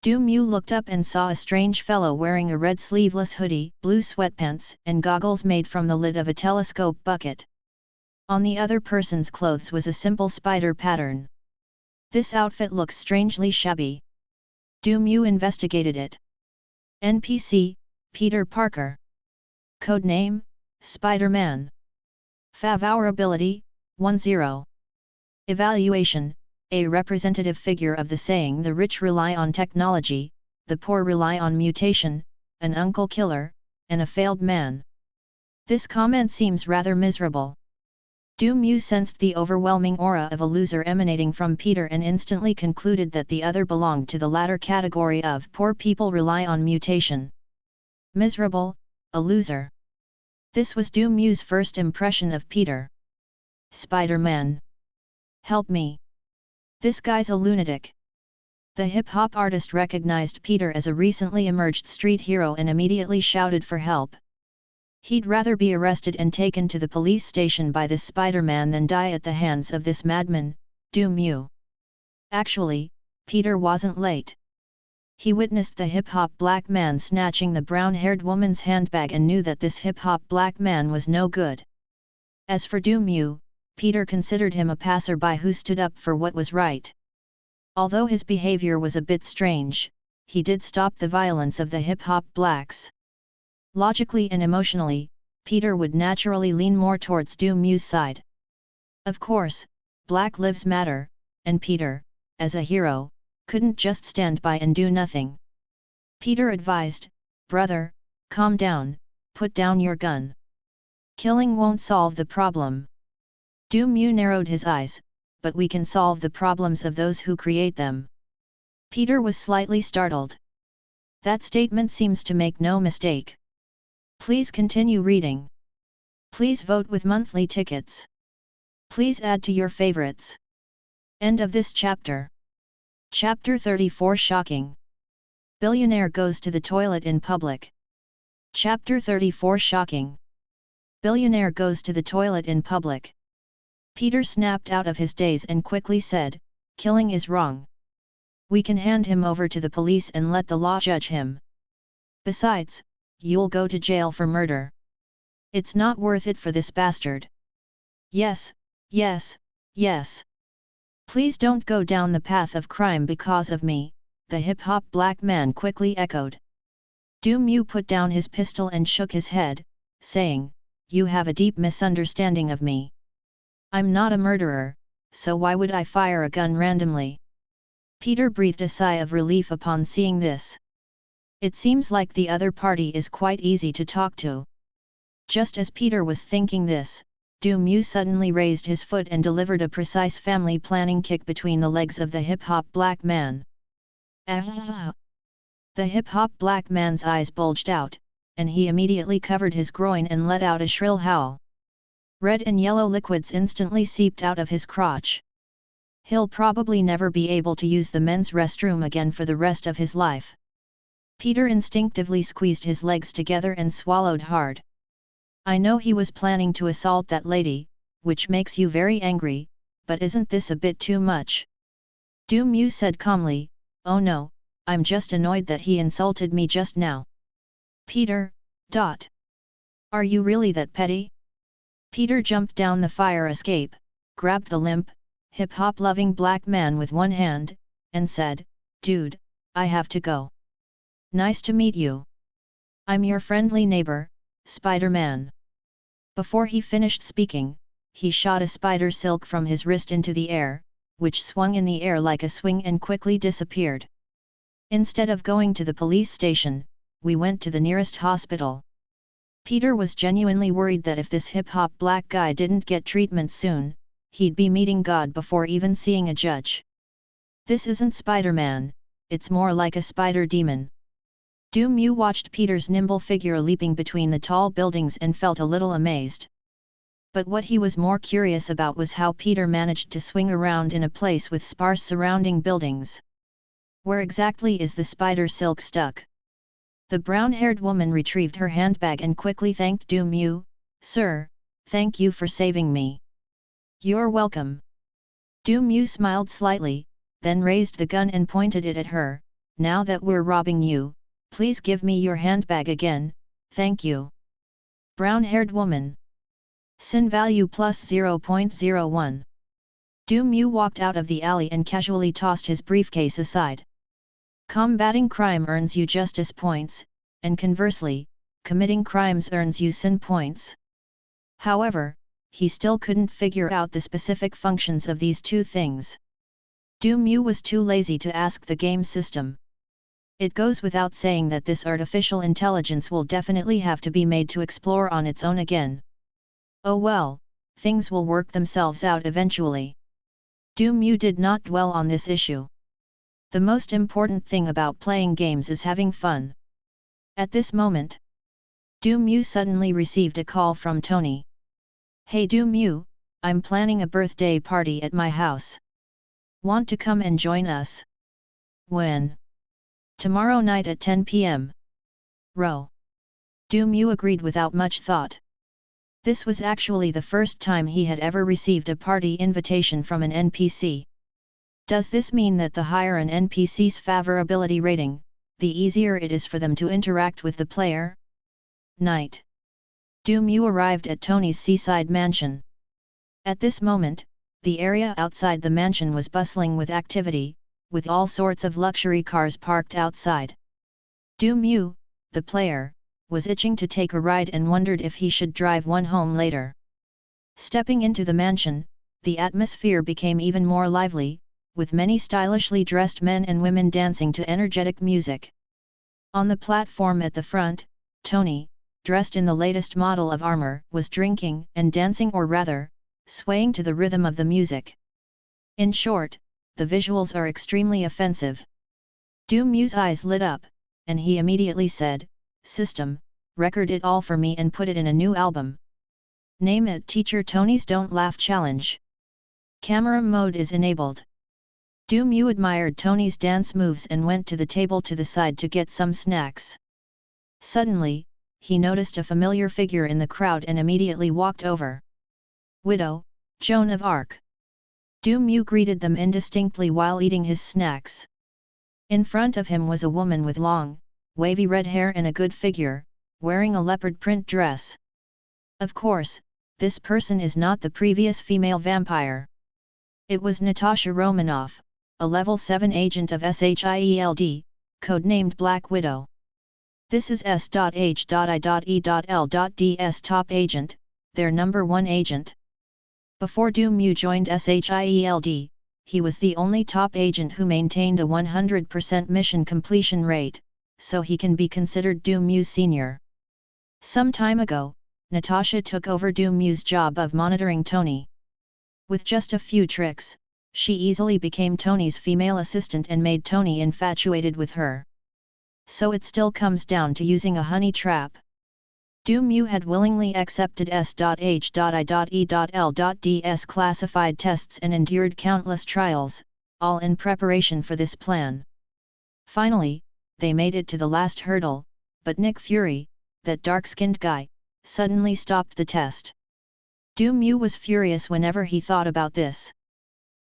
Mew looked up and saw a strange fellow wearing a red sleeveless hoodie, blue sweatpants, and goggles made from the lid of a telescope bucket. On the other person's clothes was a simple spider pattern. "This outfit looks strangely shabby." Mew investigated it. NPC, Peter Parker. Codename, Spider-Man. Fav ability, 10. Evaluation, a representative figure of the saying the rich rely on technology, the poor rely on mutation, an uncle killer, and a failed man. This comment seems rather miserable. Du Mu sensed the overwhelming aura of a loser emanating from Peter and instantly concluded that the other belonged to the latter category of poor people rely on mutation. Miserable, a loser. This was Du Mu's first impression of Peter. Spider-Man. Help me. This guy's a lunatic. The hip-hop artist recognized Peter as a recently emerged street hero and immediately shouted for help. He'd rather be arrested and taken to the police station by this Spider-Man than die at the hands of this madman, Du Mu. Actually, Peter wasn't late. He witnessed the hip-hop black man snatching the brown-haired woman's handbag and knew that this hip-hop black man was no good. As for Du Mu, Peter considered him a passerby who stood up for what was right. Although his behavior was a bit strange, he did stop the violence of the hip-hop blacks. Logically and emotionally, Peter would naturally lean more towards Du Mu's side. Of course, Black Lives Matter, and Peter, as a hero, couldn't just stand by and do nothing. Peter advised, "Brother, calm down, put down your gun. Killing won't solve the problem." Du Mu narrowed his eyes, "But we can solve the problems of those who create them." Peter was slightly startled. That statement seems to make no mistake. Please continue reading. Please vote with monthly tickets. Please add to your favorites. End of this chapter. Chapter 34 Shocking. Billionaire goes to the toilet in public. Chapter 34 Shocking. Billionaire goes to the toilet in public. Peter snapped out of his daze and quickly said, "Killing is wrong. We can hand him over to the police and let the law judge him. Besides, you'll go to jail for murder. It's not worth it for this bastard." "Yes, yes, yes. Please don't go down the path of crime because of me," the hip-hop black man quickly echoed. Du Mu put down his pistol and shook his head, saying, "You have a deep misunderstanding of me. I'm not a murderer, so why would I fire a gun randomly?" Peter breathed a sigh of relief upon seeing this. It seems like the other party is quite easy to talk to. Just as Peter was thinking this, Du Mu suddenly raised his foot and delivered a precise family planning kick between the legs of the hip-hop black man. Ah! The hip-hop black man's eyes bulged out, and he immediately covered his groin and let out a shrill howl. Red and yellow liquids instantly seeped out of his crotch. He'll probably never be able to use the men's restroom again for the rest of his life. Peter instinctively squeezed his legs together and swallowed hard. "I know he was planning to assault that lady, which makes you very angry, but isn't this a bit too much?" Du Mu said calmly, "Oh no, I'm just annoyed that he insulted me just now." "Peter, are you really that petty?" Peter jumped down the fire escape, grabbed the limp, hip-hop loving black man with one hand, and said, "Dude, I have to go. Nice to meet you. I'm your friendly neighbor, Spider-Man." Before he finished speaking, he shot a spider silk from his wrist into the air, which swung in the air like a swing and quickly disappeared. "Instead of going to the police station, we went to the nearest hospital." Peter was genuinely worried that if this hip-hop black guy didn't get treatment soon, he'd be meeting God before even seeing a judge. This isn't Spider-Man, it's more like a spider demon. Du Mu watched Peter's nimble figure leaping between the tall buildings and felt a little amazed. But what he was more curious about was how Peter managed to swing around in a place with sparse surrounding buildings. Where exactly is the spider silk stuck? The brown-haired woman retrieved her handbag and quickly thanked Du Mu, "Sir, thank you for saving me." "You're welcome." Du Mu smiled slightly, then raised the gun and pointed it at her. "Now that we're robbing you, please give me your handbag again, thank you." Brown-haired woman. Sin value plus 0.01. Du Mu walked out of the alley and casually tossed his briefcase aside. Combating crime earns you justice points, and conversely, committing crimes earns you sin points. However, he still couldn't figure out the specific functions of these two things. Mew was too lazy to ask the game system. It goes without saying that this artificial intelligence will definitely have to be made to explore on its own again. Oh well, things will work themselves out eventually. Mew did not dwell on this issue. The most important thing about playing games is having fun. At this moment, Mew suddenly received a call from Tony. Hey Mew, I'm planning a birthday party at my house. Want to come and join us? When? Tomorrow night at 10 p.m. Mew agreed without much thought. This was actually the first time he had ever received a party invitation from an NPC. Does this mean that the higher an NPC's favorability rating, the easier it is for them to interact with the player? Night. Mew arrived at Tony's seaside mansion. At this moment, the area outside the mansion was bustling with activity, with all sorts of luxury cars parked outside. Mew, the player, was itching to take a ride and wondered if he should drive one home later. Stepping into the mansion, the atmosphere became even more lively, with many stylishly dressed men and women dancing to energetic music. On the platform at the front, Tony, dressed in the latest model of armor, was drinking and dancing, or rather, swaying to the rhythm of the music. In short, the visuals are extremely offensive. Mew's eyes lit up, and he immediately said, "System, record it all for me and put it in a new album. Name it Teacher Tony's Don't Laugh Challenge. Camera mode is enabled." Mew admired Tony's dance moves and went to the table to the side to get some snacks. Suddenly, he noticed a familiar figure in the crowd and immediately walked over. "Widow, Joan of Arc." Mew greeted them indistinctly while eating his snacks. In front of him was a woman with long, wavy red hair and a good figure, wearing a leopard print dress. Of course, this person is not the previous female vampire. It was Natasha Romanoff, a level 7 agent of SHIELD, codenamed Black Widow. This is S.H.I.E.L.D's top agent, their number 1 agent. Before Mew joined SHIELD, he was the only top agent who maintained a 100% mission completion rate, so he can be considered Mew's senior. Some time ago, Natasha took over Mew's job of monitoring Tony. With just a few tricks, she easily became Tony's female assistant and made Tony infatuated with her. So it still comes down to using a honey trap. Mew had willingly accepted S.H.I.E.L.D's classified tests and endured countless trials, all in preparation for this plan. Finally, they made it to the last hurdle, but Nick Fury, that dark-skinned guy, suddenly stopped the test. Mew was furious whenever he thought about this.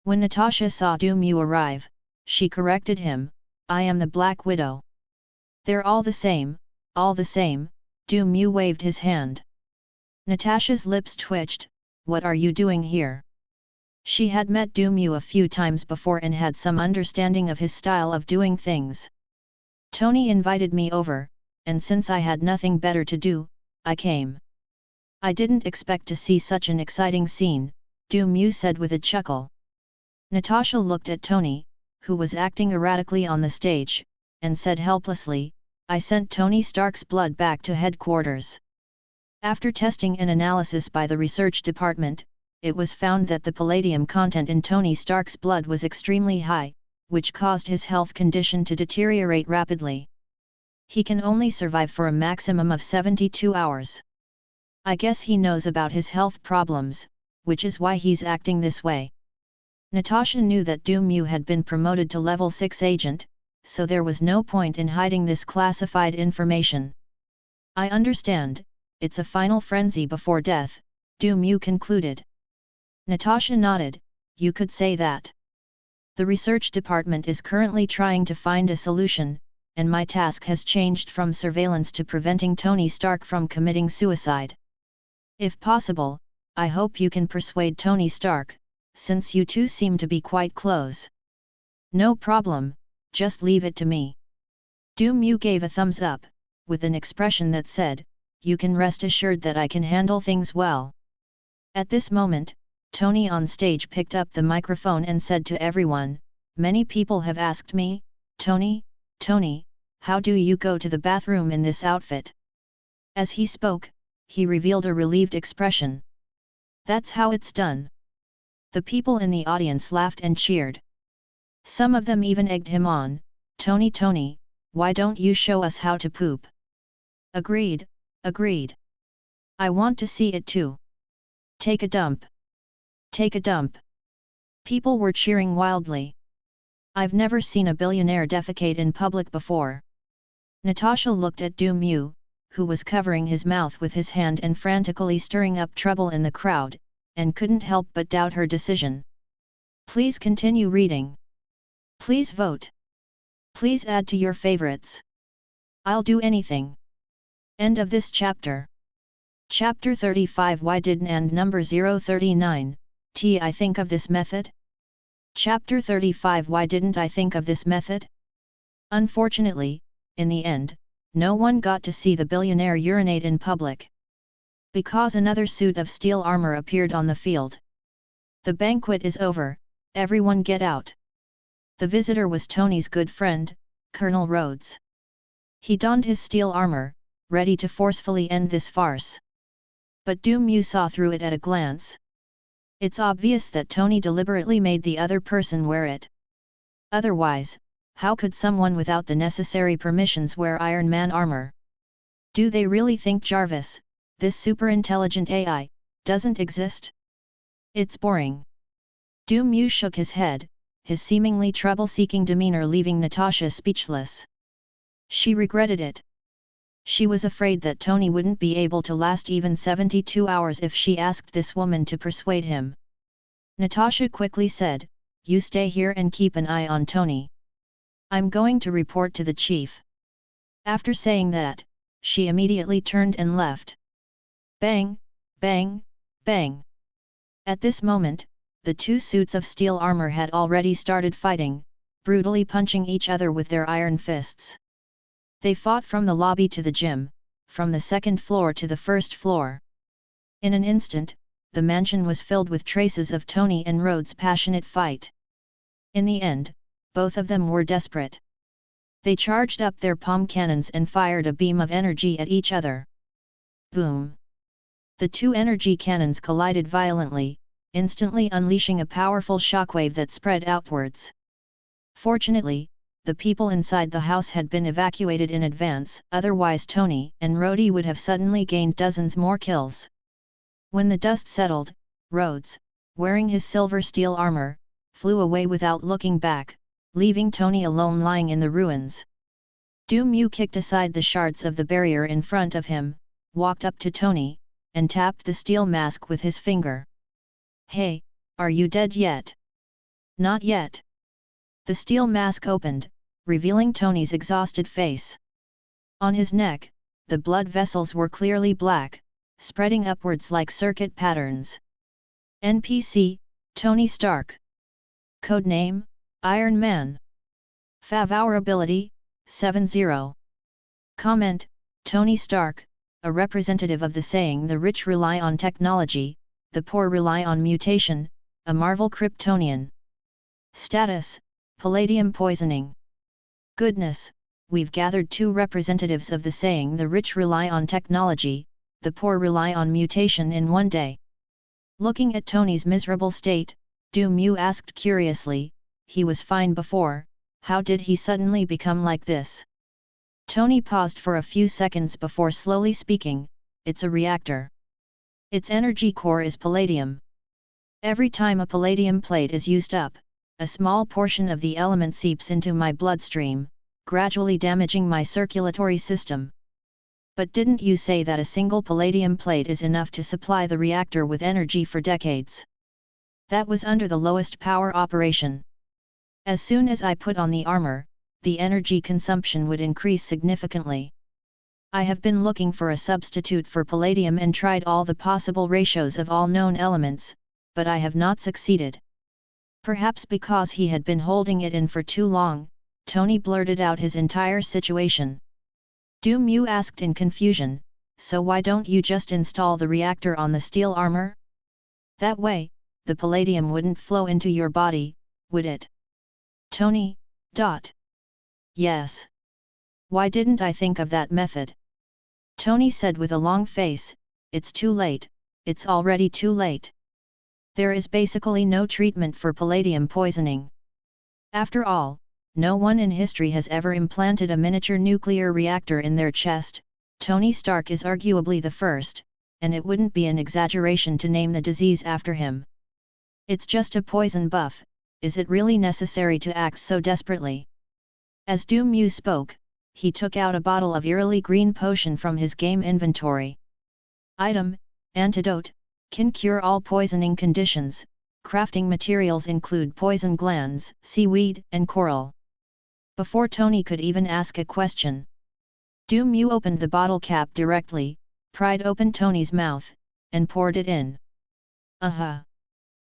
When Natasha saw Mew arrive, she corrected him, "I am the Black Widow." "They're all the same, all the same." Mew waved his hand. Natasha's lips twitched. "What are you doing here?" She had met Mew a few times before and had some understanding of his style of doing things. "Tony invited me over, and since I had nothing better to do, I came." "I didn't expect to see such an exciting scene," Mew said with a chuckle. Natasha looked at Tony, who was acting erratically on the stage, and said helplessly, "I sent Tony Stark's blood back to headquarters. After testing and analysis by the research department, it was found that the palladium content in Tony Stark's blood was extremely high, which caused his health condition to deteriorate rapidly. He can only survive for a maximum of 72 hours. I guess he knows about his health problems, which is why he's acting this way." Natasha knew that Mew had been promoted to level 6 agent, so there was no point in hiding this classified information. "I understand, it's a final frenzy before death," Mew concluded. Natasha nodded, "You could say that. The research department is currently trying to find a solution, and my task has changed from surveillance to preventing Tony Stark from committing suicide. If possible, I hope you can persuade Tony Stark, since you two seem to be quite close." "No problem, just leave it to me." Mew gave a thumbs up, with an expression that said, "You can rest assured that I can handle things well." At this moment, Tony on stage picked up the microphone and said to everyone, "Many people have asked me, Tony, how do you go to the bathroom in this outfit?" As he spoke, he revealed a relieved expression. "That's how it's done." The people in the audience laughed and cheered. Some of them even egged him on, Tony, why don't you show us how to poop?" Agreed. I want to see it too. Take a dump. Take a dump. People were cheering wildly. I've never seen a billionaire defecate in public before. Natasha looked at Du Mu, who was covering his mouth with his hand and frantically stirring up trouble in the crowd, and couldn't help but doubt her decision. Please continue reading. Please vote. Please add to your favorites. I'll do anything. End of this chapter. Chapter 35. Why didn't and number 039, I think of this method? Chapter 35. Why didn't I think of this method? Unfortunately, in the end, no one got to see the billionaire urinate in public. Because another suit of steel armor appeared on the field. The banquet is over, everyone get out. The visitor was Tony's good friend, Colonel Rhodes. He donned his steel armor, ready to forcefully end this farce. But Du Mu saw through it at a glance. It's obvious that Tony deliberately made the other person wear it. Otherwise, how could someone without the necessary permissions wear Iron Man armor? Do they really think Jarvis, this super-intelligent AI, doesn't exist? It's boring. Du Mu shook his head, his seemingly trouble-seeking demeanor leaving Natasha speechless. She regretted it. She was afraid that Tony wouldn't be able to last even 72 hours if she asked this woman to persuade him. Natasha quickly said, "You stay here and keep an eye on Tony. I'm going to report to the chief." After saying that, she immediately turned and left. Bang, bang, bang. At this moment, the two suits of steel armor had already started fighting, brutally punching each other with their iron fists. They fought from the lobby to the gym, from the second floor to the first floor. In an instant, the mansion was filled with traces of Tony and Rhodes' passionate fight. In the end, both of them were desperate. They charged up their palm cannons and fired a beam of energy at each other. Boom! The two energy cannons collided violently, instantly unleashing a powerful shockwave that spread outwards. Fortunately, the people inside the house had been evacuated in advance, otherwise Tony and Rhodey would have suddenly gained dozens more kills. When the dust settled, Rhodes, wearing his silver steel armor, flew away without looking back, leaving Tony alone lying in the ruins. Du Mu kicked aside the shards of the barrier in front of him, walked up to Tony, and tapped the steel mask with his finger. "Hey, are you dead yet?" "Not yet." The steel mask opened, revealing Tony's exhausted face. On his neck, the blood vessels were clearly black, spreading upwards like circuit patterns. NPC, Tony Stark. Codename, Iron Man. Fav Hour Ability, 70. Comment, Tony Stark, a representative of the saying the rich rely on technology, the poor rely on mutation, a Marvel Kryptonian. Status, Palladium poisoning. Goodness, we've gathered two representatives of the saying the rich rely on technology, the poor rely on mutation in one day. Looking at Tony's miserable state, Du Mu asked curiously, "He was fine before, how did he suddenly become like this?" Tony paused for a few seconds before slowly speaking, "It's a reactor. Its energy core is palladium. Every time a palladium plate is used up, a small portion of the element seeps into my bloodstream, gradually damaging my circulatory system." "But didn't you say that a single palladium plate is enough to supply the reactor with energy for decades?" "That was under the lowest power operation. As soon as I put on the armor, the energy consumption would increase significantly. I have been looking for a substitute for palladium and tried all the possible ratios of all known elements, but I have not succeeded." Perhaps because he had been holding it in for too long, Tony blurted out his entire situation. Du Mu asked in confusion, "So why don't you just install the reactor on the steel armor?" That way, the palladium wouldn't flow into your body, would it? Tony. Yes. Why didn't I think of that method? Tony said with a long face, it's too late, it's already too late. There is basically no treatment for palladium poisoning. After all, no one in history has ever implanted a miniature nuclear reactor in their chest. Tony Stark is arguably the first, and it wouldn't be an exaggeration to name the disease after him. It's just a poison buff, is it really necessary to act so desperately? As Du Mu spoke, he took out a bottle of eerily green potion from his game inventory. Item, antidote, can cure all poisoning conditions. Crafting materials include poison glands, seaweed, and coral. Before Tony could even ask a question, Du Mu opened the bottle cap directly, pried open Tony's mouth, and poured it in.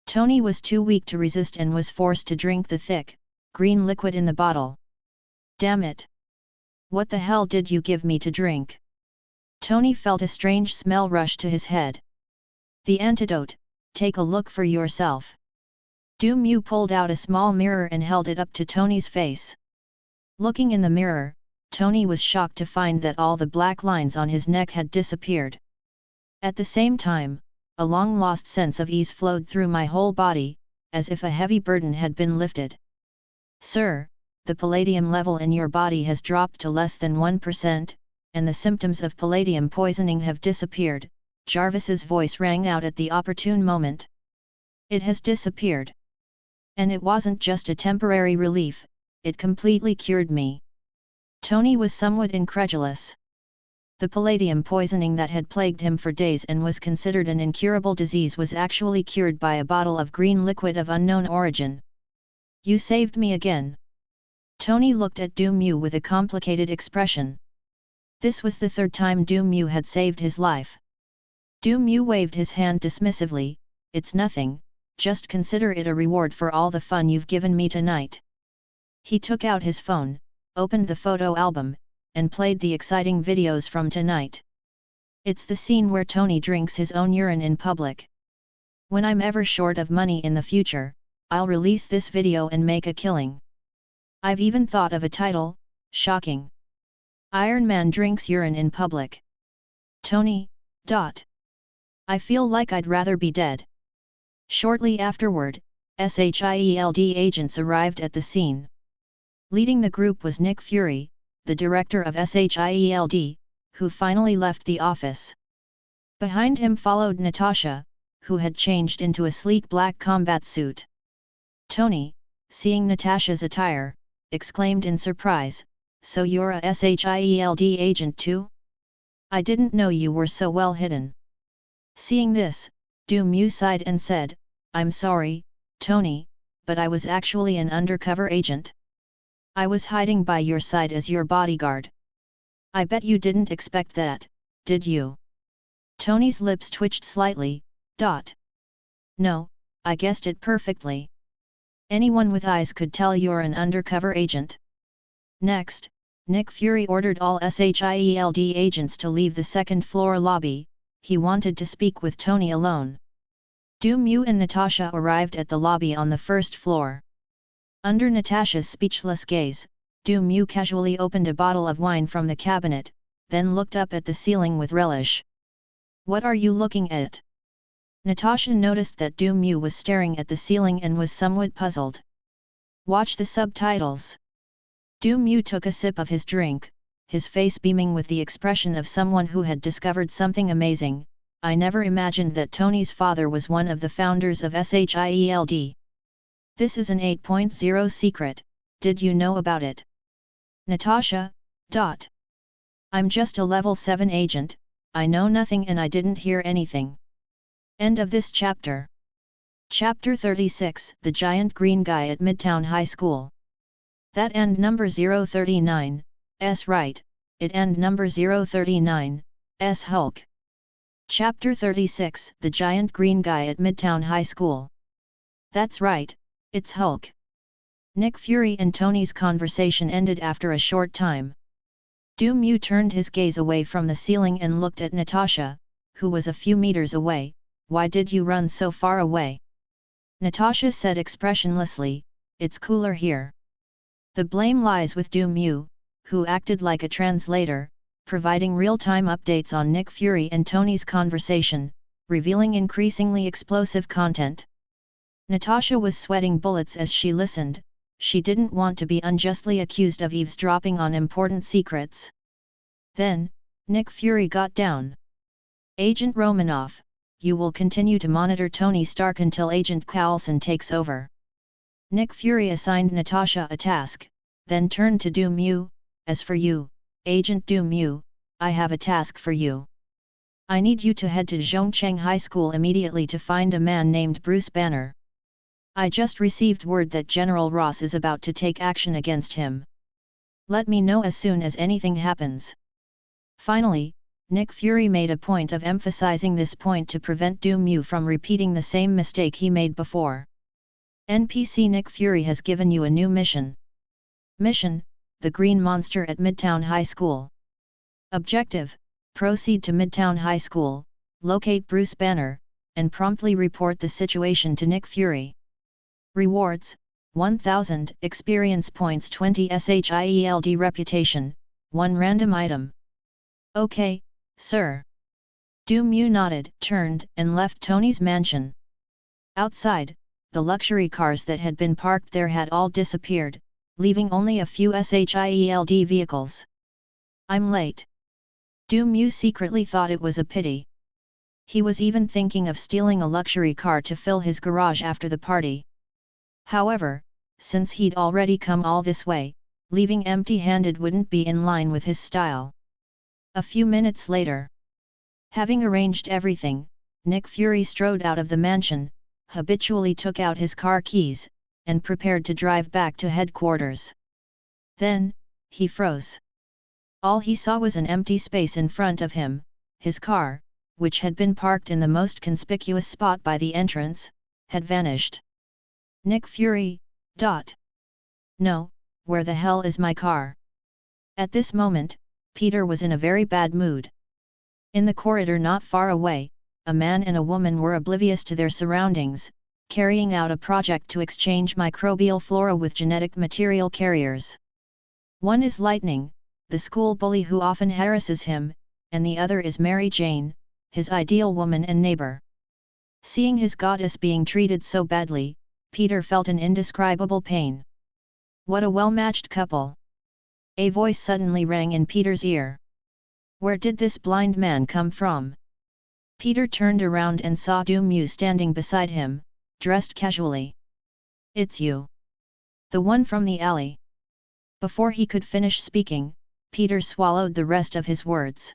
Tony was too weak to resist and was forced to drink the thick, green liquid in the bottle. Damn it! What the hell did you give me to drink? Tony felt a strange smell rush to his head. The antidote, take a look for yourself. Du Mu pulled out a small mirror and held it up to Tony's face. Looking in the mirror, Tony was shocked to find that all the black lines on his neck had disappeared. At the same time, a long-lost sense of ease flowed through my whole body, as if a heavy burden had been lifted. Sir, the palladium level in your body has dropped to less than 1%, and the symptoms of palladium poisoning have disappeared, Jarvis's voice rang out at the opportune moment. It has disappeared. And it wasn't just a temporary relief, it completely cured me. Tony was somewhat incredulous. The palladium poisoning that had plagued him for days and was considered an incurable disease was actually cured by a bottle of green liquid of unknown origin. You saved me again. Tony looked at Du Mu with a complicated expression. This was the third time Du Mu had saved his life. Du Mu waved his hand dismissively, it's nothing, just consider it a reward for all the fun you've given me tonight. He took out his phone, opened the photo album, and played the exciting videos from tonight. It's the scene where Tony drinks his own urine in public. When I'm ever short of money in the future, I'll release this video and make a killing. I've even thought of a title, shocking. Iron Man drinks urine in public. Tony. I feel like I'd rather be dead. Shortly afterward, SHIELD agents arrived at the scene. Leading the group was Nick Fury, the director of SHIELD, who finally left the office. Behind him followed Natasha, who had changed into a sleek black combat suit. Tony, seeing Natasha's attire, exclaimed in surprise, so you're a SHIELD agent too? I didn't know you were so well hidden. Seeing this, Du Mu sighed and said, I'm sorry, Tony, but I was actually an undercover agent. I was hiding by your side as your bodyguard. I bet you didn't expect that, did you? Tony's lips twitched slightly. No, I guessed it perfectly. Anyone with eyes could tell you're an undercover agent. Next, Nick Fury ordered all SHIELD agents to leave the second-floor lobby. He wanted to speak with Tony alone. Du Mu and Natasha arrived at the lobby on the first floor. Under Natasha's speechless gaze, Du Mu casually opened a bottle of wine from the cabinet, then looked up at the ceiling with relish. What are you looking at? Natasha noticed that Du Mu was staring at the ceiling and was somewhat puzzled. Watch the subtitles. Du Mu took a sip of his drink, his face beaming with the expression of someone who had discovered something amazing. I never imagined that Tony's father was one of the founders of SHIELD. This is an 8.0 secret, did you know about it? Natasha. I'm just a level 7 agent, I know nothing and I didn't hear anything. End of this chapter. Chapter 36, The Giant Green Guy at Midtown High School. That end number 039, S right, it end number 039, S Hulk. Chapter 36, The Giant Green Guy at Midtown High School. That's right, it's Hulk. Nick Fury and Tony's conversation ended after a short time. Du Mu turned his gaze away from the ceiling and looked at Natasha, who was a few meters away, why did you run so far away? Natasha said expressionlessly, it's cooler here. The blame lies with Du Mu, who acted like a translator, providing real-time updates on Nick Fury and Tony's conversation, revealing increasingly explosive content. Natasha was sweating bullets as she listened. She didn't want to be unjustly accused of eavesdropping on important secrets. Then, Nick Fury got down. Agent Romanoff, you will continue to monitor Tony Stark until Agent Coulson takes over. Nick Fury assigned Natasha a task, then turned to Du Mu. As for you, Agent Du Mu, I have a task for you. I need you to head to Zhongcheng High School immediately to find a man named Bruce Banner. I just received word that General Ross is about to take action against him. Let me know as soon as anything happens. Finally, Nick Fury made a point of emphasizing this point to prevent Du Mu from repeating the same mistake he made before. NPC Nick Fury has given you a new mission. Mission: the Green Monster at Midtown High School. Objective: proceed to Midtown High School, locate Bruce Banner, and promptly report the situation to Nick Fury. Rewards: 1000 experience points, 20 SHIELD reputation, 1 random item. Okay, sir. Du Mu nodded, turned, and left Tony's mansion. Outside, the luxury cars that had been parked there had all disappeared, leaving only a few SHIELD vehicles. I'm late. Du Mu secretly thought it was a pity. He was even thinking of stealing a luxury car to fill his garage after the party. However, since he'd already come all this way, leaving empty-handed wouldn't be in line with his style. A few minutes later, having arranged everything, Nick Fury strode out of the mansion, habitually took out his car keys, and prepared to drive back to headquarters. Then, he froze. All he saw was an empty space in front of him. His car, which had been parked in the most conspicuous spot by the entrance, had vanished. Nick Fury, No, where the hell is my car? At this moment, Peter was in a very bad mood. In the corridor not far away, a man and a woman were oblivious to their surroundings, carrying out a project to exchange microbial flora with genetic material carriers. One is Lightning, the school bully who often harasses him, and the other is Mary Jane, his ideal woman and neighbor. Seeing his goddess being treated so badly, Peter felt an indescribable pain. What a well-matched couple! A voice suddenly rang in Peter's ear. Where did this blind man come from? Peter turned around and saw Du Mu standing beside him, dressed casually. It's you. The one from the alley. Before he could finish speaking, Peter swallowed the rest of his words.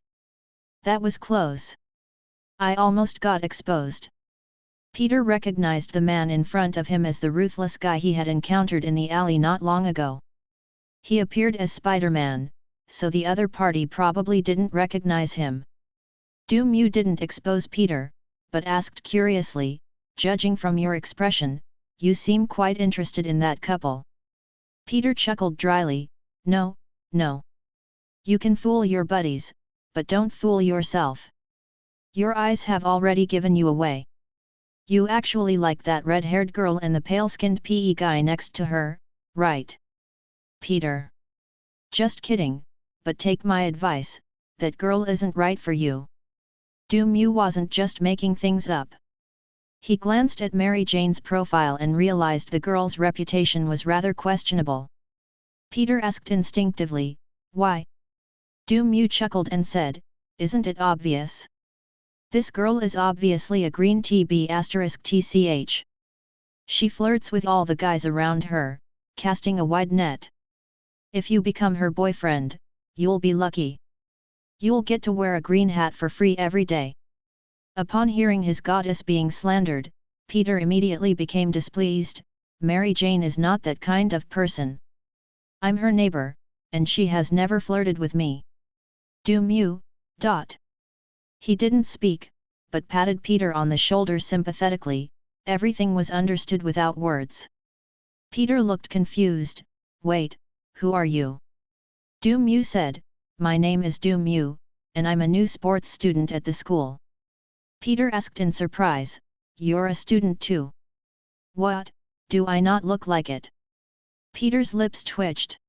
That was close. I almost got exposed. Peter recognized the man in front of him as the ruthless guy he had encountered in the alley not long ago. He appeared as Spider-Man, so the other party probably didn't recognize him. Du Mu didn't expose Peter, but asked curiously, judging from your expression, you seem quite interested in that couple. Peter chuckled dryly, no. You can fool your buddies, but don't fool yourself. Your eyes have already given you away. You actually like that red-haired girl and the pale-skinned PE guy next to her, right? Peter. Just kidding, but take my advice, that girl isn't right for you. Du Mu wasn't just making things up. He glanced at Mary Jane's profile and realized the girl's reputation was rather questionable. Peter asked instinctively, why? Du Mu chuckled and said, isn't it obvious? This girl is obviously a green TB*TCH. She flirts with all the guys around her, casting a wide net. If you become her boyfriend, you'll be lucky. You'll get to wear a green hat for free every day. Upon hearing his goddess being slandered, Peter immediately became displeased. Mary Jane is not that kind of person. I'm her neighbor, and she has never flirted with me. Du Mu. He didn't speak, but patted Peter on the shoulder sympathetically. Everything was understood without words. Peter looked confused. Wait, who are you? Du Mu said, my name is Du Mu, and I'm a new sports student at the school. Peter asked in surprise, "You're a student too?" "What, do I not look like it?" Peter's lips twitched.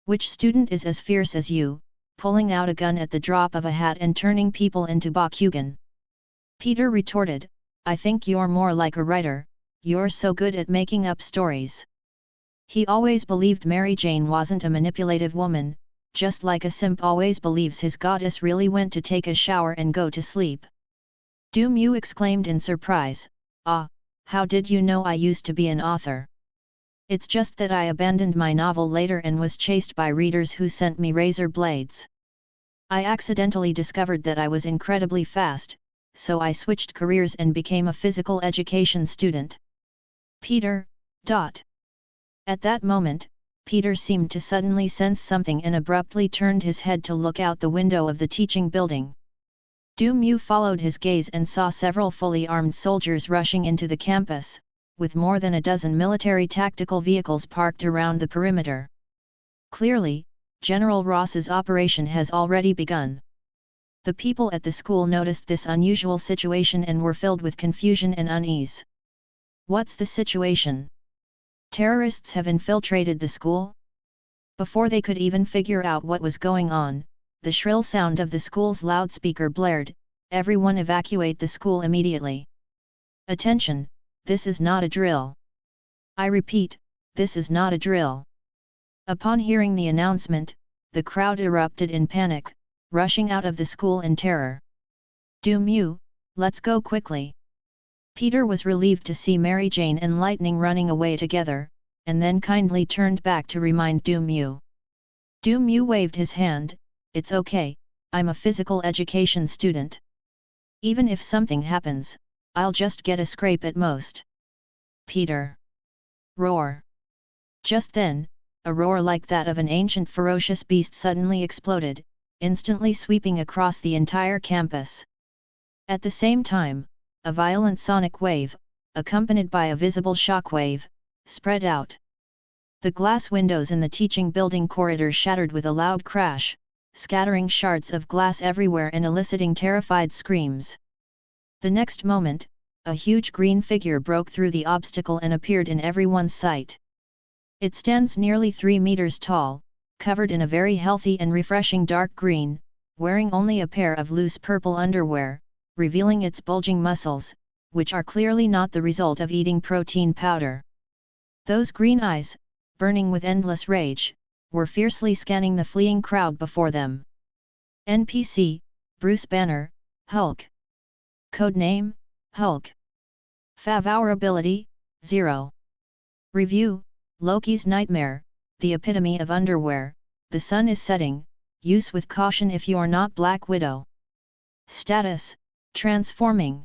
"Which student is as fierce as you, pulling out a gun at the drop of a hat and turning people into Bakugan?" Peter retorted, "I think you're more like a writer, you're so good at making up stories." He always believed Mary Jane wasn't a manipulative woman, just like a simp always believes his goddess really went to take a shower and go to sleep. Du Mu exclaimed in surprise, "Ah, how did you know I used to be an author?" "It's just that I abandoned my novel later and was chased by readers who sent me razor blades. I accidentally discovered that I was incredibly fast, so I switched careers and became a physical education student." Peter. At that moment, Peter seemed to suddenly sense something and abruptly turned his head to look out the window of the teaching building. Du Mu followed his gaze and saw several fully armed soldiers rushing into the campus, with more than a dozen military tactical vehicles parked around the perimeter. Clearly, General Ross's operation has already begun. The people at the school noticed this unusual situation and were filled with confusion and unease. "What's the situation? Terrorists have infiltrated the school?" Before they could even figure out what was going on, the shrill sound of the school's loudspeaker blared, "Everyone evacuate the school immediately. Attention, this is not a drill. I repeat, this is not a drill." Upon hearing the announcement, the crowd erupted in panic, rushing out of the school in terror. "Du Mu, let's go quickly." Peter was relieved to see Mary Jane and Lightning running away together, and then kindly turned back to remind Du Mu. Du Mu waved his hand, "It's okay, I'm a physical education student. Even if something happens, I'll just get a scrape at most." "Peter!" Roar! Just then, a roar like that of an ancient ferocious beast suddenly exploded, instantly sweeping across the entire campus. At the same time, a violent sonic wave, accompanied by a visible shockwave, spread out. The glass windows in the teaching building corridor shattered with a loud crash, scattering shards of glass everywhere and eliciting terrified screams. The next moment, a huge green figure broke through the obstacle and appeared in everyone's sight. It stands nearly 3 meters tall, covered in a very healthy and refreshing dark green, wearing only a pair of loose purple underwear, revealing its bulging muscles, which are clearly not the result of eating protein powder. Those green eyes, burning with endless rage, were fiercely scanning the fleeing crowd before them. NPC, Bruce Banner, Hulk. Codename, Hulk. Fav ability, 0. Review, Loki's Nightmare, the epitome of underwear, the sun is setting, use with caution if you're not Black Widow. Status, transforming.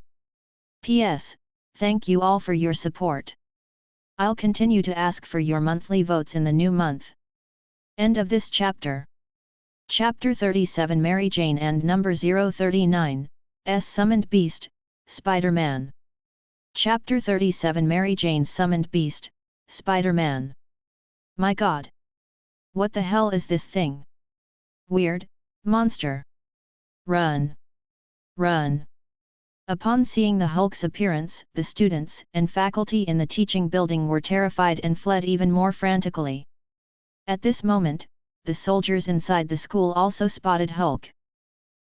PS, thank you all for your support. I'll continue to ask for your monthly votes in the new month. End of this chapter. Chapter 37 Mary Jane and Number 039, S Summoned Beast, Spider-Man. Chapter 37 Mary Jane's Summoned Beast, Spider-Man. My God! What the hell is this thing? Weird, monster. Run! Run! Upon seeing the Hulk's appearance, the students and faculty in the teaching building were terrified and fled even more frantically. At this moment, the soldiers inside the school also spotted Hulk.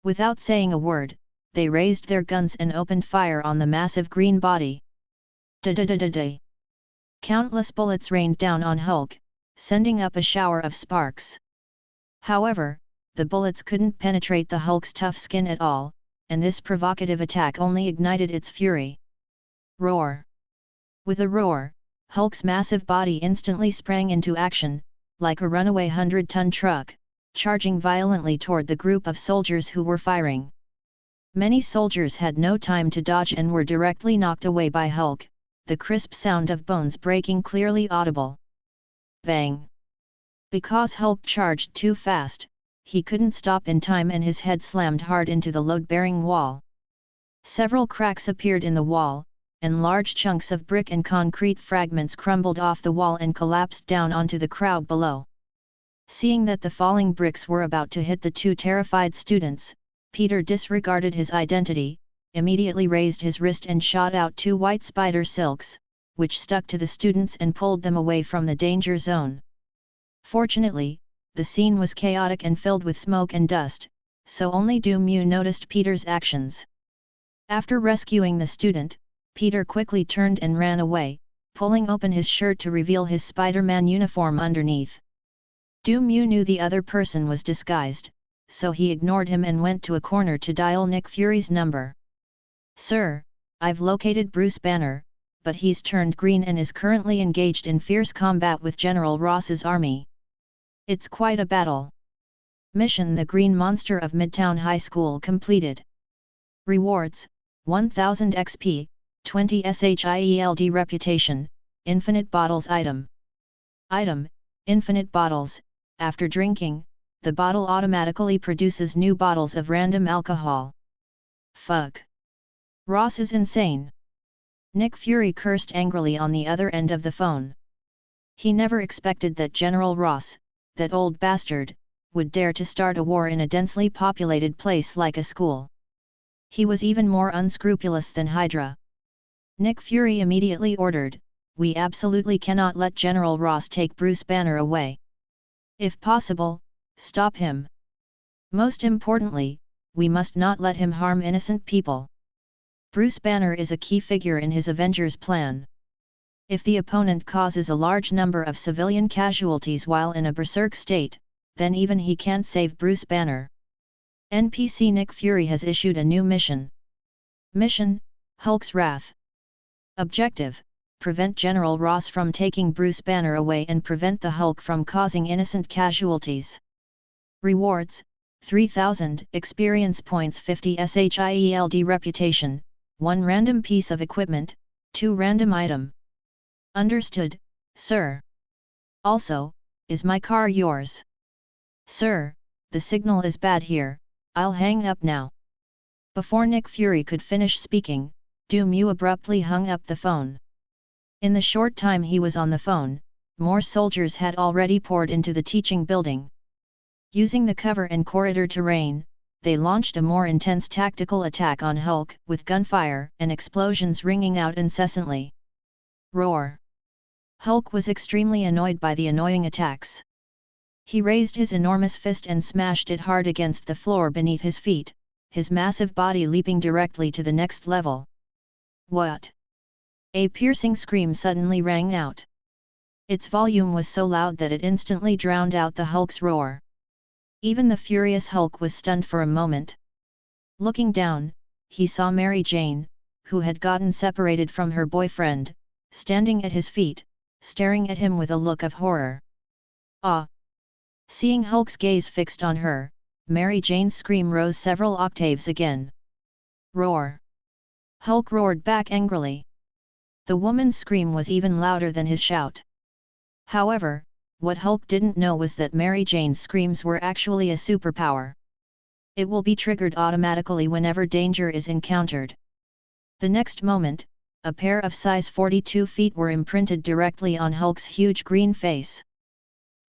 Without saying a word, they raised their guns and opened fire on the massive green body. Da-da-da-da-da! Countless bullets rained down on Hulk, sending up a shower of sparks. However, the bullets couldn't penetrate the Hulk's tough skin at all, and this provocative attack only ignited its fury. Roar! With a roar, Hulk's massive body instantly sprang into action, like a runaway 100-ton truck, charging violently toward the group of soldiers who were firing. Many soldiers had no time to dodge and were directly knocked away by Hulk, the crisp sound of bones breaking clearly audible. Bang! Because Hulk charged too fast, he couldn't stop in time and his head slammed hard into the load-bearing wall. Several cracks appeared in the wall, and large chunks of brick and concrete fragments crumbled off the wall and collapsed down onto the crowd below. Seeing that the falling bricks were about to hit the two terrified students, Peter disregarded his identity, immediately raised his wrist and shot out 2 white spider silks, which stuck to the students and pulled them away from the danger zone. Fortunately, the scene was chaotic and filled with smoke and dust, so only Mew noticed Peter's actions. After rescuing the student, Peter quickly turned and ran away, pulling open his shirt to reveal his Spider-Man uniform underneath. Mew knew the other person was disguised, so he ignored him and went to a corner to dial Nick Fury's number. "Sir, I've located Bruce Banner, but he's turned green and is currently engaged in fierce combat with General Ross's army. It's quite a battle." Mission: The Green Monster of Midtown High School completed. Rewards: 1000 XP, 20 SHIELD Reputation, Infinite Bottles Item. Infinite Bottles. After drinking, the bottle automatically produces new bottles of random alcohol. Fuck. Ross is insane. Nick Fury cursed angrily on the other end of the phone. He never expected that General Ross, that old bastard, would dare to start a war in a densely populated place like a school. He was even more unscrupulous than Hydra. Nick Fury immediately ordered, "We absolutely cannot let General Ross take Bruce Banner away. If possible, stop him. Most importantly, we must not let him harm innocent people. Bruce Banner is a key figure in his Avengers plan. If the opponent causes a large number of civilian casualties while in a berserk state, then even he can't save Bruce Banner." NPC Nick Fury has issued a new mission. Mission: Hulk's Wrath. Objective: prevent General Ross from taking Bruce Banner away and prevent the Hulk from causing innocent casualties. Rewards: 3000 experience points, 50 SHIELD reputation, 1 random piece of equipment, 2 random item. Understood, sir. Also, is my car yours? Sir, the signal is bad here, I'll hang up now. Before Nick Fury could finish speaking, Mew abruptly hung up the phone. In the short time he was on the phone, more soldiers had already poured into the teaching building. Using the cover and corridor terrain, they launched a more intense tactical attack on Hulk, with gunfire and explosions ringing out incessantly. Roar! Hulk was extremely annoyed by the annoying attacks. He raised his enormous fist and smashed it hard against the floor beneath his feet, his massive body leaping directly to the next level. What? A piercing scream suddenly rang out. Its volume was so loud that it instantly drowned out the Hulk's roar. Even the furious Hulk was stunned for a moment. Looking down, he saw Mary Jane, who had gotten separated from her boyfriend, standing at his feet, staring at him with a look of horror. Ah! Seeing Hulk's gaze fixed on her, Mary Jane's scream rose several octaves again. Roar! Hulk roared back angrily. The woman's scream was even louder than his shout. However, what Hulk didn't know was that Mary Jane's screams were actually a superpower. It will be triggered automatically whenever danger is encountered. The next moment, a pair of size 42 feet were imprinted directly on Hulk's huge green face.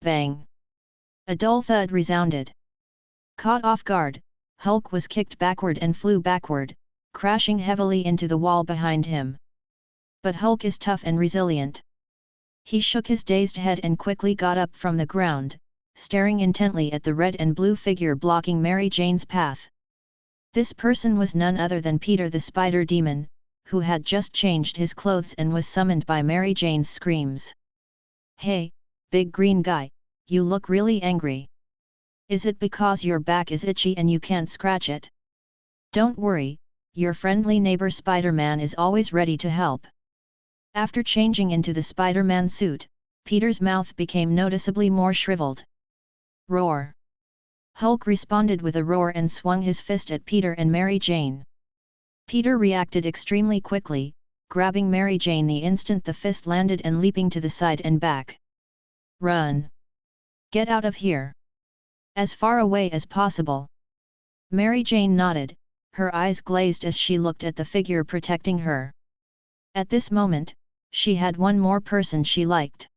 Bang! A dull thud resounded. Caught off guard, Hulk was kicked backward and flew backward, crashing heavily into the wall behind him. But Hulk is tough and resilient. He shook his dazed head and quickly got up from the ground, staring intently at the red and blue figure blocking Mary Jane's path. This person was none other than Peter the Spider Demon, who had just changed his clothes and was summoned by Mary Jane's screams. "Hey, big green guy, you look really angry. Is it because your back is itchy and you can't scratch it? Don't worry, your friendly neighbor Spider-Man is always ready to help." After changing into the Spider-Man suit, Peter's mouth became noticeably more shriveled. Roar! Hulk responded with a roar and swung his fist at Peter and Mary Jane. Peter reacted extremely quickly, grabbing Mary Jane the instant the fist landed and leaping to the side and back. "Run! Get out of here! As far away as possible!" Mary Jane nodded, her eyes glazed as she looked at the figure protecting her. At this moment, she had one more person she liked.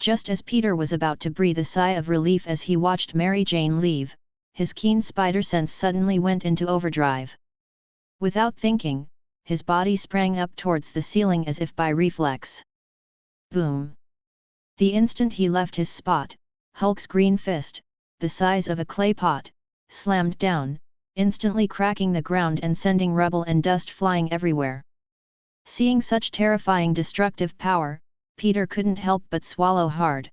Just as Peter was about to breathe a sigh of relief as he watched Mary Jane leave, his keen spider sense suddenly went into overdrive. Without thinking, his body sprang up towards the ceiling as if by reflex. Boom! The instant he left his spot, Hulk's green fist, the size of a clay pot, slammed down, instantly cracking the ground and sending rubble and dust flying everywhere. Seeing such terrifying destructive power, Peter couldn't help but swallow hard.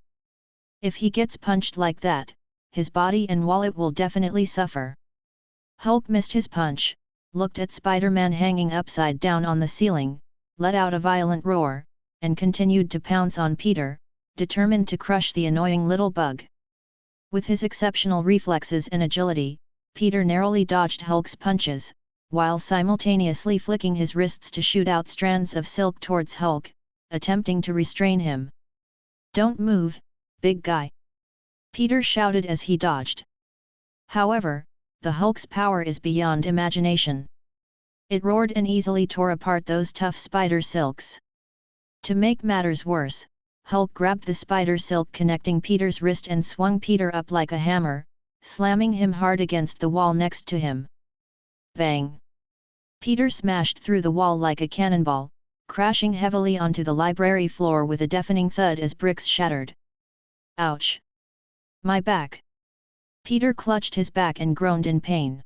If he gets punched like that, his body and wallet will definitely suffer. Hulk missed his punch, looked at Spider-Man hanging upside down on the ceiling, let out a violent roar, and continued to pounce on Peter, determined to crush the annoying little bug. With his exceptional reflexes and agility, Peter narrowly dodged Hulk's punches, while simultaneously flicking his wrists to shoot out strands of silk towards Hulk, attempting to restrain him. "Don't move, big guy!" Peter shouted as he dodged. However, the Hulk's power is beyond imagination. It roared and easily tore apart those tough spider silks. To make matters worse, Hulk grabbed the spider silk connecting Peter's wrist and swung Peter up like a hammer, slamming him hard against the wall next to him. Bang! Peter smashed through the wall like a cannonball, crashing heavily onto the library floor with a deafening thud as bricks shattered. Ouch! My back! Peter clutched his back and groaned in pain.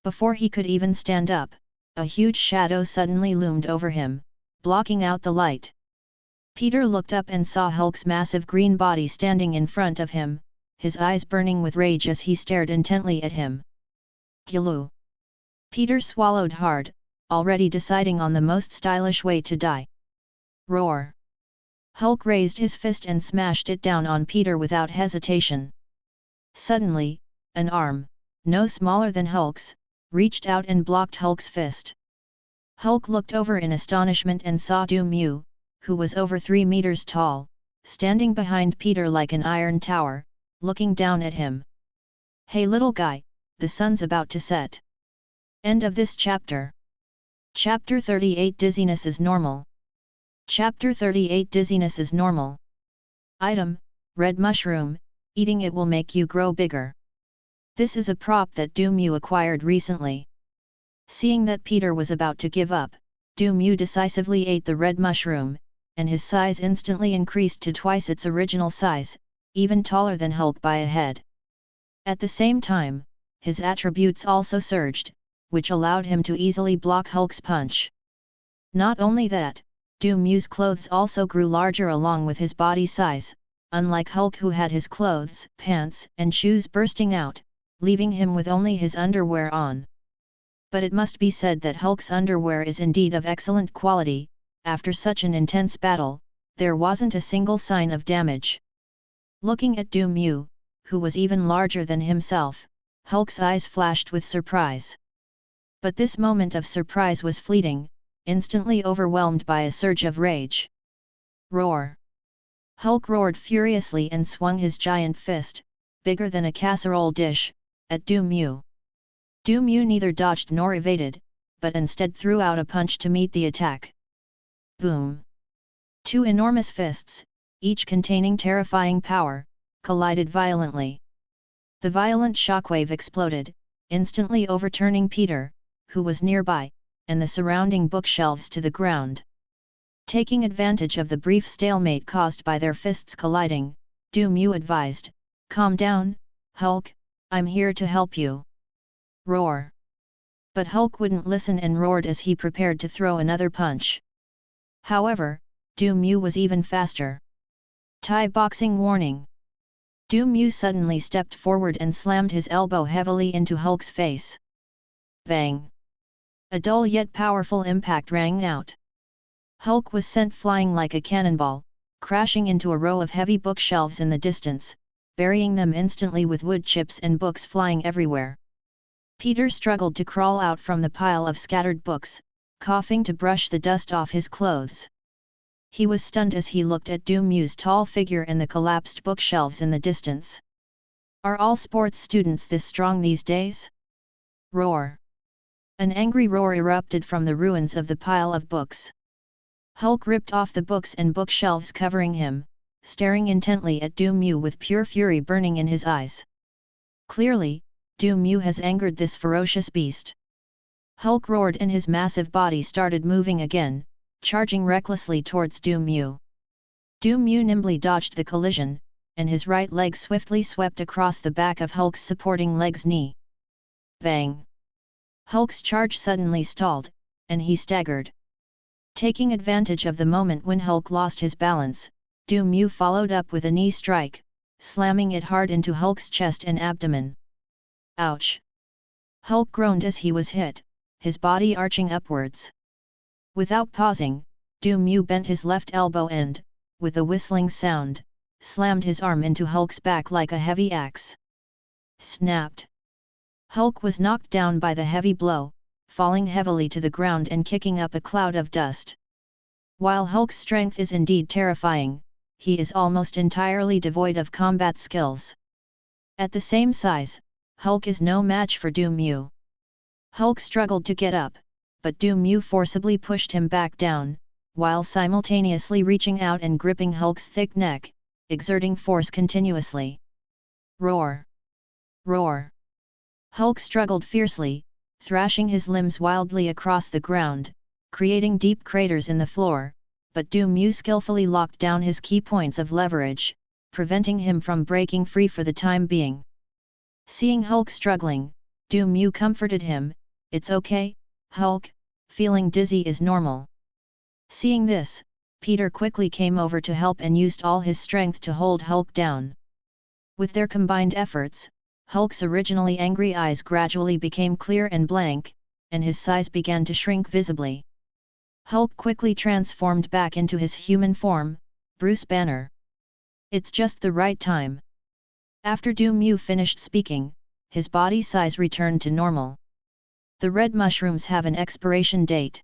Before he could even stand up, a huge shadow suddenly loomed over him, blocking out the light. Peter looked up and saw Hulk's massive green body standing in front of him, his eyes burning with rage as he stared intently at him. Giloo! Peter swallowed hard, already deciding on the most stylish way to die. Roar! Hulk raised his fist and smashed it down on Peter without hesitation. Suddenly, an arm, no smaller than Hulk's, reached out and blocked Hulk's fist. Hulk looked over in astonishment and saw Mew, who was over 3 meters tall, standing behind Peter like an iron tower, looking down at him. "Hey little guy, the sun's about to set." End of this chapter. Chapter 38 Dizziness is normal. Chapter 38 Dizziness is normal. Item, red mushroom, eating it will make you grow bigger. This is a prop that Mew acquired recently. Seeing that Peter was about to give up, Mew decisively ate the red mushroom, and his size instantly increased to twice its original size, even taller than Hulk by a head. At the same time, his attributes also surged, which allowed him to easily block Hulk's punch. Not only that, Mew's clothes also grew larger along with his body size, unlike Hulk who had his clothes, pants, and shoes bursting out, leaving him with only his underwear on. But it must be said that Hulk's underwear is indeed of excellent quality. After such an intense battle, there wasn't a single sign of damage. Looking at Mew, who was even larger than himself, Hulk's eyes flashed with surprise. But this moment of surprise was fleeting, instantly overwhelmed by a surge of rage. Roar! Hulk roared furiously and swung his giant fist, bigger than a casserole dish, at Mew. Mew neither dodged nor evaded, but instead threw out a punch to meet the attack. Boom! 2 enormous fists, each containing terrifying power, collided violently. The violent shockwave exploded, instantly overturning Peter, who was nearby, and the surrounding bookshelves to the ground. Taking advantage of the brief stalemate caused by their fists colliding, Mew advised, "Calm down, Hulk, I'm here to help you." Roar! But Hulk wouldn't listen and roared as he prepared to throw another punch. However, Mew was even faster. Thai boxing warning! Mew suddenly stepped forward and slammed his elbow heavily into Hulk's face. Bang! A dull yet powerful impact rang out. Hulk was sent flying like a cannonball, crashing into a row of heavy bookshelves in the distance, burying them instantly with wood chips and books flying everywhere. Peter struggled to crawl out from the pile of scattered books, coughing to brush the dust off his clothes. He was stunned as he looked at Mew's tall figure and the collapsed bookshelves in the distance. Are all sports students this strong these days? Roar! An angry roar erupted from the ruins of the pile of books. Hulk ripped off the books and bookshelves covering him, staring intently at Mew with pure fury burning in his eyes. Clearly, Mew has angered this ferocious beast. Hulk roared and his massive body started moving again, charging recklessly towards Du Mu. Du Mu nimbly dodged the collision, and his right leg swiftly swept across the back of Hulk's supporting leg's knee. Bang! Hulk's charge suddenly stalled, and he staggered. Taking advantage of the moment when Hulk lost his balance, Du Mu followed up with a knee strike, slamming it hard into Hulk's chest and abdomen. Ouch! Hulk groaned as he was hit, his body arching upwards. Without pausing, Du Mu bent his left elbow and, with a whistling sound, slammed his arm into Hulk's back like a heavy axe. Snapped! Hulk was knocked down by the heavy blow, falling heavily to the ground and kicking up a cloud of dust. While Hulk's strength is indeed terrifying, he is almost entirely devoid of combat skills. At the same size, Hulk is no match for Du Mu. Hulk struggled to get up, but Du Mu forcibly pushed him back down, while simultaneously reaching out and gripping Hulk's thick neck, exerting force continuously. Roar! Roar! Hulk struggled fiercely, thrashing his limbs wildly across the ground, creating deep craters in the floor, but Du Mu skillfully locked down his key points of leverage, preventing him from breaking free for the time being. Seeing Hulk struggling, Du Mu comforted him, "It's okay, Hulk, feeling dizzy is normal." Seeing this, Peter quickly came over to help and used all his strength to hold Hulk down. With their combined efforts, Hulk's originally angry eyes gradually became clear and blank, and his size began to shrink visibly. Hulk quickly transformed back into his human form, Bruce Banner. "It's just the right time." After Du Mu finished speaking, his body size returned to normal. The red mushrooms have an expiration date.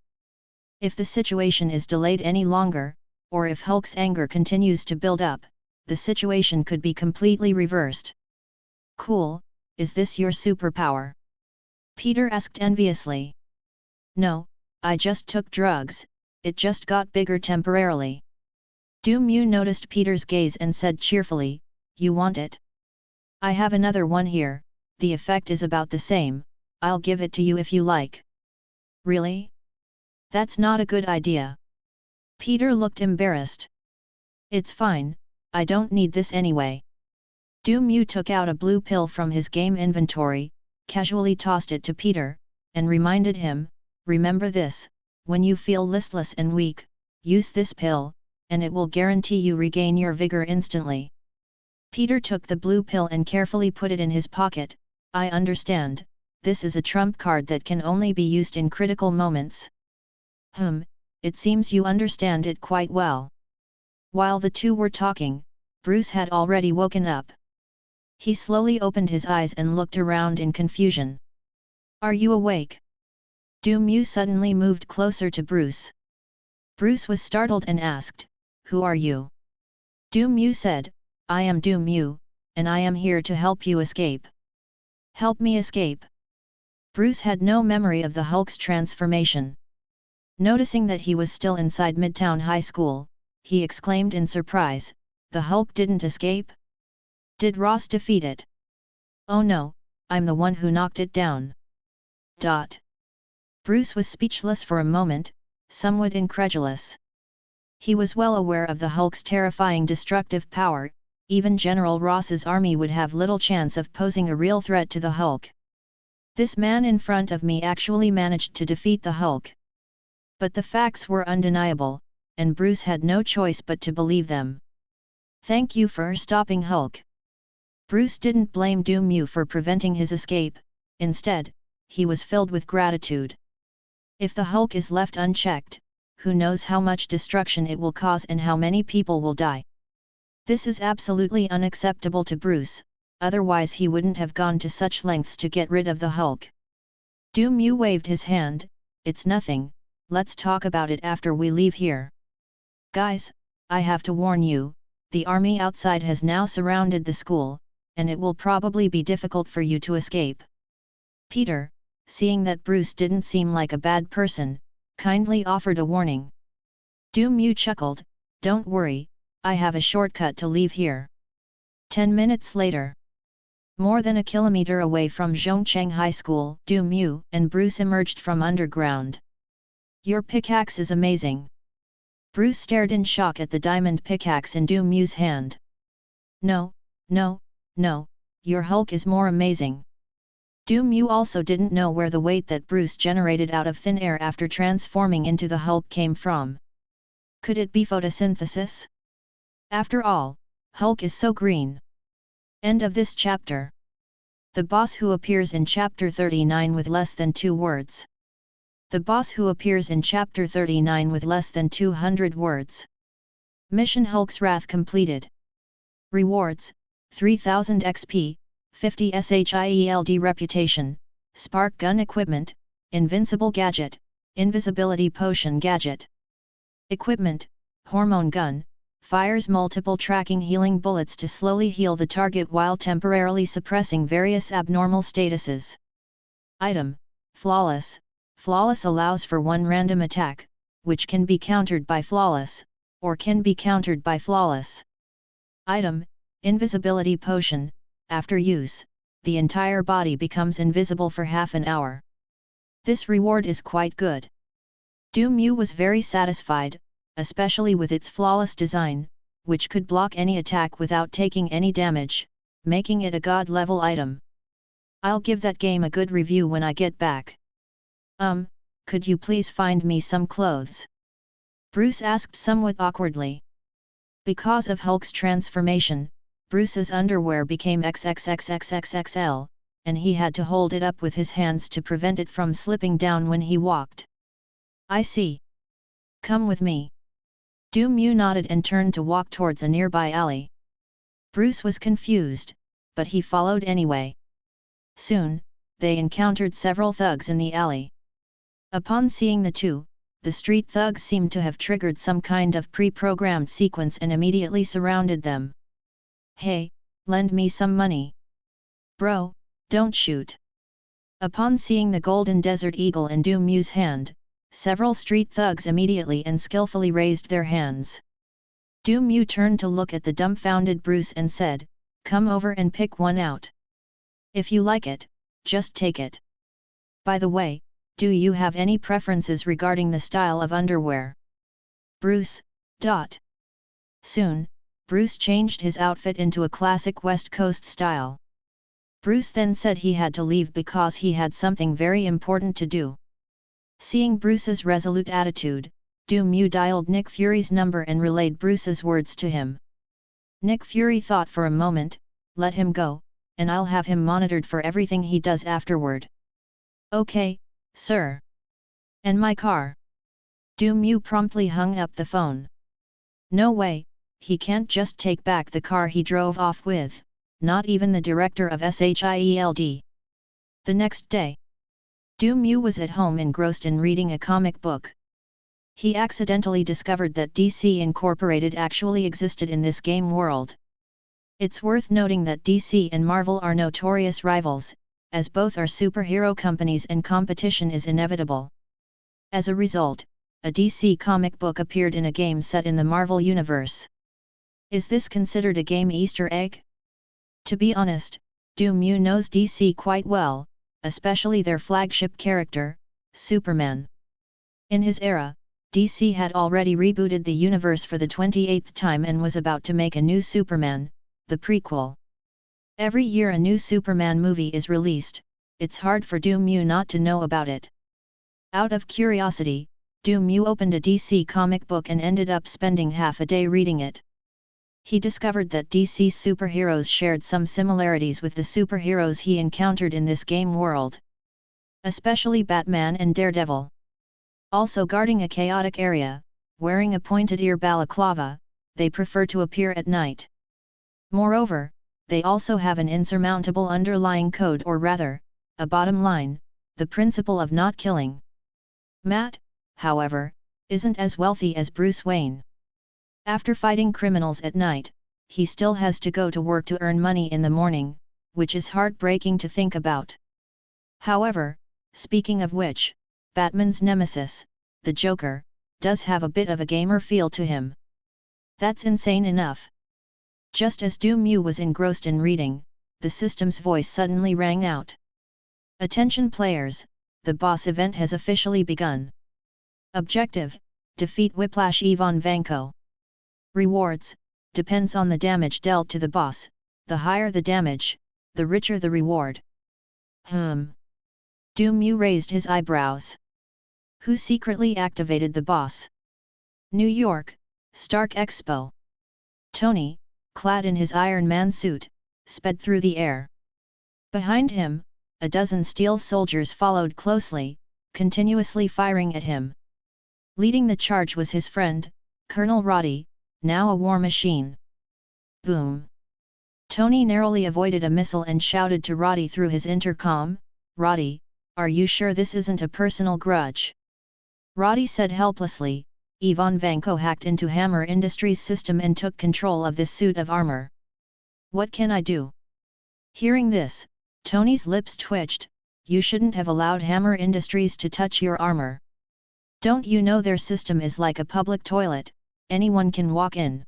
If the situation is delayed any longer, or if Hulk's anger continues to build up, the situation could be completely reversed. "Cool, is this your superpower?" Peter asked enviously. "No, I just took drugs, it just got bigger temporarily." Du Mu noticed Peter's gaze and said cheerfully, "You want it? I have another one here, the effect is about the same, I'll give it to you if you like." "Really? That's not a good idea." Peter looked embarrassed. "It's fine, I don't need this anyway." Du Mu took out a blue pill from his game inventory, casually tossed it to Peter, and reminded him, "Remember this, when you feel listless and weak, use this pill, and it will guarantee you regain your vigor instantly." Peter took the blue pill and carefully put it in his pocket. "I understand, this is a trump card that can only be used in critical moments." It seems you understand it quite well." While the two were talking, Bruce had already woken up. He slowly opened his eyes and looked around in confusion. "Are you awake?" Du Mu suddenly moved closer to Bruce. Bruce was startled and asked, "Who are you?" Du Mu said, "I am Du Mu, and I am here to help you escape." "Help me escape?" Bruce had no memory of the Hulk's transformation. Noticing that he was still inside Midtown High School, he exclaimed in surprise, "The Hulk didn't escape? Did Ross defeat it?" "Oh no, I'm the one who knocked it down." Bruce was speechless for a moment, somewhat incredulous. He was well aware of the Hulk's terrifying destructive power, even General Ross's army would have little chance of posing a real threat to the Hulk. This man in front of me actually managed to defeat the Hulk. But the facts were undeniable, and Bruce had no choice but to believe them. "Thank you for stopping Hulk." Bruce didn't blame Du Mu for preventing his escape, instead, he was filled with gratitude. If the Hulk is left unchecked, who knows how much destruction it will cause and how many people will die. This is absolutely unacceptable to Bruce, otherwise he wouldn't have gone to such lengths to get rid of the Hulk. Du Mu waved his hand, "It's nothing, let's talk about it after we leave here. Guys, I have to warn you, the army outside has now surrounded the school, and it will probably be difficult for you to escape." Peter, seeing that Bruce didn't seem like a bad person, kindly offered a warning. Du Mu chuckled, "Don't worry, I have a shortcut to leave here." 10 minutes later. More than a kilometer away from Zhongcheng High School, Du Mu and Bruce emerged from underground. Your pickaxe is amazing. Bruce stared in shock at the diamond pickaxe in Du Mu's hand. No, your Hulk is more amazing. Du Mu also didn't know where the weight that Bruce generated out of thin air after transforming into the Hulk came from. Could it be photosynthesis? After all, Hulk is so green. End of this chapter. The boss who appears in chapter 39 with less than 2 words. The boss who appears in chapter 39 with less than 200 words. Mission Hulk's Wrath completed. Rewards: 3000 XP, 50 SHIELD reputation, spark gun equipment, invincible gadget, invisibility potion gadget. Equipment: hormone gun, fires multiple tracking healing bullets to slowly heal the target while temporarily suppressing various abnormal statuses. Item: flawless. Flawless allows for one random attack, which can be countered by flawless, or can be countered by flawless. Item: invisibility potion. After use, the entire body becomes invisible for half an hour. This reward is quite good. Du Mu was very satisfied, especially with its flawless design, which could block any attack without taking any damage, making it a god-level item. I'll give that game a good review when I get back. Could you please find me some clothes? Bruce asked somewhat awkwardly. Because of Hulk's transformation, Bruce's underwear became XXXXXXL, and he had to hold it up with his hands to prevent it from slipping down when he walked. I see. Come with me. Du Mu nodded and turned to walk towards a nearby alley. Bruce was confused, but he followed anyway. Soon, they encountered several thugs in the alley. Upon seeing the two, the street thugs seemed to have triggered some kind of pre-programmed sequence and immediately surrounded them. Hey, lend me some money. Bro, don't shoot. Upon seeing the golden desert eagle in Du Mu's hand, several street thugs immediately and skillfully raised their hands. Du Mu turned to look at the dumbfounded Bruce and said, "Come over and pick one out. If you like it, just take it. By the way, do you have any preferences regarding the style of underwear?" Bruce. Soon, Bruce changed his outfit into a classic West Coast style. Bruce then said he had to leave because he had something very important to do. Seeing Bruce's resolute attitude, Du Mu dialed Nick Fury's number and relayed Bruce's words to him. Nick Fury thought for a moment, "Let him go, and I'll have him monitored for everything he does afterward." "Okay, sir." "And my car?" Du Mu promptly hung up the phone. No way, he can't just take back the car he drove off with, not even the director of SHIELD. The next day, Du Mu was at home engrossed in reading a comic book. He accidentally discovered that DC Incorporated actually existed in this game world. It's worth noting that DC and Marvel are notorious rivals, as both are superhero companies and competition is inevitable. As a result, a DC comic book appeared in a game set in the Marvel universe. Is this considered a game Easter egg? To be honest, Du Mu knows DC quite well, especially their flagship character, Superman. In his era, DC had already rebooted the universe for the 28th time and was about to make a new Superman, the prequel. Every year a new Superman movie is released, it's hard for Du Mu not to know about it. Out of curiosity, Du Mu opened a DC comic book and ended up spending half a day reading it. He discovered that DC's superheroes shared some similarities with the superheroes he encountered in this game world. Especially Batman and Daredevil. Also guarding a chaotic area, wearing a pointed ear balaclava, they prefer to appear at night. Moreover, they also have an insurmountable underlying code, or rather, a bottom line, the principle of not killing. Matt, however, isn't as wealthy as Bruce Wayne. After fighting criminals at night, he still has to go to work to earn money in the morning, which is heartbreaking to think about. However, speaking of which, Batman's nemesis, the Joker, does have a bit of a gamer feel to him. That's insane enough. Just as Du Mu was engrossed in reading, the system's voice suddenly rang out. Attention players, the boss event has officially begun. Objective, defeat Whiplash Ivan Vanko. Rewards, depends on the damage dealt to the boss, the higher the damage, the richer the reward. Mew raised his eyebrows. Who secretly activated the boss? New York, Stark Expo. Tony, clad in his Iron Man suit, sped through the air. Behind him, a dozen steel soldiers followed closely, continuously firing at him. Leading the charge was his friend, Colonel Roddy, now a war machine. Boom! Tony narrowly avoided a missile and shouted to Roddy through his intercom, "Roddy, are you sure this isn't a personal grudge?" Roddy said helplessly, "Ivan Vanko hacked into Hammer Industries' system and took control of this suit of armor. What can I do?" Hearing this, Tony's lips twitched. "You shouldn't have allowed Hammer Industries to touch your armor. Don't you know their system is like a public toilet, anyone can walk in?"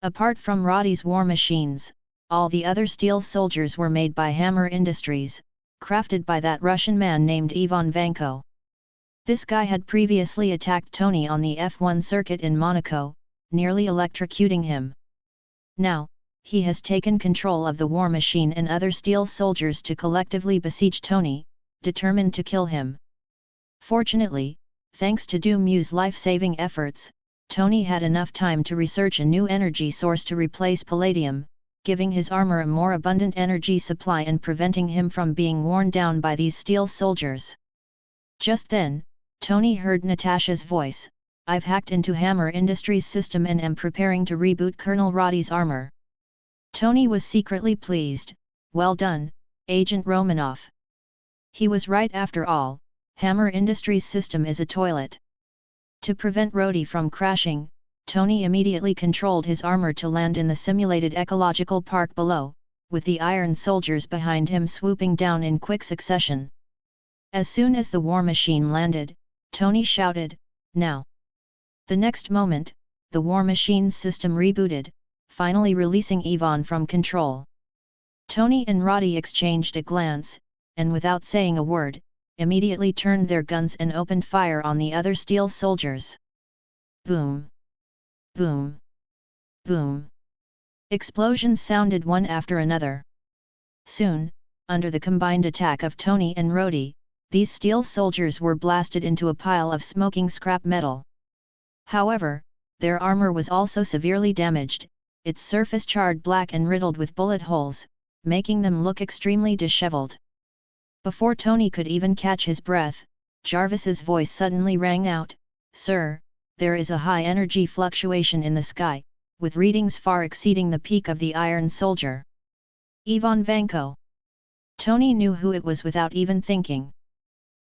Apart from Roddy's war machines, all the other steel soldiers were made by Hammer Industries, crafted by that Russian man named Ivan Vanko. This guy had previously attacked Tony on the F1 circuit in Monaco, nearly electrocuting him. Now, he has taken control of the war machine and other steel soldiers to collectively besiege Tony, determined to kill him. Fortunately, thanks to Mew's life-saving efforts, Tony had enough time to research a new energy source to replace palladium, giving his armor a more abundant energy supply and preventing him from being worn down by these steel soldiers. Just then, Tony heard Natasha's voice, "I've hacked into Hammer Industries' system and am preparing to reboot Colonel Roddy's armor." Tony was secretly pleased. "Well done, Agent Romanoff." He was right after all, Hammer Industries' system is a toilet. To prevent Roddy from crashing, Tony immediately controlled his armor to land in the simulated ecological park below, with the iron soldiers behind him swooping down in quick succession. As soon as the war machine landed, Tony shouted, "Now!" The next moment, the war machine's system rebooted, finally releasing Ivan from control. Tony and Roddy exchanged a glance, and without saying a word, immediately turned their guns and opened fire on the other steel soldiers. Boom! Boom! Boom! Explosions sounded one after another. Soon, under the combined attack of Tony and Roddy, these steel soldiers were blasted into a pile of smoking scrap metal. However, their armor was also severely damaged, its surface charred black and riddled with bullet holes, making them look extremely disheveled. Before Tony could even catch his breath, Jarvis's voice suddenly rang out, "Sir, there is a high energy fluctuation in the sky, with readings far exceeding the peak of the Iron Soldier. Ivan Vanko." Tony knew who it was without even thinking.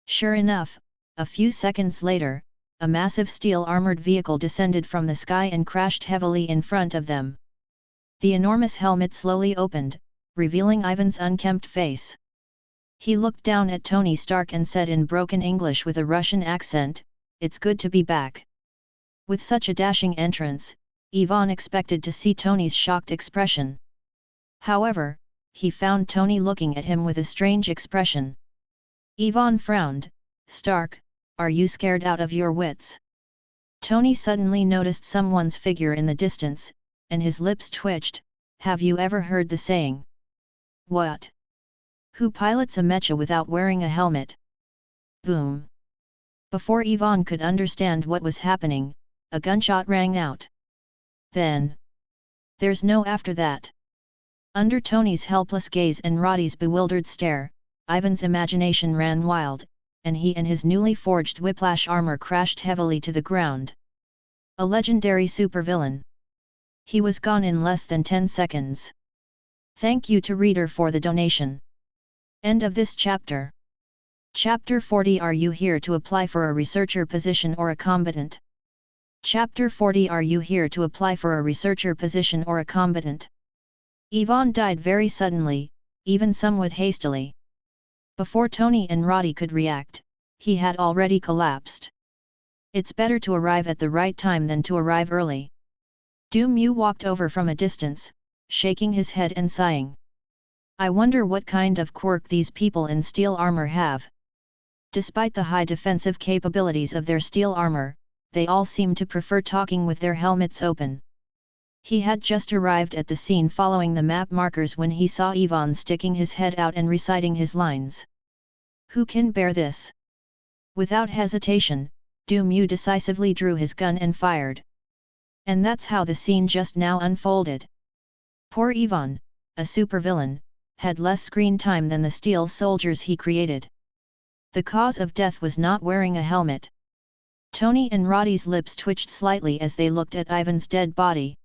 Sure enough, a few seconds later, a massive steel-armored vehicle descended from the sky and crashed heavily in front of them. The enormous helmet slowly opened, revealing Ivan's unkempt face. He looked down at Tony Stark and said in broken English with a Russian accent, "It's good to be back." With such a dashing entrance, Ivan expected to see Tony's shocked expression. However, he found Tony looking at him with a strange expression. Ivan frowned. "Stark, are you scared out of your wits?" Tony suddenly noticed someone's figure in the distance, and his lips twitched. "Have you ever heard the saying? What? Who pilots a mecha without wearing a helmet?" Boom! Before Ivan could understand what was happening, a gunshot rang out. Then, there's no after that. Under Tony's helpless gaze and Roddy's bewildered stare, Ivan's imagination ran wild, and he and his newly forged Whiplash armor crashed heavily to the ground. A legendary supervillain. He was gone in less than 10 seconds. Thank you to reader for the donation. End of this chapter. Chapter 40. Are you here to apply for a researcher position or a combatant? Chapter 40. Are you here to apply for a researcher position or a combatant? Ivan died very suddenly, even somewhat hastily. Before Tony and Roddy could react, he had already collapsed. It's better to arrive at the right time than to arrive early. Mew walked over from a distance, shaking his head and sighing. I wonder what kind of quirk these people in steel armor have. Despite the high defensive capabilities of their steel armor, they all seem to prefer talking with their helmets open. He had just arrived at the scene following the map markers when he saw Ivan sticking his head out and reciting his lines. Who can bear this? Without hesitation, Mew decisively drew his gun and fired. And that's how the scene just now unfolded. Poor Ivan, a supervillain, had less screen time than the steel soldiers he created. The cause of death was not wearing a helmet. Tony and Roddy's lips twitched slightly as they looked at Ivan's dead body.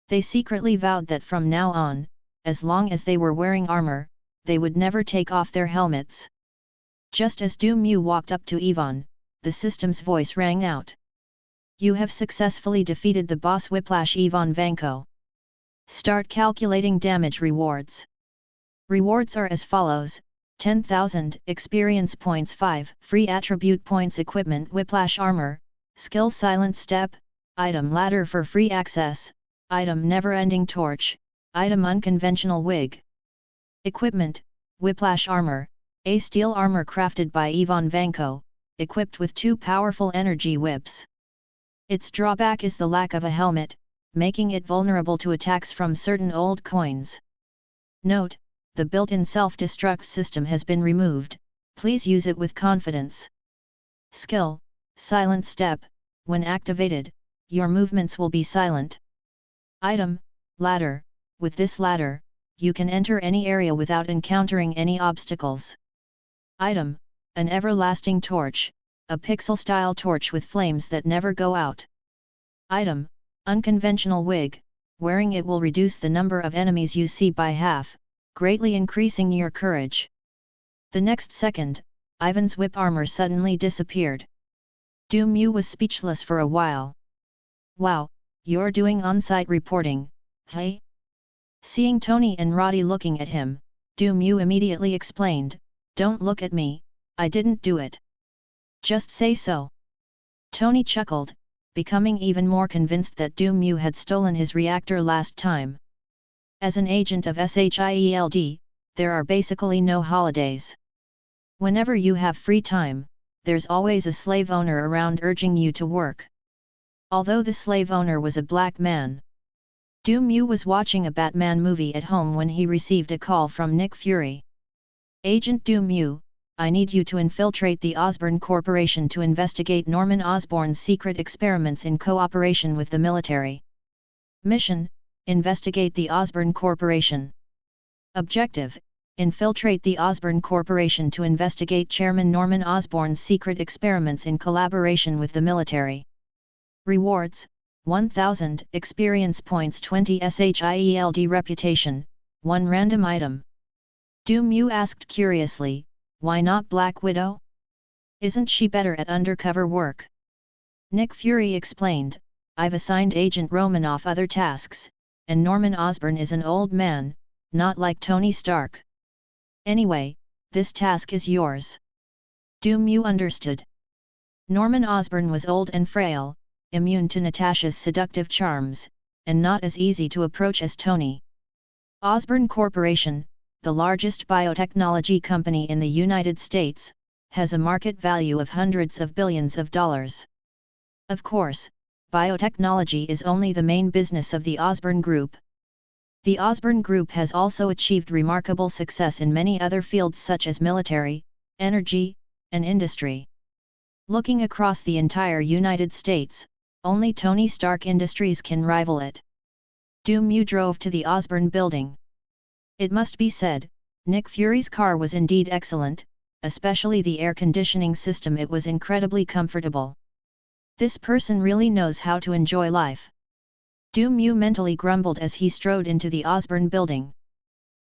They secretly vowed that from now on, as long as they were wearing armor, they would never take off their helmets. Just as Mew walked up to Ivan, the system's voice rang out. You have successfully defeated the boss Whiplash Ivan Vanko. Start calculating damage rewards. Rewards are as follows: 10,000 experience points, 5 free attribute points, equipment Whiplash armor, skill Silent Step, item ladder for free access, item never-ending torch, item unconventional wig. Equipment, Whiplash armor, a steel armor crafted by Ivan Vanko, equipped with 2 powerful energy whips. Its drawback is the lack of a helmet, making it vulnerable to attacks from certain old coins. Note: the built-in self-destruct system has been removed, please use it with confidence. Skill, Silent Step, when activated, your movements will be silent. Item, ladder, with this ladder, you can enter any area without encountering any obstacles. Item, an everlasting torch, a pixel-style torch with flames that never go out. Item, unconventional wig, wearing it will reduce the number of enemies you see by half, greatly increasing your courage. The next second, Ivan's whip armor suddenly disappeared. Mew was speechless for a while. Wow, you're doing on-site reporting, hey? Seeing Tony and Roddy looking at him, Mew immediately explained, don't look at me, I didn't do it. Just say so. Tony chuckled, becoming even more convinced that Mew had stolen his reactor last time. As an agent of SHIELD, there are basically no holidays. Whenever you have free time, there's always a slave owner around urging you to work. Although the slave owner was a black man. Mew was watching a Batman movie at home when he received a call from Nick Fury. Agent Mew, I need you to infiltrate the Osborn Corporation to investigate Norman Osborn's secret experiments in cooperation with the military. Mission: investigate the Osborn Corporation. Objective: infiltrate the Osborn Corporation to investigate Chairman Norman Osborn's secret experiments in collaboration with the military. Rewards: 1000 experience points, 20 SHIELD reputation, 1 random item. Mew asked curiously, why not Black Widow? Isn't she better at undercover work? Nick Fury explained, I've assigned Agent Romanoff other tasks, and Norman Osborn is an old man, not like Tony Stark. Anyway, this task is yours. Mew understood. Norman Osborn was old and frail, immune to Natasha's seductive charms, and not as easy to approach as Tony. Osborn Corporation, the largest biotechnology company in the United States, has a market value of hundreds of billions of dollars. Of course, biotechnology is only the main business of the Osborn Group. The Osborn Group has also achieved remarkable success in many other fields such as military, energy, and industry. Looking across the entire United States, only Tony Stark Industries can rival it. Mew drove to the Osborn building. It must be said, Nick Fury's car was indeed excellent, especially the air conditioning system. It was incredibly comfortable. This person really knows how to enjoy life. Mew mentally grumbled as he strode into the Osborn building.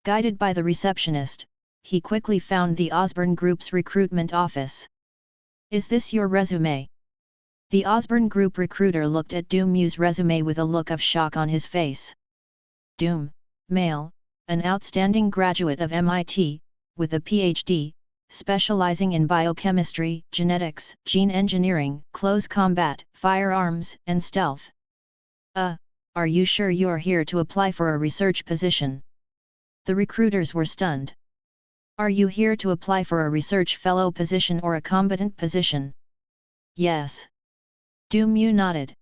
Guided by the receptionist, he quickly found the Osborn Group's recruitment office. Is this your resume? The Osborn Group recruiter looked at Mew's resume with a look of shock on his face. Male, an outstanding graduate of MIT, with a PhD, specializing in biochemistry, genetics, gene engineering, close combat, firearms, and stealth. Are you sure you're here to apply for a research position? The recruiters were stunned. Are you here to apply for a research fellow position or a combatant position? Yes. Du Mu nodded.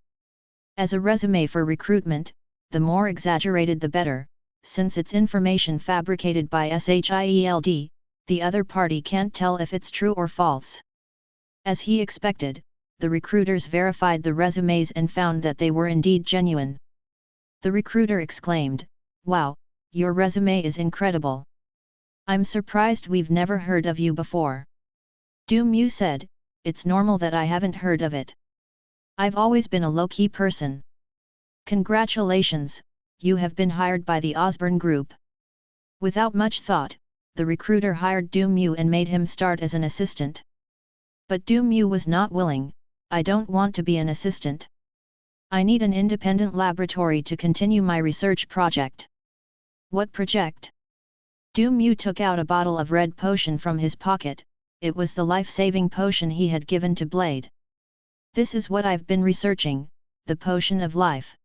As a resume for recruitment, the more exaggerated the better, since it's information fabricated by SHIELD, the other party can't tell if it's true or false. As he expected, the recruiters verified the resumes and found that they were indeed genuine. The recruiter exclaimed, "Wow, your resume is incredible. I'm surprised we've never heard of you before." Du Mu said, "It's normal that I haven't heard of it. I've always been a low-key person." "Congratulations, you have been hired by the Osborne Group." Without much thought, the recruiter hired Du Mu and made him start as an assistant. But Du Mu was not willing. "I don't want to be an assistant. I need an independent laboratory to continue my research project." "What project?" Du Mu took out a bottle of red potion from his pocket. It was the life-saving potion he had given to Blade. "This is what I've been researching, the potion of life.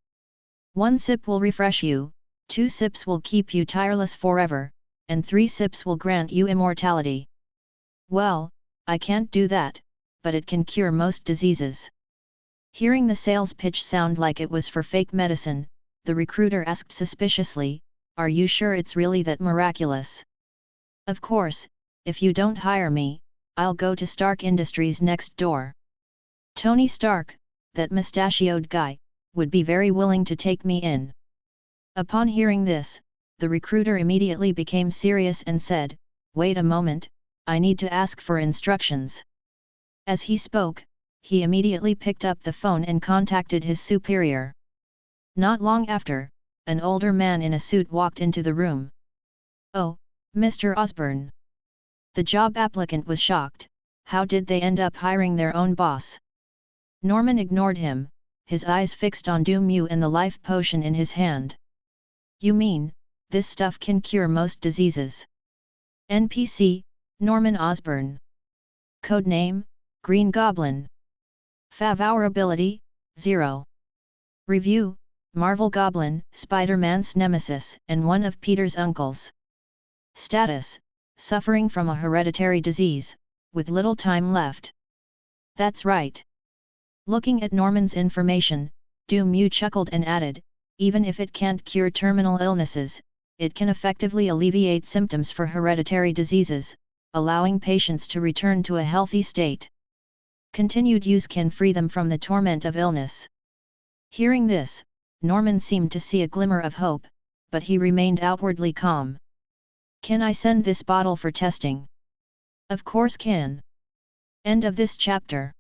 1 sip will refresh you, 2 sips will keep you tireless forever, and 3 sips will grant you immortality." "Well, I can't do that, but it can cure most diseases." Hearing the sales pitch sound like it was for fake medicine, the recruiter asked suspiciously, "Are you sure it's really that miraculous?" "Of course, if you don't hire me, I'll go to Stark Industries next door. Tony Stark, that mustachioed guy, would be very willing to take me in." Upon hearing this, the recruiter immediately became serious and said, "Wait a moment, I need to ask for instructions." As he spoke, he immediately picked up the phone and contacted his superior. Not long after, an older man in a suit walked into the room. "Oh, Mr. Osborne." The job applicant was shocked. How did they end up hiring their own boss? Norman ignored him, his eyes fixed on Du Mu and the life potion in his hand. "You mean, this stuff can cure most diseases?" NPC, Norman Osborne. Codename, Green Goblin. Fav ability, 0. Review, Marvel Goblin, Spider-Man's nemesis and one of Peter's uncles. Status, suffering from a hereditary disease, with little time left. That's right. Looking at Norman's information, Du Mu chuckled and added, "Even if it can't cure terminal illnesses, it can effectively alleviate symptoms for hereditary diseases, allowing patients to return to a healthy state. Continued use can free them from the torment of illness." Hearing this, Norman seemed to see a glimmer of hope, but he remained outwardly calm. "Can I send this bottle for testing?" "Of course can." End of this chapter.